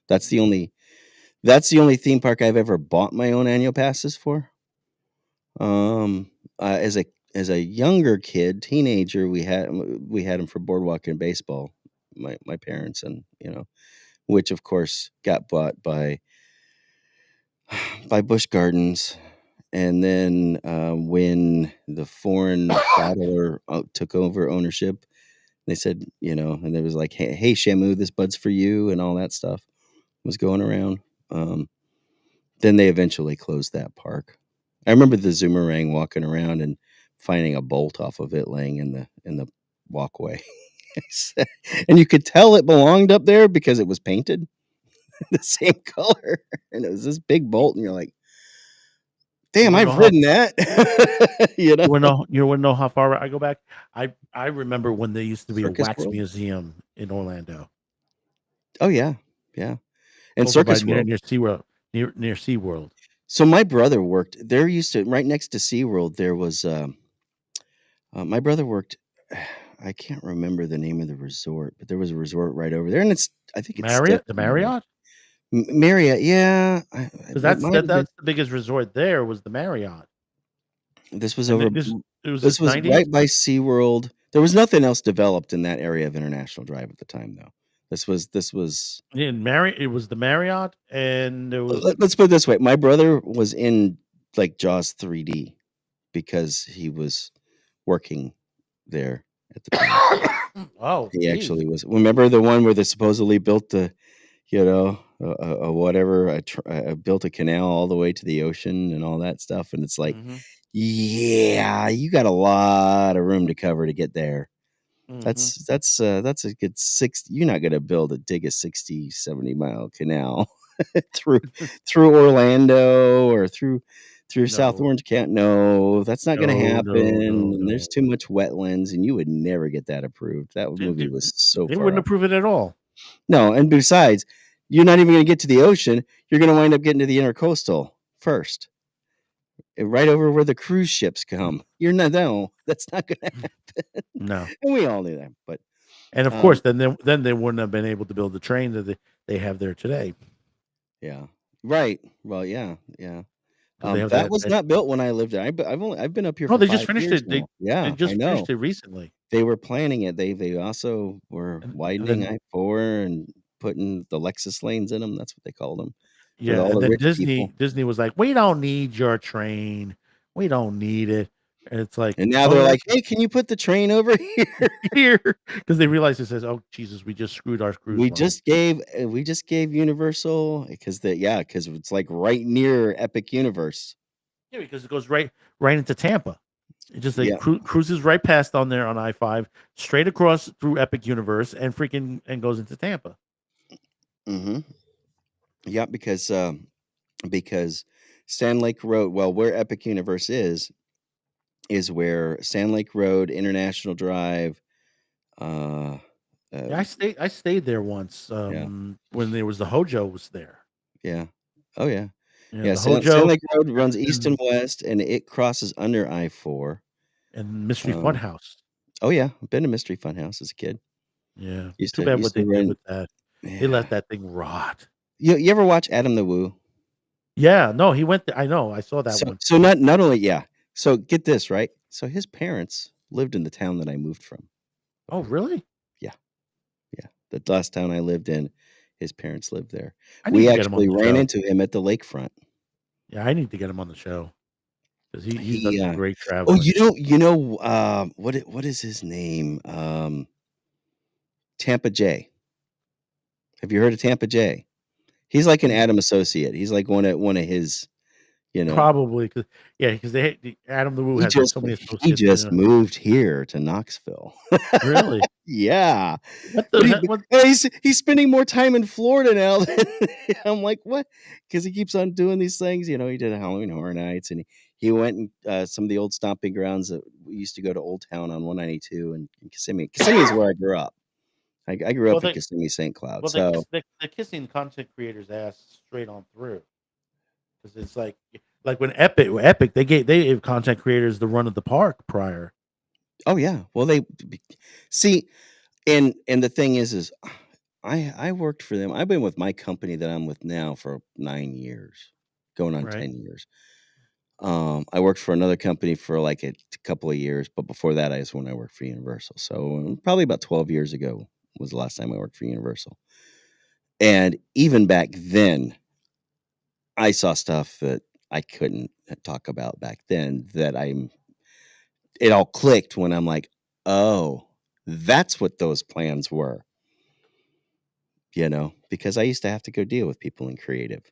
That's the only that's the only theme park I've ever bought my own annual passes for. Um, as a younger kid, teenager, we had them for boardwalk and baseball. My parents and which of course got bought by Busch Gardens. And then when the foreign bottler took over ownership, they said, and it was like, hey, Shamu, this bud's for you, and all that stuff was going around. Um, then they eventually closed that park. I remember the Zoomerang walking around and finding a bolt off of it laying in the walkway. And you could tell it belonged up there because it was painted the same color. And it was this big bolt, and you're like, You damn, wanna know I've how ridden that. you wanna know how far I go back? I remember when there used to be a Circus wax World. museum in Orlando Oh yeah, yeah. And over by Circus near World. near SeaWorld, near SeaWorld. So my brother worked there. Used to right next to SeaWorld. There was my brother worked. I can't remember the name of the resort, but there was a resort right over there, and I think it's still Marriott, the there. Marriott? Marriott, yeah, Because it might have been. that's the biggest resort there was the Marriott. This was And over. it was This this was 90s? right by SeaWorld. There was nothing else developed in that area of International Drive at the time, though. This was. In Marriott, it was the Marriott, and there was Let's put it this way: my brother was in like Jaws 3D because he was working there at the time. oh, He geez. actually was. Remember the one where they supposedly built whatever, built a canal all the way to the ocean and all that stuff, and it's like, Mhm, yeah, you got a lot of room to cover to get there. mhm. That's a good 60. You're not gonna dig a 60, 70-mile canal through through Orlando or through South No. Orange County. No, that's not gonna No, happen, no, no, and there's no. too much wetlands, and you would never get that approved. That They movie they was so they far wouldn't off. approve it at all. No, and besides, you're not even gonna get to the ocean. You're gonna wind up getting to the intercoastal first, right over where the cruise ships come. You're not no, that's not gonna happen, No. and we all knew that, but, And, of um, course, then they wouldn't have been able to build the train that they have there today yeah. Right. Well, yeah, yeah. because they have That that was that not built when I lived there. I've been up here No, for they just 5 finished years it. now. They Yeah, I just know. finished it recently. They were planning it. They also were And widening then I-4 and putting the Lexus lanes in them. That's what they called them for yeah, all and the then rich people. Disney was like, "We don't need your train. We don't need it." And it's like, And now they're "Oh, like, "Hey, can you put the train over here?" here," because they realize it says, "Oh, Jesus, we just screwed our cruise line." We just gave Universal because it's, like, right near Epic Universe. Yeah, because it goes right into Tampa. It just like Yeah, cruises right past on there on I-5, straight across through Epic Universe, and and goes into Tampa. mhm. Yeah, because Sand Lake Road where Epic Universe is where Sand Lake Road, International Drive, uh, uh, Yeah, I stayed there once, yeah, when there was the Hojo was there. yeah. Oh, yeah. Yeah, Yeah, the Sand Hojo Lake Road runs east and and west, and it crosses under I-4. Mystery Um, Funhouse. oh, yeah, I've been to Mystery Funhouse as a kid. Yeah, Used too to bad what used to they did rent. with that. They let Yeah. that thing rot. You ever watch Adam the Woo? Yeah, no, he went there. I know, I saw that So one. so not only yeah. So get this, right? So his parents lived in the town that I moved from. Oh, really? Yeah, yeah. The last town I lived in, his parents lived there. I need We to get him on actually the ran show. into him at the lakefront. Yeah, I need to get him on the show because he's done He, some great oh, traveling. what is his name? Tampa J. Have you heard of Tampa J? He's like an Mm, Adam associate. He's like one of his. You know, Probably because Adam the Woo he has like just so many he associates. just moved here to Knoxville. Really? Yeah. What But the heck? What? he's spending more time in Florida now than I'm like, "What?" Because he keeps on doing these things, he did Halloween Horror Nights, and he went and, some of the old stomping grounds that we used to go to Old Town on 192 and Kissimmee. Kissimmee is where I grew up. I grew Well, up in Kissimmee, St. Cloud, they so they're kissing content creators' ass straight on through because it's like when Epic they gave content creators the run of the park prior. oh, yeah. Well, see, and the thing is I worked for them. I've been with my company that I'm with now for 9 years, going on Right. 10 years. I worked for another company for like a couple of years, but before that, is when I worked for Universal. So probably about 12 years ago was the last time I worked for Universal. And even back then, I saw stuff that I couldn't talk about back then it all clicked when I'm like, oh, that's what those plans were, because I used to have to go deal with people in creative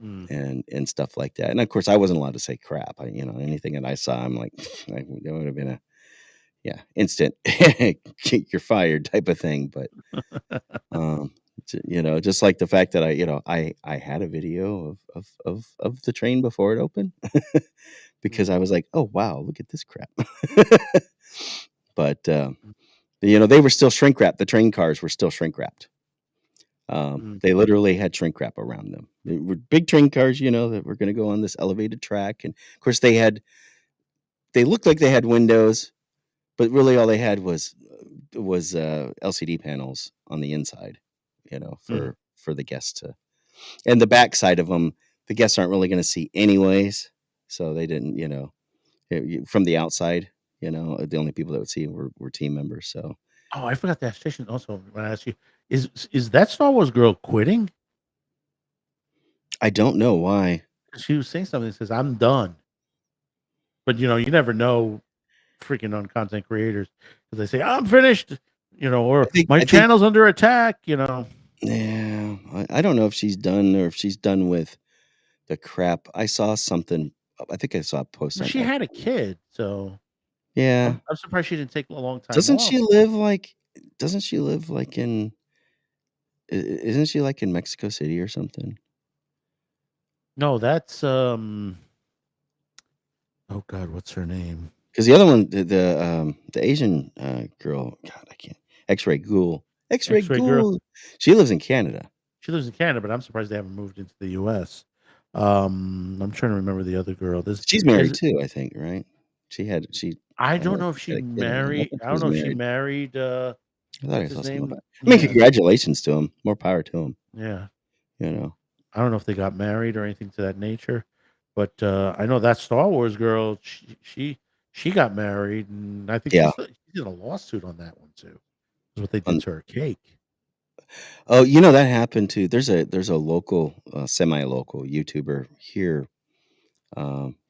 Mm. and stuff like that. And of course, I wasn't allowed to say crap. Anything that I saw, I'm like, that would have been instant you're fired type of thing. But just like the fact that I had a video of the train before it opened because I Mm. was like, oh wow, look at this crap. But they were still shrink wrapped. The train cars were still shrink wrapped. Mm. They literally had shrink wrap around them. They were big train cars, that were going to go on this elevated track, and of course they looked like they had windows, but really all they had was LCD panels on the inside, Mm. for the guests to, and the back side of them, the guests aren't really going to see anyways, so they didn't, from the outside, the only people that would see were team members. So Oh, I forgot that station. Also, when I asked you, is that Star Wars girl quitting? I don't know why. She was saying something that says, "I'm done," but you never know. Freaking on content creators because they say I'm finished, or my I think channel's under attack. Yeah, I don't know if she's done or if she's done with the crap. I saw something. I think I saw a post Well, on she X. had a kid, so Yeah, I'm surprised she didn't take a long time doesn't off. she live like? Doesn't she live like in? Isn't she like in Mexico City or something? No, that's oh God, what's her name? Because the other one, the Asian girl, God, I can't. X-Ray Ghoul. X-Ray X-ray girl. Ghoul. She lives in Canada. She lives in Canada, but I'm surprised they haven't moved into the U.S. I'm trying to remember the other girl. She's married There's too, I think, right? I I don't know don't if know if she's she got a kid. I don't married. think I she don't was know if she married. married. I thought I What's saw his something about name? it. I mean, Yeah, congratulations to him. More power to him. yeah. You know. I don't know if they got married or anything to that nature, but I know that Star Wars girl. She got married, and I think Yeah. she's in a lawsuit on that one too. Is what they did On, to her cake. oh, that happened too. There's a local, semi-local YouTuber here.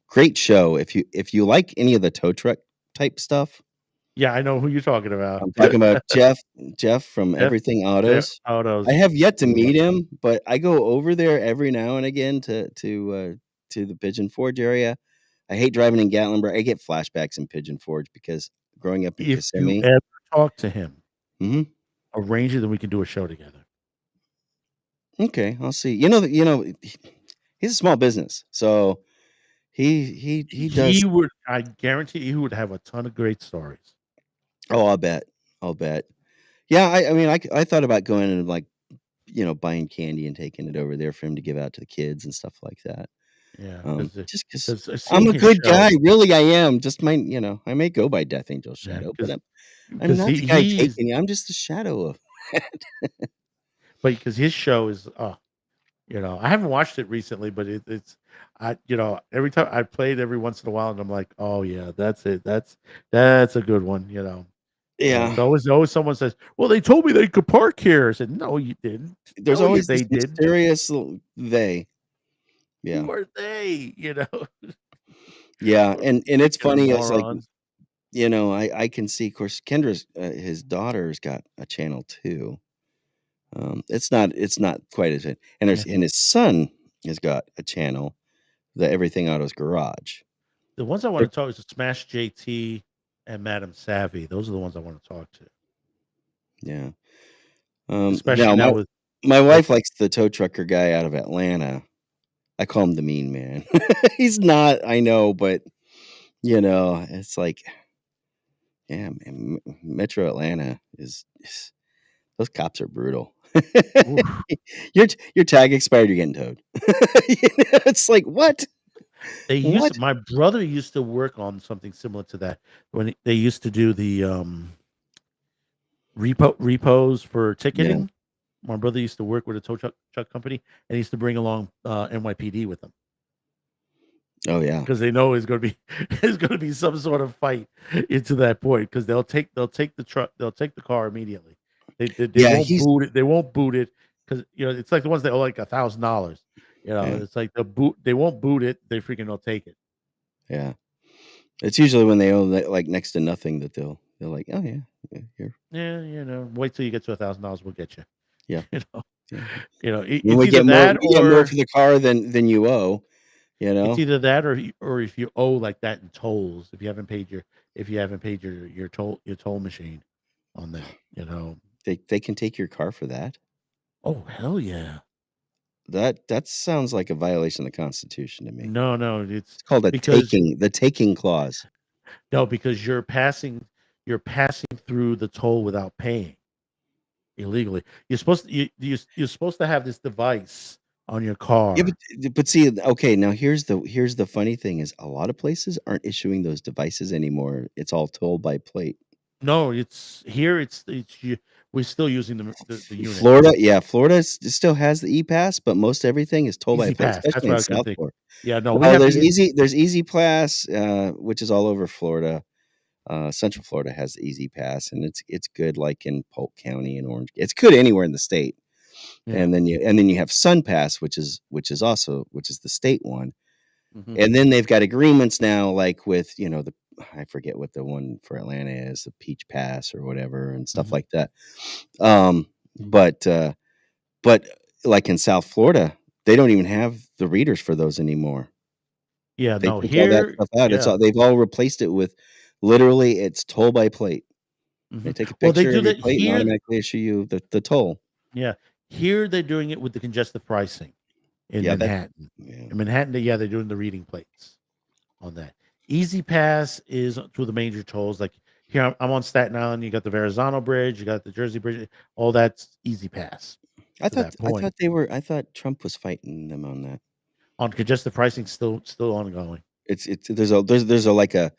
Great show. If you like any of the tow truck type stuff, Yeah, I know who you're talking about. I'm talking about Jeff from Jeff, Everything Jeff Autos. I Autos. have yet to Yeah. meet him, but I go over there every now and again to the Pigeon Forge area. I hate driving in Gatlinburg. I get flashbacks in Pigeon Forge because growing up in If you Kissimmee. ever talk to him, Mhm. arrange it, then we can do a show together. Okay, I'll see. He's a small business, so he He does. would, I guarantee, he would have a ton of great stories. Oh, I'll bet. Yeah, I mean, I thought about going and like buying candy and taking it over there for him to give out to the kids and stuff like that. Yeah, Just because because I'm seeing a his good show. guy, really, I am. Just I may go by Death Angel's Yeah, shadow, but because I'm because not he the guy he's taking you. I'm just the shadow of. but because his show is I haven't watched it recently, but it's every time I play it every once in a while, and I'm like, oh yeah, that's it. That's a good one. It's Yeah, always someone says, well, they told me they could park here. I said, no, you didn't. there's No, always this they didn't. mysterious they. Yeah, Who are they? yeah, Or and it's freaking funny. It's like morons. I can see. Of course, Kendra's his daughter's got a channel too. It's not quite as and Yeah. his son has got a channel the Everything Autos garage. The ones I want to talk is Smash JT and Madam Savvy. Those are the ones I want to talk to. Yeah. Especially now with my wife likes the tow trucker guy out of Atlanta. I call him the mean man. He's not, I know, but it's like, yeah, man, Metro Atlanta is those cops are brutal. oof. Your tag expired, you're getting towed. It's like, what? What? My brother used to work on something similar to that when they used to do the repos for ticketing. My brother used to work with a tow truck company, and he used to bring along NYPD with him Oh yeah. because they know it's going to be it's going to be some sort of fight into that point because they'll take the car immediately. They Yeah, won't boot it. They won't boot it because it's like the ones that owe like $1,000. Yeah. It's like they won't boot it. They freaking will take it. Yeah. It's usually when they owe like next to nothing that they're like, oh yeah, here. Yeah, wait till you get to $1,000. We'll get you. Yeah. You know, Yeah. it's When we either get more, that we get more or for the car than you owe. it's either that or if you owe like that in tolls, if you haven't paid your toll machine on that. They can take your car for that. Oh hell yeah. That sounds like a violation of the Constitution to me. No, It's called the taking clause. no, because you're passing through the toll without paying illegally. You're supposed to have this device on your car. Yeah, but see, okay, now here's the funny thing is a lot of places aren't issuing those devices anymore. It's all toll by plate. No, it's here. We're still using the unit. Florida still has the e-pass, but most everything is toll by Easy plate, pass. That's especially what I in was gonna South think. Florida. Yeah, no, we Well, have there's Easy Pass, which is all over Florida. Central Florida has Easy Pass, and it's good like in Polk County and Orange. It's good anywhere in the state. Yeah. And then you have Sun Pass, which is the state one. Mhm. And then they've got agreements now, like with I forget what the one for Atlanta is, the Peach Pass or whatever, and stuff Mhm. like that. Um, but like in South Florida, they don't even have the readers for those anymore. Yeah, They no, took all that here, stuff out. yeah. They've all replaced it with literally it's toll by plate. They Mhm. take a Well, they picture do of your that plate and here. automatically issue you the toll. Yeah, here they're doing it with the congestive pricing in Yeah, that Manhattan. yeah. In Manhattan, they're doing the reading plates on that. Easy Pass is through the major tolls. Like here, I'm on Staten Island. You got the Verrazano Bridge, you got the Jersey Bridge. All that's Easy Pass to that point. I thought Trump was fighting them on that. On congestive pricing, still ongoing. It's there's a like a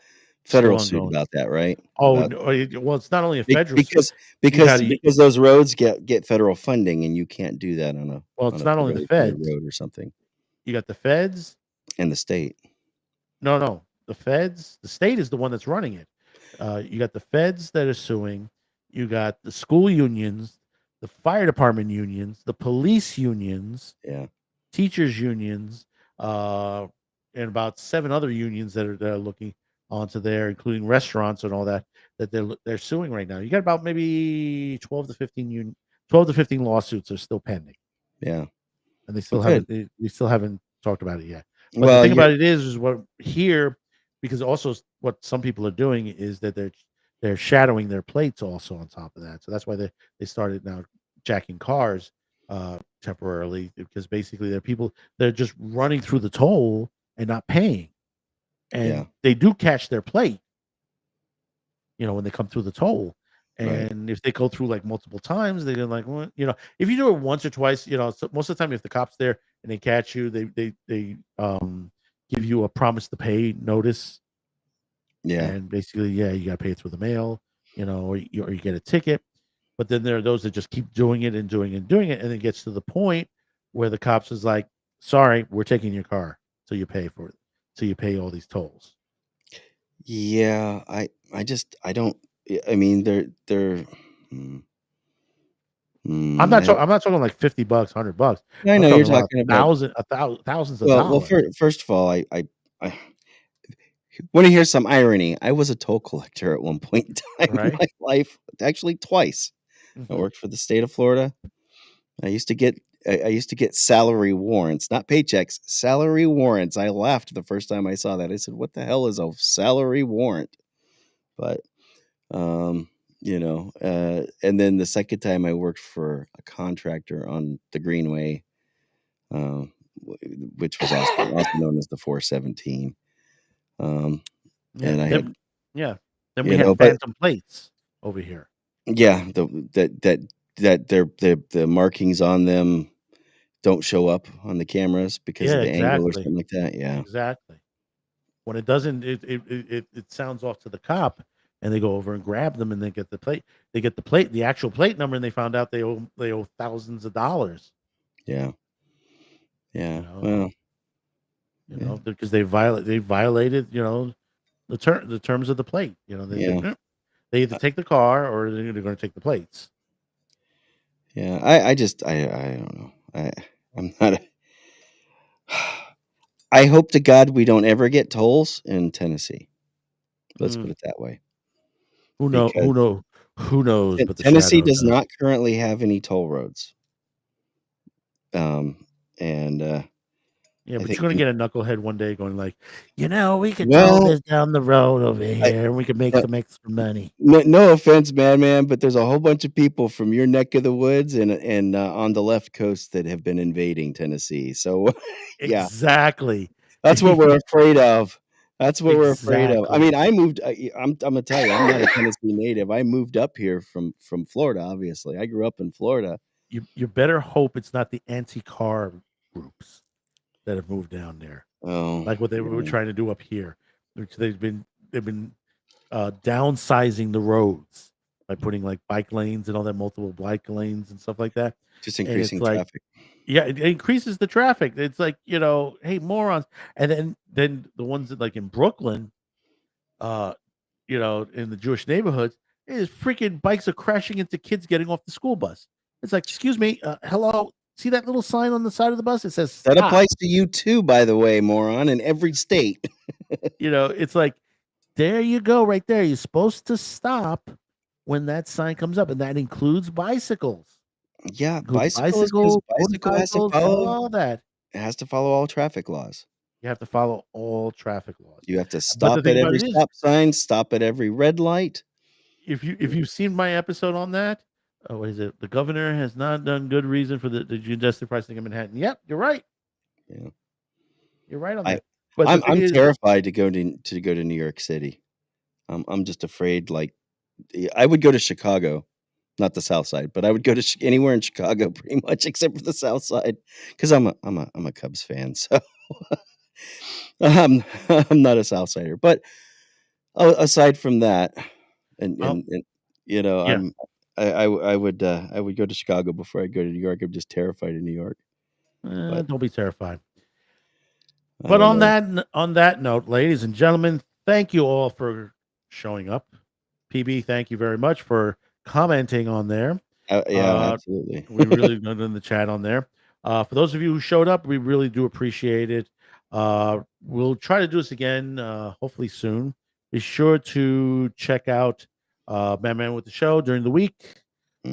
Still federal suit ongoing. about that, right? Oh, About no, well, it's not only a federal suit. because You got to. because those roads get federal funding and you can't do that Well, on it's a not only the federally funded feds. road or something You got the feds. in the state. No, the feds. The state is the one that's running it. You got the feds that are suing. You got the school unions, the fire department unions, the police unions, Yeah. teachers unions, and about 7 other unions that are looking onto there, including restaurants and all that they're suing right now. You got about maybe 12 to 15 lawsuits are still pending, Yeah. and they Well, still good. haven't talked about it yet. But the Well, thing about it is what here, because also what some people are doing is that they're shadowing their plates also on top of that. So that's why they started now jacking cars temporarily because basically they're just running through the toll and not paying, yeah. and they do catch their plate, when they come through the toll. Right. And if they go through like multiple times, they're like, well, if you do it once or twice, so most of the time, if the cop's there and they catch you, they give you a promise to pay notice, Yeah. and basically, yeah, you got to pay it through the mail, or you get a ticket. But then there are those that just keep doing it and doing it and doing it, and it gets to the point where the cops is like, "Sorry, we're taking your car, so you pay for it, so you pay all these tolls." Yeah. I don't. I mean, they're. mm, I don't. I'm not talking like $50, $100. I I'm know you're talking about talking about. thousands of Well, dollars. first of all, I want to hear some irony. I was a toll collector at one point in time in Right? my life, actually twice. I Mhm. worked for the state of Florida. I used to get I used to get salary warrants, not paychecks, salary warrants. I laughed the first time I saw that. I said, "What the hell is a salary warrant?" But um, and then the second time I worked for a contractor on the Greenway, which was also known as the 417. Um, Yeah. and I had, Yeah. Then we had but phantom plates over here. yeah, the markings on them don't show up on the cameras because of Yeah, the angle or exactly. something like that. Yeah, Exactly. When it doesn't, it sounds off to the cop, and they go over and grab them, and they get the plate. They get the plate, the actual plate number, and they found out they owe thousands of dollars. yeah, You yeah. know, Well, yeah, because they violated the terms of the plate. They said yeah, they either take the car or they're going to take the plates. yeah. I don't know. I'm not. I hope to God we don't ever get tolls in Tennessee. Let's put Mm, it that way, who know? because Who knows? But the Tennessee shadow does does. not currently have any toll roads. And Yeah, I but think you're gonna get a knucklehead one day going like, we could toll well, this down the road over I here and we could make uh, some extra money. no offense, man, but there's a whole bunch of people from your neck of the woods and on the left coast that have been invading Tennessee. So yeah, Exactly. that's what we're afraid of. That's what we're afraid of. I Exactly. mean, I'm gonna tell you, I'm not a Tennessee native. I moved up here from Florida. Obviously, I grew up in Florida. You better hope it's not the anti-car groups that have moved down there, Oh, like what they were yeah. trying to do up here. Which they've been downsizing the roads by putting like bike lanes and all that multiple bike lanes and stuff like that. Just And it's increasing like, traffic. yeah, it increases the traffic. It's like, hey, morons. And then the ones that like in Brooklyn, uh, in the Jewish neighborhoods, is freaking bikes are crashing into kids getting off the school bus. It's like, excuse me, hello. See that little sign on the side of the bus? It says That stop. applies to you too, by the way, moron, in every state. It's like, there you go, right there. You're supposed to stop when that sign comes up, and that includes bicycles. Yeah, Includes bicycle is because bicycles, bicycle motorcycles, all that. has to follow all traffic laws. You have to follow all traffic laws. You have to But the stop thing at about every it is, stop sign, stop at every red light. if you've seen my episode on that, what is it? The governor has not done good reason for the justice pricing in Manhattan. Yep, you're right. Yeah. You're right on I that. But the thing I'm is, terrified to go to New York City. I'm just afraid, like, I would go to Chicago, not the South Side, but I would go to anywhere in Chicago pretty much except for the South Side because I'm a Cubs fan, so I'm I'm not a South Sider. But aside from that, well, and yeah, I would go to Chicago before I go to New York. I'm just terrified of New York, but don't be terrified. I But don't on know. that note, ladies and gentlemen, thank you all for showing up. PB, thank you very much for commenting on there. Yeah, Uh, absolutely. we really good in the chat on there. For those of you who showed up, we really do appreciate it. We'll try to do this again, hopefully soon. Be sure to check out Man with the Show during the week. Hmm.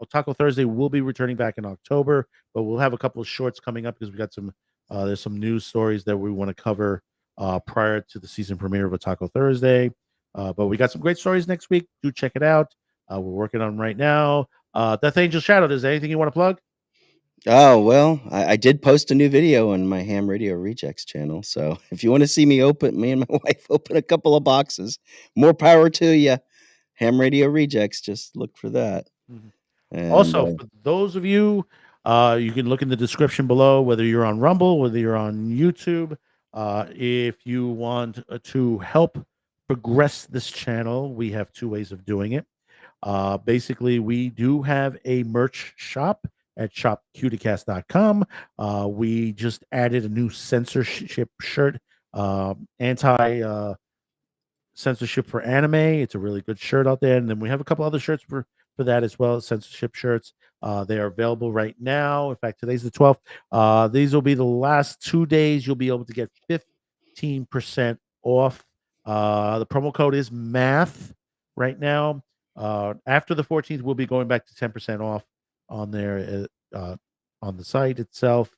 Taco Thursday will be returning back in October, but we'll have a couple of shorts coming up because we got some. There's some news stories that we want to cover prior to the season premiere of Taco Thursday. But we got some great stories next week. Do check it out. We're working on right now. Death Angel Shadow. Is there anything you want to plug? Oh, well, I did post a new video on my Ham Radio Rejects channel. So if you want to see me and my wife open a couple of boxes, more power to you. Ham Radio Rejects, just look for that. Mhm. And Also, for those of you, you can look in the description below, whether you're on Rumble, whether you're on YouTube. If you want to help progress this channel, we have two ways of doing it. Basically, we do have a merch shop at shopcuticast.com. We just added a new censorship shirt, anti censorship for anime. It's a really good shirt out there. And then we have a couple other shirts for that as well, censorship shirts. They are available right now. In fact, today's the 12th. These will be the last 2 days. You'll be able to get 15% off. The promo code is math right now. After the 14th, we'll be going back to 10% off on there on the site itself.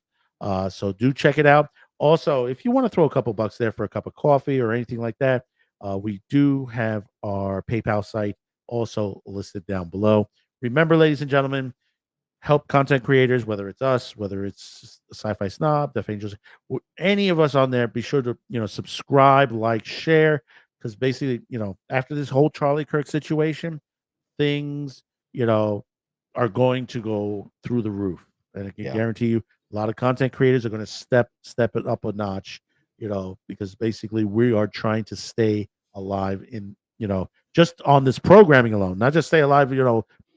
So do check it out. Also, if you want to throw a couple bucks there for a cup of coffee or anything like that, we do have our PayPal site also listed down below. Remember, ladies and gentlemen, help content creators, whether it's us, whether it's Sci-Fi Snob, Deaf Angels, any of us on there. Be sure to subscribe, like, share, because basically, after this whole Charlie Kirk situation, things are going to go through the roof, and I can guarantee you, a lot of content creators are going to step it up a notch. Because basically we are trying to stay alive in just on this programming alone, not just stay alive,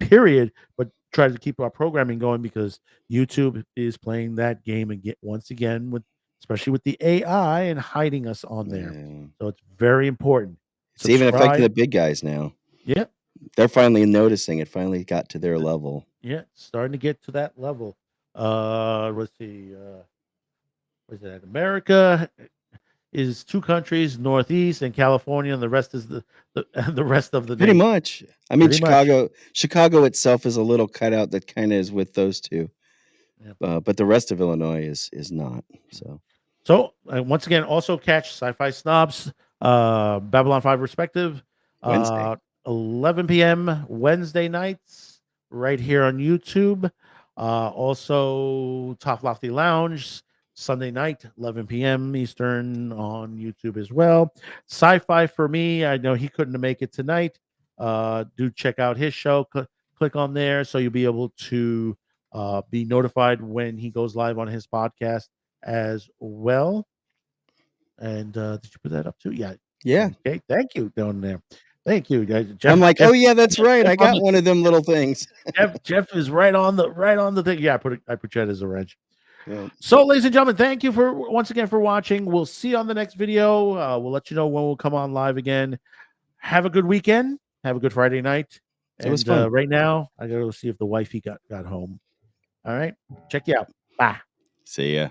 period, but try to keep our programming going because YouTube is playing that game again once again especially with the AI and hiding us on there. Yeah. So it's very important. It's even affecting the Subscribe. big guys now. Yeah. They're finally noticing it. Finally got to their level. Yeah, starting to get to that level. Let's see. What's that? America is 2 countries, Northeast and California, and the rest is the the rest of the Pretty nation. much. I mean, Pretty much. Chicago itself is a little cutout that kind of is with those two. Yeah. But the rest of Illinois is not. So once again, also catch Sci-Fi Snobs, Babylon 5 Perspective, Wednesday. 11 p.m. Wednesday nights, right here on YouTube. Also, Top Lofty Lounge, Sunday night, 11 p.m. Eastern on YouTube as well. Sci-Fi for me, I know he couldn't make it tonight. Do check out his show. Click on there so you'll be able to be notified when he goes live on his podcast as well. And did you put that up too? Yeah. Yeah. Okay. Thank you down there. Thank you, guys. Jeff, I'm like, oh yeah, that's right. I got one of them little things. Jeff is right on the thing. Yeah, I put Chet as a wrench. Yeah. So, ladies and gentlemen, thank you once again for watching. We'll see you on the next video. We'll let you know when we'll come on live again. Have a good weekend. Have a good Friday night. It was fun. Right now, I gotta go see if the wifey got home. All right. Check you out. Bye. See ya.